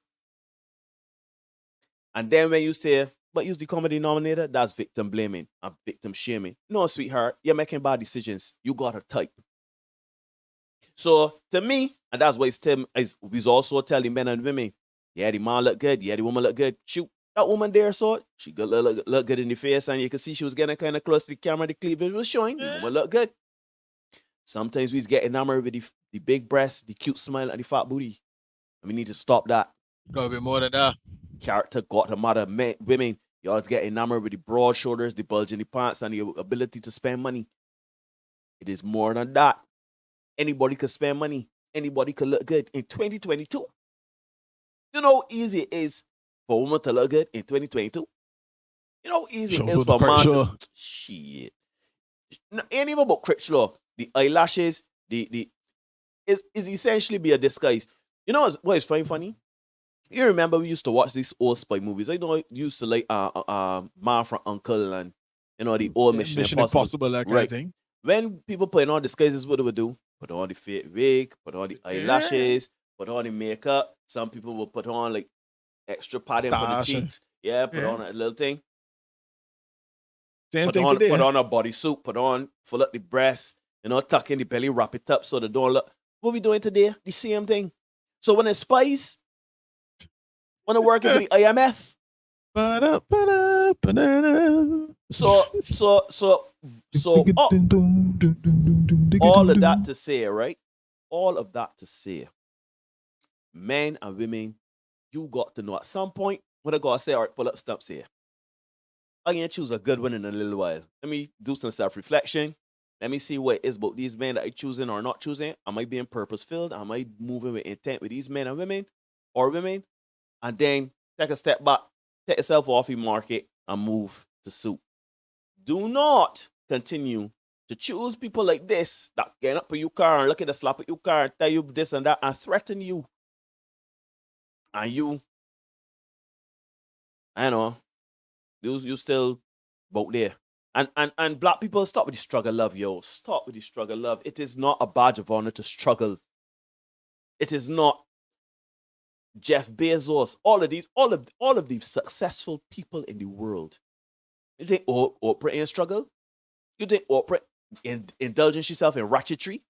And then when you say, but use the common denominator, that's victim blaming and victim shaming. No, sweetheart, you're making bad decisions. You got a type. So to me, and that's why we also telling men and women, yeah, the man look good, yeah, the woman look good. Shoot, that woman there saw it. She could look good in the face, and you can see she was getting kind of close to the camera. The cleavage was showing. The woman looked good. Sometimes we get enamored with the big breasts, the cute smile, and the fat booty. And we need to stop that. Gotta be more than that. Character got to matter. Men, women, you always get enamored with the broad shoulders, the bulge in the pants, and the ability to spend money. It is more than that. Anybody can spend money. Anybody can look good in 2022. You know how easy it is for a woman to look good in 2022? You know how easy it is for a man to... Shit. No, ain't even about crutch the eyelashes, is essentially be a disguise. You know what is funny? You remember we used to watch these old spy movies. I know I used to like Man from Uncle and you know the old Mission Impossible, that kind of thing. When people put on disguises, what they would do? Put on the fake wig, put on the eyelashes, put on the makeup. Some people will put on like extra padding for the cheeks. Yeah, put on a little thing. Put on a bodysuit, put on, full up the breasts, you know, tuck in the belly, wrap it up so they don't look. What we doing today? The same thing. So when it's spies, when they're working for the IMF. All of that to say, right? All of that to say, men and women, you got to know at some point when I gotta say, all right, pull up stumps here. I can choose a good one in a little while. Let me do some self-reflection. Let me see what it is about these men that I choosing or not choosing. Am I being purpose-filled? Am I moving with intent with these men and women or women? And then take a step back, take yourself off the market and move to suit. Do not continue to choose people like this that get up in your car and look at the slap at your car and tell you this and that and threaten you. And you, I know, you still out there. And black people, stop with the struggle love, yo. Stop with the struggle love. It is not a badge of honor to struggle. It is not Jeff Bezos, all of these successful people in the world. You think Oprah ain't struggle? You think Oprah indulging herself in ratchetry?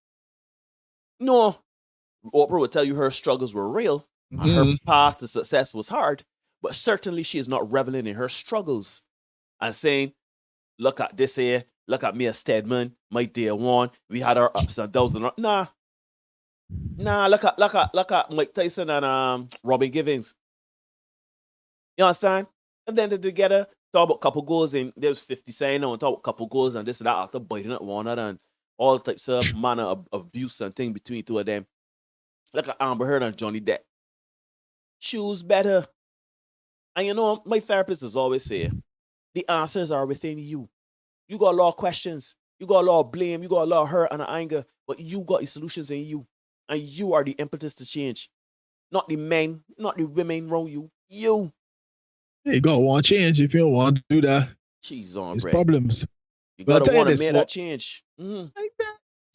No. Oprah would tell you her struggles were real and her path to success was hard, but certainly she is not reveling in her struggles and saying, look at this here, look at me as Stedman, my dear one, we had our ups and downs. Nah, look at Mike Tyson and Robin Givens. You understand? And then they're together, talk about couple goals, and there was 50 saying on talk about couple goals and this and that after biting at one another and all types of manner of abuse and thing between two of them. Look at Amber Heard and Johnny Depp. Choose better. And you know, my therapist is always say, the answers are within you. You got a lot of questions. You got a lot of blame. You got a lot of hurt and anger. But you got the solutions in you. And you are the impetus to change. Not the men, not the women around you. You. You got to want change if you don't want to do that. Jeez on, It's Brett. problems. You got to want to make that change.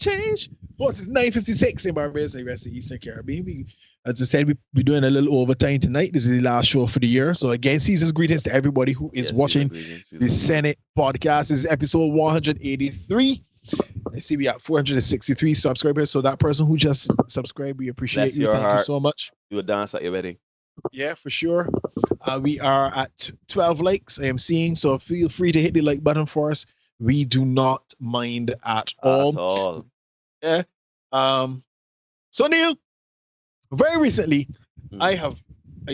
Change. What's it's 9:56 in Barbados and the rest of Eastern Caribbean. As I said, we're doing a little overtime tonight. This is the last show for the year. So again, season's greetings to everybody who is watching the Senate podcast. This is episode 183. I see we got 463 subscribers. So that person who just subscribed, we appreciate you. Thank you so much. You will dance at your wedding. Yeah, for sure. We are at 12 likes, I am seeing. So feel free to hit the like button for us. We do not mind at all. That's all. Yeah. So Neil, very recently, I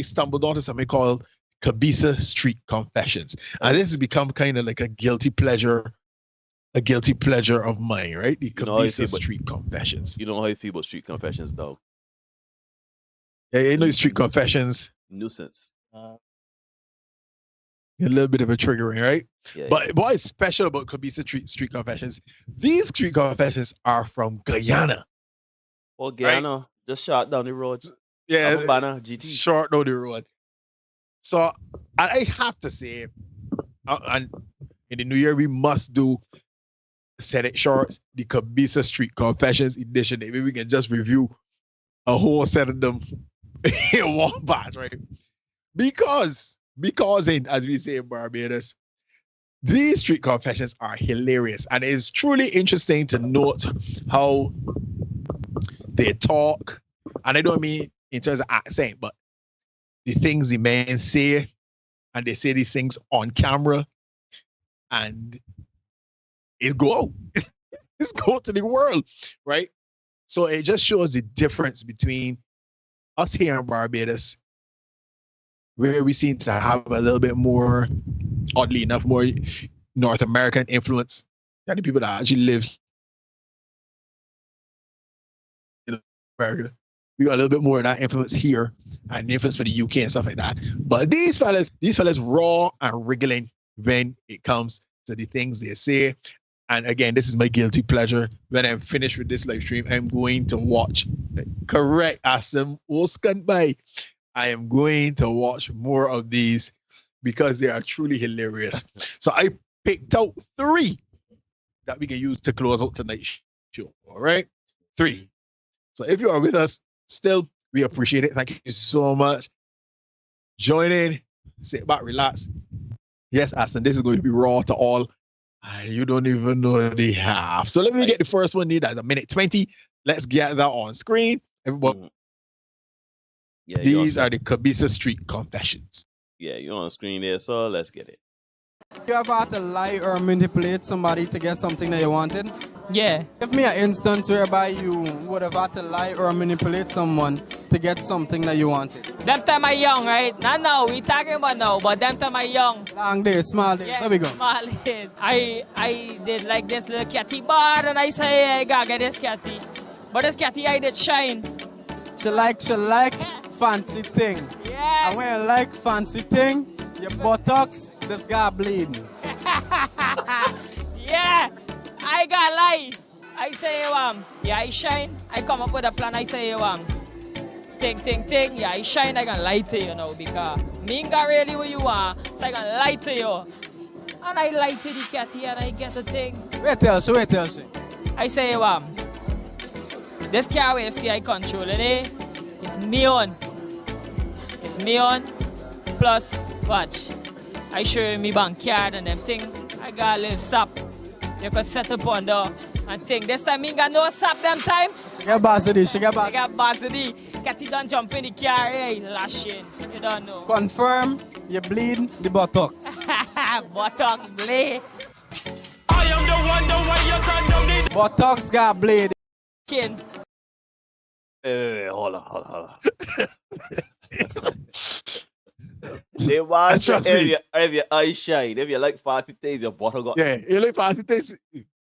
stumbled onto something called Kabisa Street Confessions. And this has become kind of like a guilty pleasure of mine, right? The Kabisa Street Confessions. You know how you feel about street confessions, dog. Yeah, you know Street Confessions. Nuisance. A little bit of a triggering, right? Yeah, but what is special about Kabisa Street Confessions? These street confessions are from Guyana. Or Guyana, just shot down the road. Yeah, Banner, GT. Short down the road. So I have to say, and in the new year we must do Senate Shorts, the Kabisa Street Confessions edition. Maybe we can just review a whole set of them in one batch, right? Because as we say in Barbados, these street confessions are hilarious, and it's truly interesting to note how they talk. And I don't mean in terms of accent, but the things the men say, and they say these things on camera, and it's go out. It's go to the world, right? So it just shows the difference between us here in Barbados, where we seem to have a little bit more, oddly enough, more North American influence than the people that actually live in America. We got a little bit more of that influence here and influence for the UK and stuff like that. But these fellas raw and wriggling when it comes to the things they say. And again, this is my guilty pleasure. When I'm finished with this live stream, I'm going to watch. Correct, Aston Oskan by. I am going to watch more of these because they are truly hilarious. So I picked out 3 that we can use to close out tonight's show. All right, 3. So if you are with us still, we appreciate it. Thank you so much. Join in, sit back, relax. Yes, Aston, this is going to be raw to all. You don't even know the half. So let me get the first one. That's a minute 20. Let's get that on screen. Everybody. Yeah, these are the Kabisa Street Confessions. Yeah, you're on screen there, so let's get it. You ever had to lie or manipulate somebody to get something that you wanted? Yeah. Give me an instance whereby you would have had to lie or manipulate someone to get something that you wanted. Them time I young, right? Not now, we talking about now, but them time I young. Long days, small days, there we go. Small days. I did like this little catty bar and I say, hey, I gotta get this catty. But this catty, I did shine. She like fancy thing. Yeah. And when you like fancy thing, your buttocks, this guy bleeding. Yeah, I got lie. I say yeah, I shine. I come up with a plan. I say ting. Yeah, I shine. I gonna lie to you now because me ain't got really who you are, so I gonna lie to you. And I lie to the catty and I get a thing. Wait till she. I say this car where you see I controlling it. It's me on. It's me on. Plus, watch. I show you me bank card and them thing. I got a little sap. You can set up on there and think. This time, me got no sap them time. She get Basity. Catty don't jump in the car, hey, lashing. You don't know. Confirm, you bleed the buttocks. Buttocks bleed. I am the one, the way you turn down the... Buttocks got bleed. Kid. Hold on. They watch if your eyes shine, if you like fancy things, your bottle got. Yeah, you like fancy things.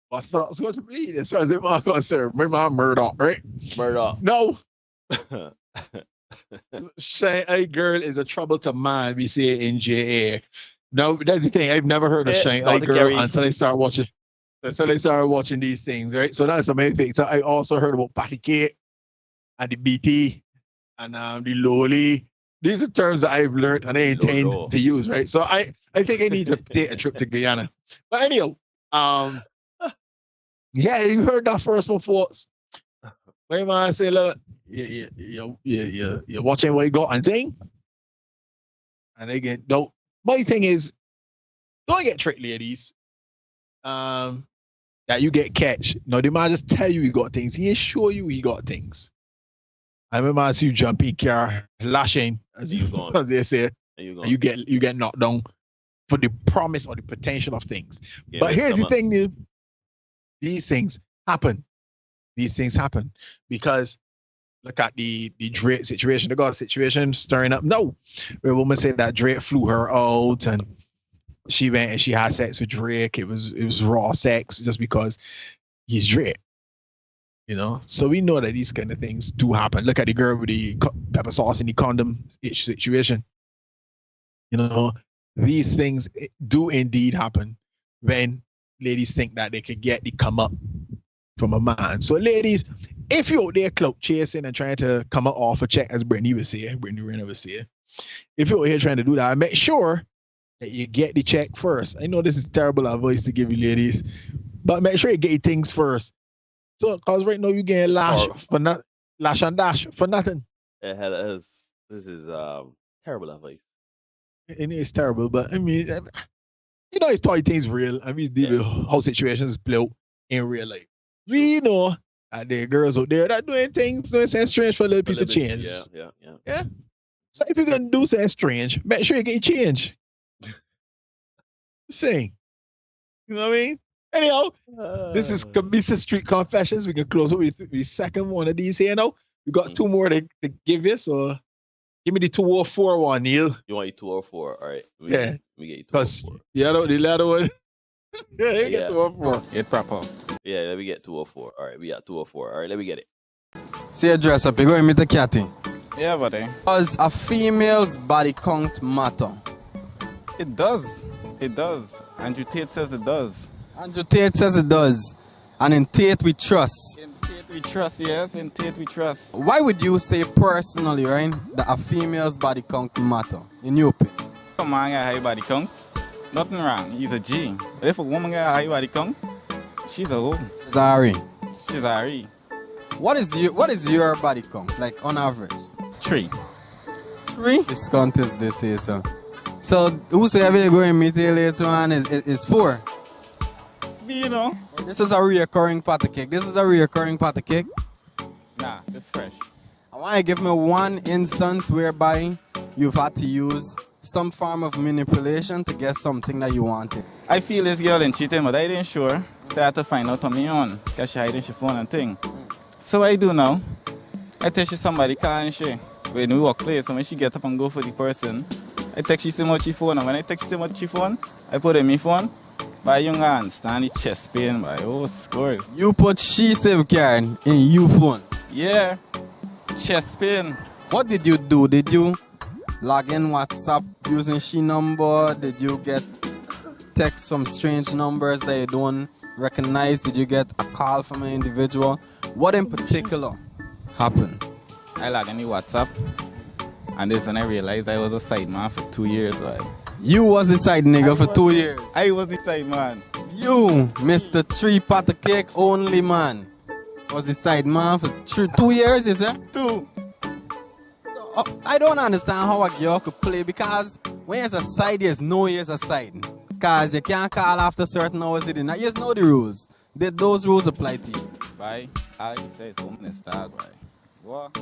What's what you mean? As far as my concern, my mom Murdoch, right? Murdoch. No. Shine girl is a trouble to man. We see it in JA. No, that's the thing. I've never heard of Shine girl until I start watching. These things, right? So that's amazing thing. So I also heard about Patty Kate and the BT and the Loli. These are terms that I've learned and I intend to use, right? So I think I need to take a trip to Guyana. But anyhow, yeah, you heard that first one, folks. My man say, look, you're watching what you got and thing. And again, my thing is, don't get tricked, ladies. That you get catch. No, the man just tell you he got things. He ain't show you he got things. I remember I see you jump in car, lashing, as they say, and you get knocked down for the promise or the potential of things. Yeah, but let's here's the come up. thing, Neil. These things happen. These things happen because look at the Drake situation, the God situation stirring up. No, where woman said that Drake flew her out and she went and she had sex with Drake. It was raw sex just because he's Drake. You know, so we know that these kind of things do happen. Look at the girl with the pepper sauce in the condom situation. You know, these things do indeed happen when ladies think that they could get the come up from a man. So, ladies, if you're out there clout chasing and trying to come up off a check, as Brittany Renner was saying, if you're out here trying to do that, make sure that you get the check first. I know this is terrible advice to give you, ladies, but make sure you get your things first. So, cause right now you getting lash and dash for nothing. It is. This is terrible advice. It is terrible, but I mean, you know, it's toy things real. I mean, deal with how situations play out in real life. We know that there are girls out there that doing things doing something strange for a little piece of change. Yeah. So if you're gonna do something strange, make sure you get your change. Saying, you know what I mean? Anyhow, this is Mr. Street Confessions. We can close up with the second one of these here now. We got two more to give you, so give me the 204 one, Neil. You want your 204? All right. We Yeah. get you 204. Because you know the latter one. Yeah, you get 204. It proper. Yeah, let me get 204. All right, we got 204. All right, let me get it. See a dress up, you go and meet a catty. Yeah, buddy. Does a female's body count matter? It does. It does. Andrew Tate says it does. Andrew Tate says it does. And in Tate we trust. In Tate we trust, yes. In Tate we trust. Why would you say personally, right, that a female's body count matter, in your opinion? A man got a high body count. Nothing wrong. He's a G. But if a woman got a high body count, she's a hoe. She's a Ari. She's a Ari. What is your body count, like on average? 3. 3? This count is this here, so. So whosoever you're going to meet here later on is 4. You know. This is a reoccurring pot of cake. Nah, it's fresh. I want you to give me one instance whereby you've had to use some form of manipulation to get something that you wanted. I feel this girl ain't cheating, but I didn't sure. So I had to find out on my own, because she hiding her phone and thing. So what I do now, I text she somebody, can't she? When we walk place, and when she get up and go for the person, I text she so much she phone, and when I text she so much she phone, I put it in my phone. By young hands, stand the chest pain by scores. You put she save card in your phone? Yeah. Chest pain. What did you do? Did you log in WhatsApp using she number? Did you get texts from strange numbers that you don't recognize? Did you get a call from an individual? What in particular happened? I logged in the WhatsApp, and this when I realized I was a side man for 2 years. Right? You was the side nigga for 2 years. I was the side man. You, Mr. 3 pot of cake only man, was the side man for 2 years, is it? 2. So, I don't understand how a girl could play, because when there's a side, there's no there's a side. Because you can't call after certain hours. You just know the rules. Did those rules apply to you? Bye. I say it's woman is dog, right? What?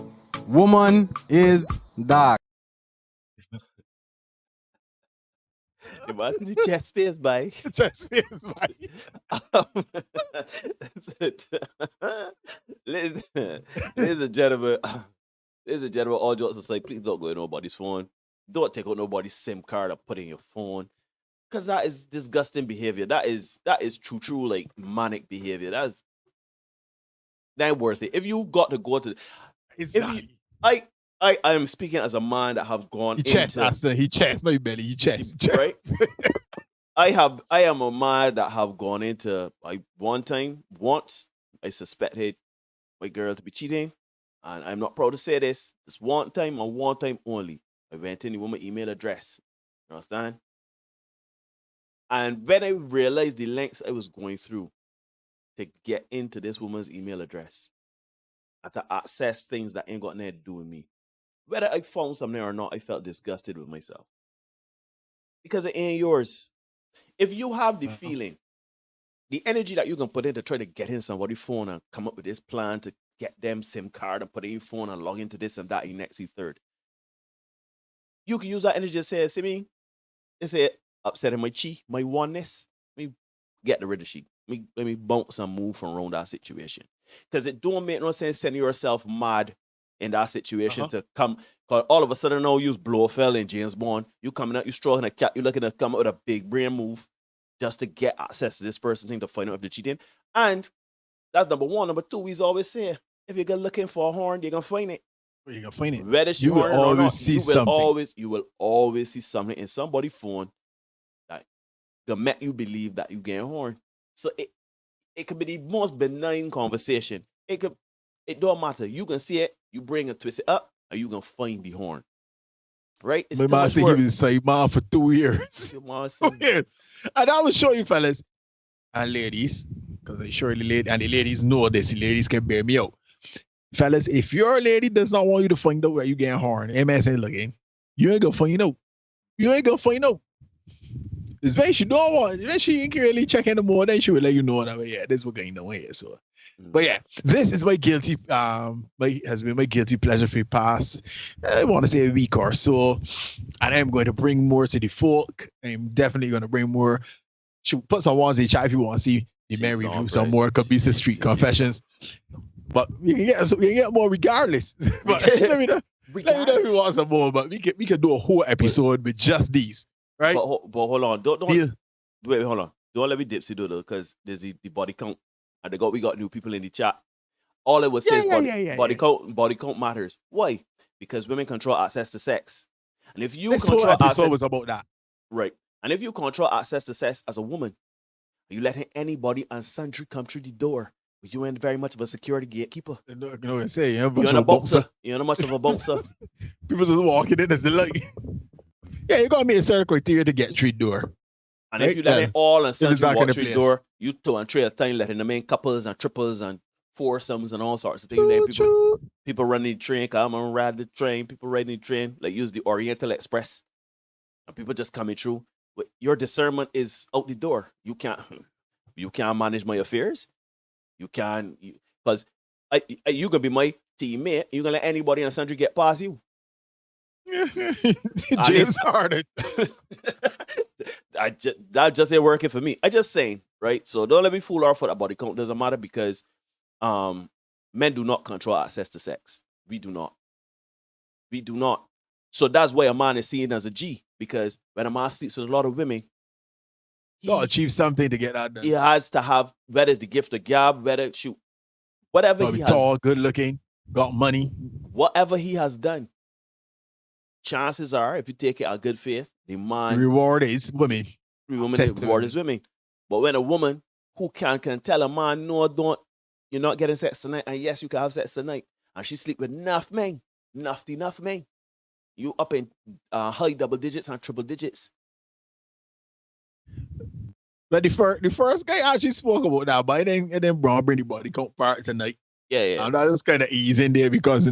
Woman is dog. The chest space, bye. Chest space, bye. Ladies and gentlemen, all jokes aside, please don't go in nobody's phone. Don't take out nobody's SIM card or put in your phone. Because that is disgusting behavior. That is true, like manic behavior. That ain't worth it. If you got to go to I am speaking as a man that have gone He chest, Aston. He chest, not your belly. He chest. Right? I am a man that have gone into once I suspected my girl to be cheating, and I'm not proud to say this. This one time and one time only. I went in the woman's email address. You understand? And when I realized the lengths I was going through to get into this woman's email address and to access things that ain't got nothing to do with me, whether I found something or not, I felt disgusted with myself. Because it ain't yours. If you have the feeling, the energy that you can put in to try to get in somebody's phone and come up with this plan to get them SIM card and put it in your phone and log into this and that, you next, you third. You can use that energy to say, see me? They say, upsetting my chi, my oneness. Let me get rid of she. Let me bounce and move from around that situation. Because it don't make no sense sending yourself mad in that situation to come. Because all of a sudden now you Blofeld and James Bond. You coming out, you stroking a cat, you looking to come out with a big brain move just to get access to this person thing to find out if they're cheating. And that's number one. Number two, he's always saying, if you're looking for a horn, you're going to find it. You're going to find it. Whether she you will horn always or not, see something. You will always see something in somebody's phone that to make you believe that you getting horn. So it could be the most benign conversation. It don't matter. You can see it, you bring it, twist it up, and you can find the horn. Right? It's my man said he was saying man for 2 years. 2 years. And I will show you fellas and ladies, because I'm sure the ladies know this, the ladies can bear me out. Fellas, if your lady does not want you to find out where you getting horn, man saying, look, you ain't gonna find out. You ain't gonna find out. Especially she don't want, if she ain't really checking the more, then she will let you know that, yeah, this is what going on here. So, but yeah, this is my guilty, has been my guilty pleasure for the past, I want to say a week or so. And I'm going to bring more to the folk. I'm definitely going to bring more. Should put some ones in chat if you want to see the man review some more Kabisa Street Confessions. But we can get more regardless. But let me know if you want some more. But we can do a whole episode with just these, right? But hold on, don't wait, hold on. Don't let me dipsy do it because there's the body count, and we got new people in the chat. All it was says body count matters. Why? Because women control access to sex, and if you this control whole episode access, was about that, right? And if you control access to sex as a woman, you letting anybody and sundry come through the door. You ain't very much of a security gatekeeper. You know what I say? You're not a bouncer. You're not much of a bouncer. People just walking in as they like. Yeah, you gotta meet a certain criteria to get through the door. And if you let it all and sundry walk through the door, you two and three at a time letting them in couples and triples and foursomes and all sorts of things. People running the train, come and ride the train. People riding the train, like use the Oriental Express, and people just coming through. But your discernment is out the door. You can't manage my affairs. You can, because you can be my teammate. You can let anybody and sundry get past you. James Harden. That just ain't working for me. I just saying, right? So don't let me fool our foot about the count. Doesn't matter because men do not control access to sex. We do not. We do not. So that's why a man is seen as a G, because when a man sleeps with a lot of women, Gotta achieve something to get that done. He has to have, whether it's the gift of gab, whatever he has. Tall, good looking, got money. Whatever he has done, chances are, if you take it out good faith, the man reward is women. Reward is women. But when a woman who can tell a man, no, you're not getting sex tonight, and yes, you can have sex tonight, and she sleep with enough men, enough men, you up in high double digits and triple digits. But the first guy actually spoke about that, but then Brown bring the body count part tonight. Yeah. And that was kind of easy in there because,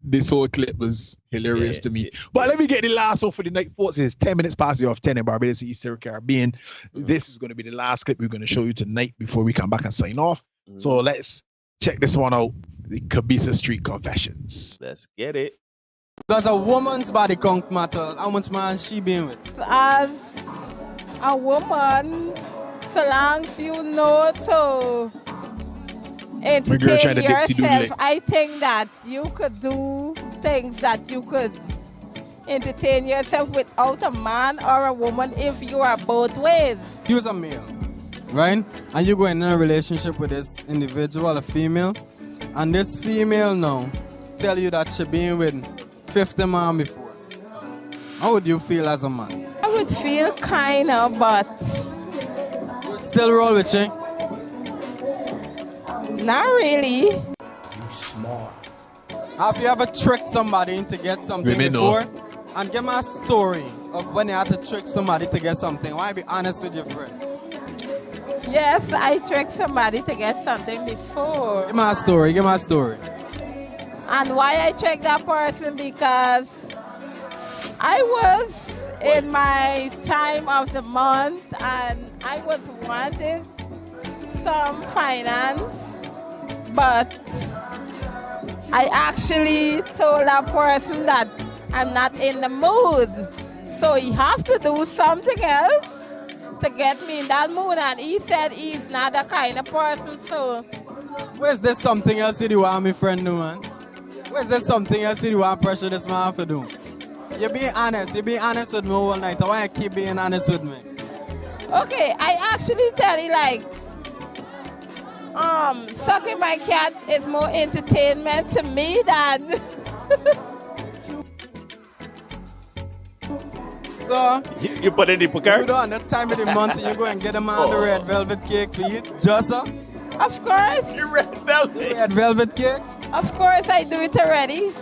this whole clip was hilarious to me. But let me get the last one for the night, folks. It's 10 minutes past the off 10 in Barbados, Eastern Caribbean. This is going to be the last clip we're going to show you tonight before we come back and sign off. So let's check this one out. The Kabisa Street Confessions. Let's get it. Does a woman's body count matter? How much man she been with? As a woman, so long as you know to entertain yourself, I think that you could do things that you could entertain yourself without a man or a woman if you are both ways. You're a male, right? And you go in a relationship with this individual, a female, and this female now tell you that she been with 50 men before. How would you feel as a man? I would feel kind of, but still roll with you? Not really. You smart. Have you ever tricked somebody into get something before? And give me a story of when you had to trick somebody to get something. Why be honest with your friend? Yes, I tricked somebody to get something before. Give me a story. And why I tricked that person? Because I was in my time of the month and I was wanting some finance, but I actually told that person that I'm not in the mood. So he have to do something else to get me in that mood. And he said he's not the kind of person, so. Where's there something else you want me friend do, man? Where's there something else you want pressure this man to do? You're being honest with me all night. I want you keep being honest with me. Okay, I actually tell you like, sucking my cat is more entertainment to me than. So you put in the poker? You don't that time of the month you go and get a man the red velvet cake for you, just so? Of course. The red velvet. Red velvet cake? Of course, I do it already.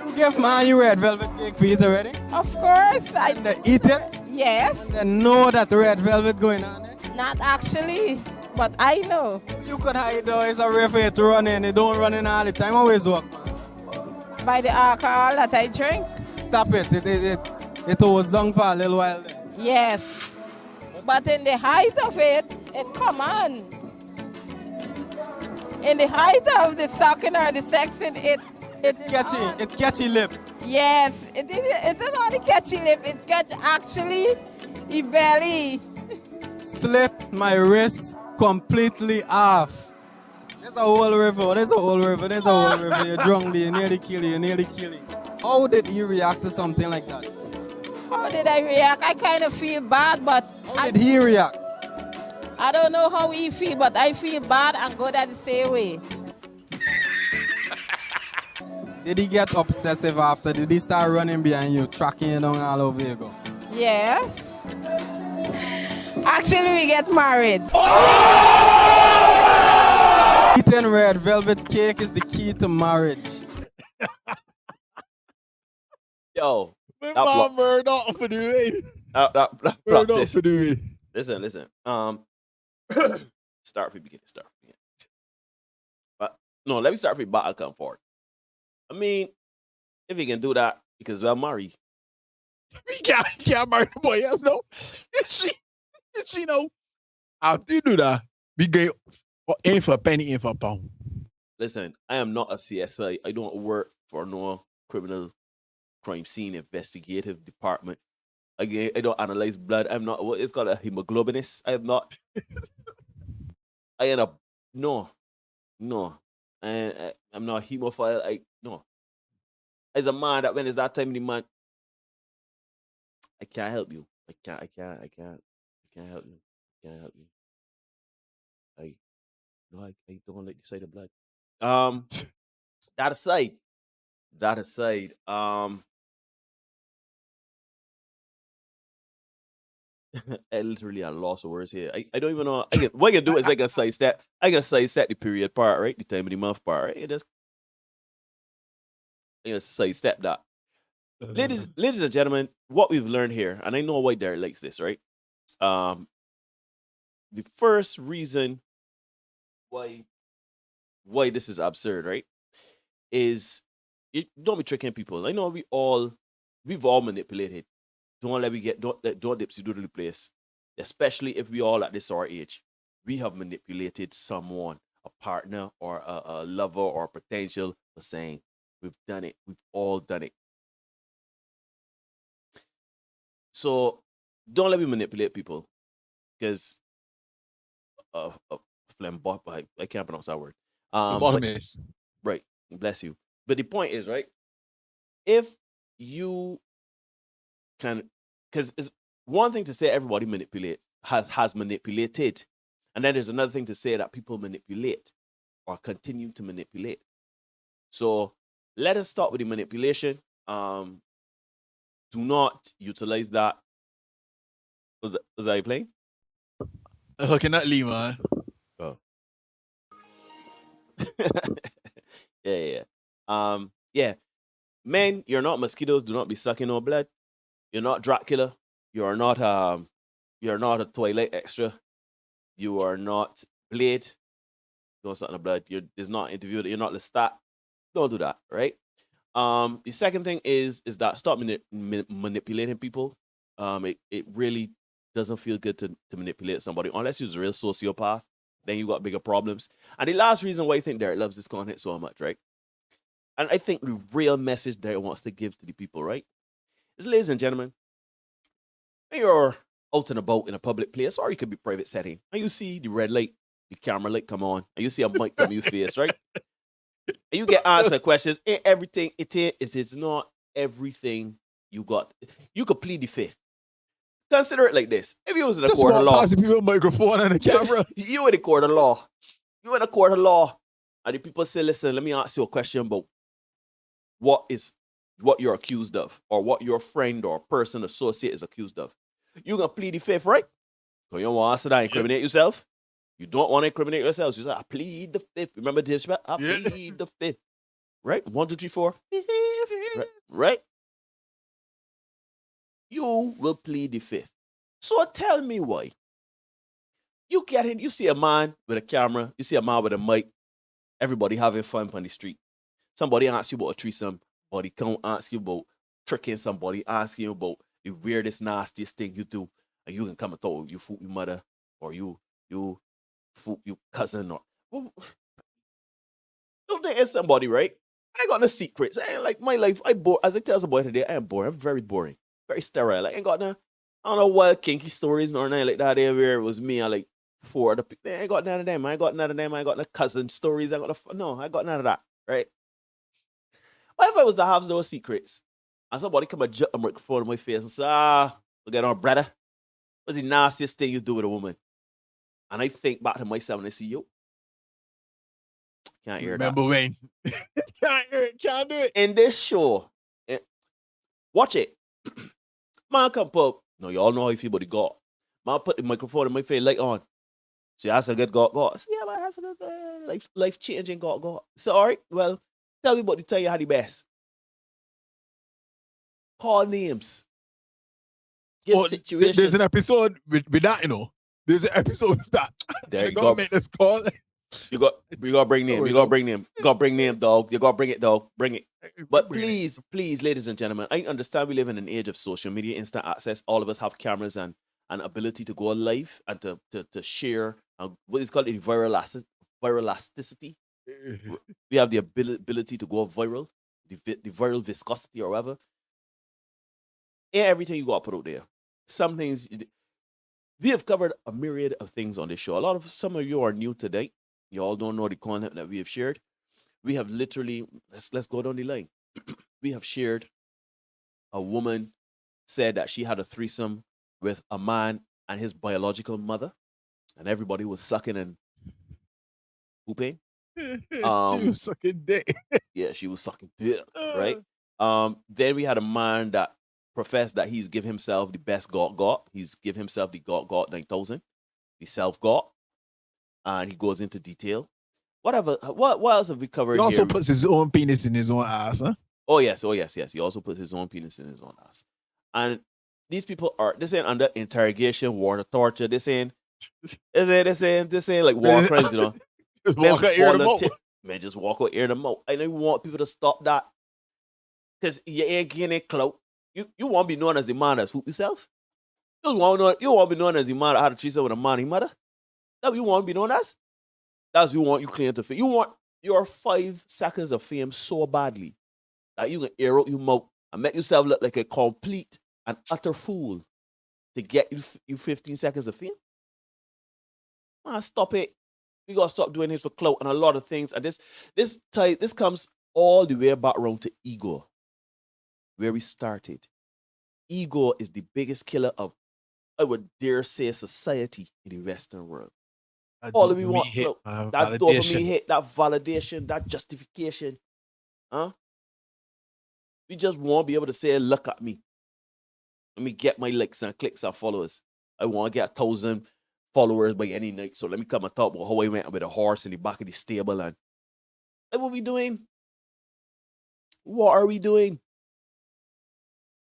You give man your red velvet cake for it already? Of course. And they eat it? Yes. They know that red velvet going on there? Not actually, but I know. You could hide though, it's a way for you to run in. It don't run in all the time, always work, man. By the alcohol that I drink? Stop it. It was done for a little while then. Yes. But in the height of it come on. In the height of the sucking or the sexing, it catchy lip. Yes, it is not the catchy lip, it catch actually the belly. Slip my wrist completely off. There's a whole river. You're drunk, you nearly kill you. How did you react to something like that? How did I react? I kind of feel bad, but... How did he react? I don't know how he feel, but I feel bad and good at the same way. Did he get obsessive after? Did he start running behind you, tracking you down all over you go? Yes. Actually, we get married. Eating red velvet cake is the key to marriage. Yo. That bird off for the Bird off for the Listen. Start from the beginning. No, let me start from the back and come forward. I mean, if you can do that, because we're married. We can't marry the boy, yes, no? Is she know? After you do that, we get aim for a penny, aim for a pound. Listen, I am not a CSI. I don't work for no criminal crime scene investigative department. Again, I don't analyze blood. I'm not what it's called a hemoglobinist. I am not. I end up no. And I'm not a hemophile. No. As a man that when it's that time in the month, I can't help you. I can't help you. I can't help you. I don't like the sight of blood. That aside, I literally had lost of words here. I don't even know. What I can do is I can sidestep the period part, right? The time of the month part, right? I can sidestep that. Ladies and gentlemen, what we've learned here, and I know why Derek likes this, right? The first reason why this is absurd, right? Is don't be tricking people. I know we've all manipulated. Don't let dipsy do the place. Especially if we all at this our age. We have manipulated someone, a partner or a lover or potential for saying, we've done it. We've all done it. So don't let me manipulate people. Because flamboyant, I can't pronounce that word. Right. Bless you. But the point is, right? If you can, because it's one thing to say everybody has manipulated, and then there's another thing to say that people manipulate or continue to manipulate. So let us start with the manipulation. Do not utilize that. Was that you playing? Hooking that Lee, man. Oh. Yeah. Men, you're not mosquitoes. Do not be sucking no blood. You're not Dracula. You are not a Twilight extra. You are not Blade. Don't suck no blood. There's not interviewed. You're not Lestat. Don't do that, right? The second thing is that stop manipulating people. It really doesn't feel good to manipulate somebody unless you're a real sociopath. Then you got bigger problems. And the last reason why I think Derek loves this content so much, right, And I think the real message that it wants to give to the people, right, is, ladies and gentlemen, when you're out and about in a public place, or you could be private setting, and you see the red light, the camera light come on, and you see a mic come in your face, right? And you get answer questions. Ain't everything it's not everything you got. You could plead the fifth. Consider it like this: if you was in a court of law, passing people a microphone and a camera. you in the court of law, and the people say, "Listen, let me ask you a question about what you're accused of, or what your friend or person associate is accused of." You gonna plead the fifth, right? So you don't want to answer that and incriminate yourself. You don't want to incriminate yourself. You say, "I plead the fifth." Remember this? I plead the fifth. Right? 1, 2, 3, 4. Right? You will plead the fifth. So tell me why. You get in, you see a man with a camera, you see a man with a mic, everybody having fun on the street. Somebody asks you about a threesome, somebody come ask you about tricking somebody, ask you about the weirdest, nastiest thing you do, and you can come and talk, you fool your mother, or you fool your cousin, or don't think it's somebody, right? I ain't got no secrets. I ain't like my life. As I tell somebody today, I am boring. I'm very boring, very sterile. I ain't got no, I don't know what kinky stories nor nothing like that. Where it was me, I like 4 other people. I ain't got none of them. I ain't got none of them. I ain't got no cousin stories. I got none of that. Right? What if I was to have those secrets, and somebody come and jut a microphone in my face and say, look at our brother. What's the nastiest thing you do with a woman? And I think back to myself and I see you. Can't hear that. Remember Wayne. Can't hear it. Can't do it. In this show, watch it. Man come up. No, y'all know how you feel about the God. Man put the microphone in my face, light on. So that's a good God. I said, yeah, man, that's a good life-changing God. So, all right, well, tell me about the time you had the best. Call names. Give situations. There's an episode with that, you know. There's an episode with that. There you go. Make this call. You got to bring name. You got to bring name. You got to bring name, dog. You got to bring it, dog. Bring it. But please, ladies and gentlemen, I understand we live in an age of social media, instant access. All of us have cameras and ability to go live and to share what is called viral elasticity. We have the ability to go viral, the viral viscosity or whatever. And everything you got to put out there. Some things we have covered a myriad of things on this show. Some of you are new today. You all don't know the content that we have shared. We have literally, let's go down the line. We have shared a woman said that she had a threesome with a man and his biological mother, and everybody was sucking and pooping. She was sucking dick. Yeah, she was sucking dick, right? Then we had a man that professed that he's give himself the best God. He's give himself the God 9000, the self-God. And he goes into detail. Whatever. What else have we covered? He also here? puts his own penis in his own ass, huh? Oh yes. He also puts his own penis in his own ass. And these people this ain't under interrogation, war, torture. This ain't like war crimes, you know. Just walk out ear to mouth. Man, just walk out ear to mouth. I know you want people to stop that. Because you ain't getting clout. You want to be known as the man that's fooled yourself. You want to be known as the man that had a threesome with a man, his mother. That's what you want to be known as? That's what you want you claim to fame. You want your 5 seconds of fame so badly that you can air out your mouth and make yourself look like a complete and utter fool to get you 15 seconds of fame? Man, stop it. We got to stop doing this for clout and a lot of things. And this comes all the way back around to ego, where we started. Ego is the biggest killer of, I would dare say, society in the Western world. All of we want that dopamine hit, that validation, that justification. We just want to be able to say, look at me. Let me get my likes and clicks and followers. I want to get 1,000 followers by any night. So let me come and talk about how I went with a horse in the back of the stable. And like, what we doing? What are we doing?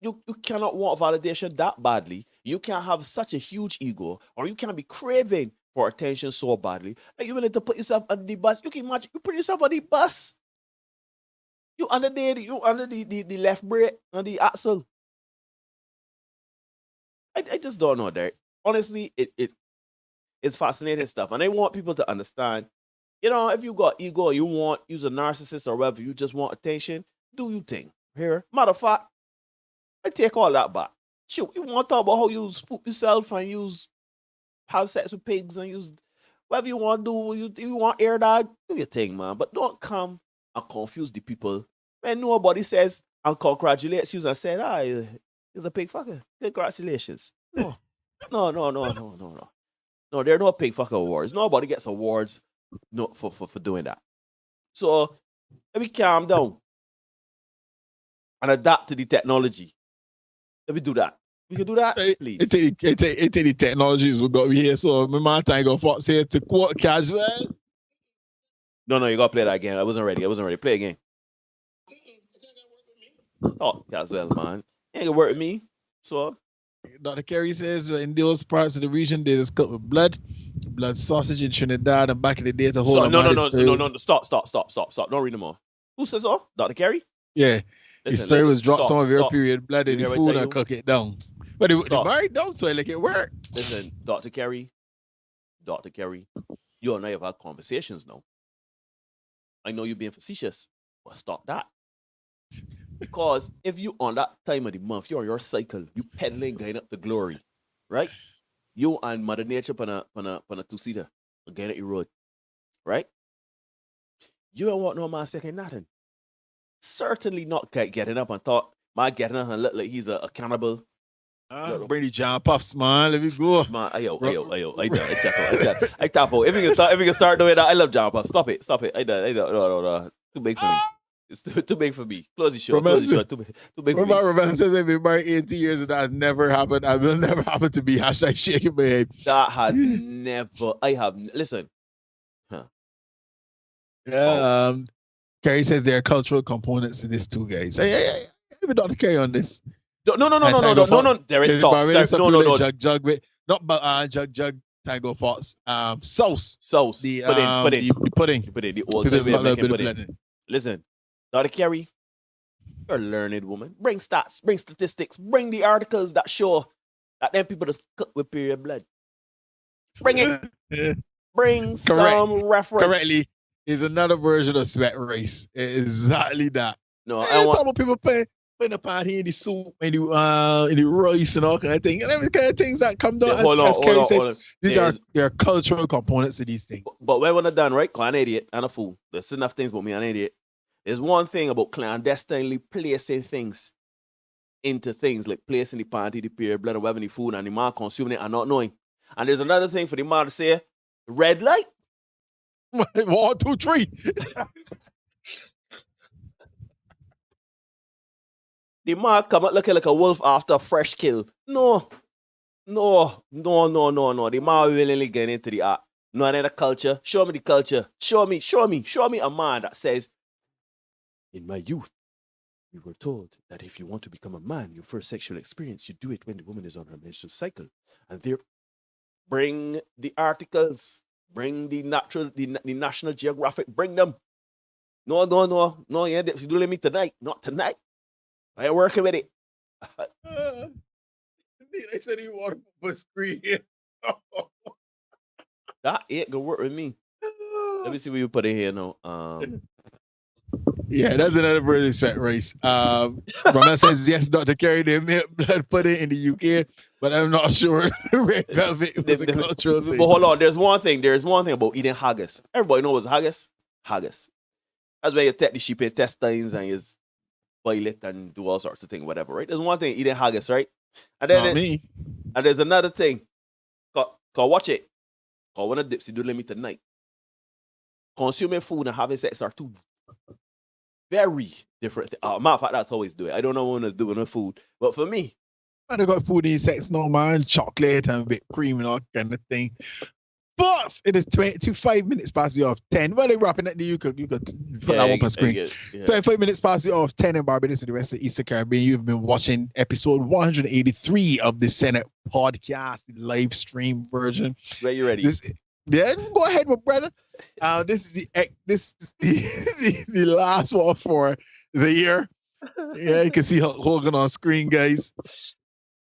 You cannot want validation that badly. You can't have such a huge ego, or you can't be craving for attention so badly that you're willing to put yourself under the bus. You can imagine you put yourself on the bus. You under the left brake on the axle. I just don't know, Derek. Honestly, it's fascinating stuff. And I want people to understand You know, if you got ego, you want use a narcissist or whatever, you just want attention, do you thing. Here, matter of fact, I take all that back. Shoot, you want to talk about how you spook yourself and use have sex with pigs and use whatever you want to do. If you want air dog, do your thing, man. But don't come and confuse the people when nobody says and congratulates you and said, he's a pig fucker. Congratulations. No, no, no, no, no, no, no. No, there are no pig fucker awards. Nobody gets awards for doing that. So let me calm down and adapt to the technology. Let me do that. We can do that, please. It take the technologies we got here. So my man time go for say to quote casual. No, you gotta play that again. I wasn't ready. Play again. Oh, casual, man. You ain't gonna work with me. So Dr. Kerry says in those parts of the region they just cut with blood sausage in Trinidad and back in the day to hold no. Stop. Don't read them all. Who says so? Dr. Kerry? Yeah. His story was drop some of your period blood in the food and cook it down. But it married down, so like it worked. Listen, Dr. Kerry, you and I have had conversations now. I know you're being facetious, but stop that. Because if you on that time of the month, you're on your cycle, you pedaling, going up the glory, right? You and Mother Nature on a two-seater, going up the road, right? You don't want no man second nothing. Certainly not getting up and thought, man getting up and look like he's a cannibal. Bring the John Puffs, man. Let me go. Man, ayo. I tap out. If you can start doing that, I love John Puffs. Stop it. No. Too big for me. It's too big for me. Close the show. Too big for me. Remember says they've been married 80 years and that has never happened. It will never happen to me. Hashtag shaking my head. That has never. Listen. Huh. Yeah. Kerry says there are cultural components to this too, guys. Hey, even Dr. Kerry on this. No. There is stop. No. Jug with not jug. Tango Fox. Sauce. The pudding. The old time way of making pudding. Listen, Dr. Kerry, you're a learned woman. Bring stats, bring statistics, bring the articles that show that them people just cook with period blood. Bring it. Bring some reference. Correctly, is another version of sweat race. Exactly that. No, I talk about people putting a party in the soup and the rice and all kind of things. And every kind of things that come down. As Kerry said, these are their cultural components to these things. But when we're done, right? Because I'm an idiot and a fool. There's enough things about me, I'm an idiot. There's one thing about clandestinely placing things into things, like placing the party, the period, blood, and whatever the food, and the man consuming it and not knowing. And there's another thing for the man to say, red light. 1, 2, 3. The man come out looking like a wolf after a fresh kill. No. The man willingly get into the art. No another culture. Show me the culture. Show me a man that says, in my youth, we were told that if you want to become a man, your first sexual experience, you do it when the woman is on her menstrual cycle. And there, bring the articles, bring the National Geographic, bring them. No, you do me tonight. Not tonight. I ain't working with it. I said he wanted to put screen here. That ain't gonna work with me. Let me see what you put in here now. Yeah, that's another version of sweat race. Roman says yes, Dr. Kerry, they made blood pudding in the UK, but I'm not sure red velvet was a cultural thing. But hold on, there's one thing about eating haggis. Everybody knows what's haggis. That's where you take the sheep intestines and you boil it and do all sorts of things, whatever, right? There's one thing, eating haggis, right? And then and there's another thing. Cause watch it. Cause one of the dipsy do let me tonight. Consuming food and having sex are two very different things. Matter of fact, that's always do it. I don't know what to do with no food. But for me, I got food in sex, no man, chocolate and whipped cream and all kind of thing. But it is 25 minutes past the hour of 10. Well, they're wrapping it. You could put that up on screen. 25 minutes past the hour of 10 in Barbados and the rest of the Eastern Caribbean. You've been watching episode 183 of the Senate podcast, the live stream version. Are you ready? Go ahead, my brother. This is the last one for the year. Yeah, you can see Hogan on screen, guys.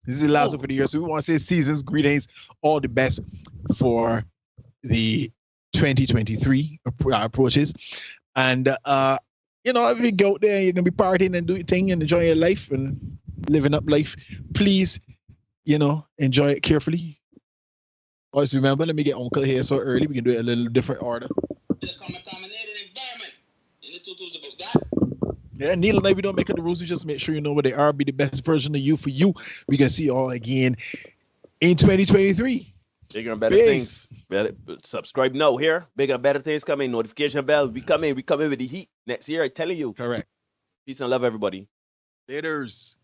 This is the last one for the year. So we want to say season's greetings, all the best for the 2023 approaches. And, if you go out there, you're going to be partying and do your thing and enjoy your life and living up life. Please, enjoy it carefully. Always remember, let me get Uncle here so early. We can do it a little different order. Yeah, Neil and I, we don't make up the rules. We just make sure you know what they are. Be the best version of you for you. We can see you all again in 2023. Bigger and better Peace. things. Subscribe now here. Bigger and better things coming. Notification bell. We come in with the heat next year. I'm telling you. Correct. Peace and love, everybody. Laters.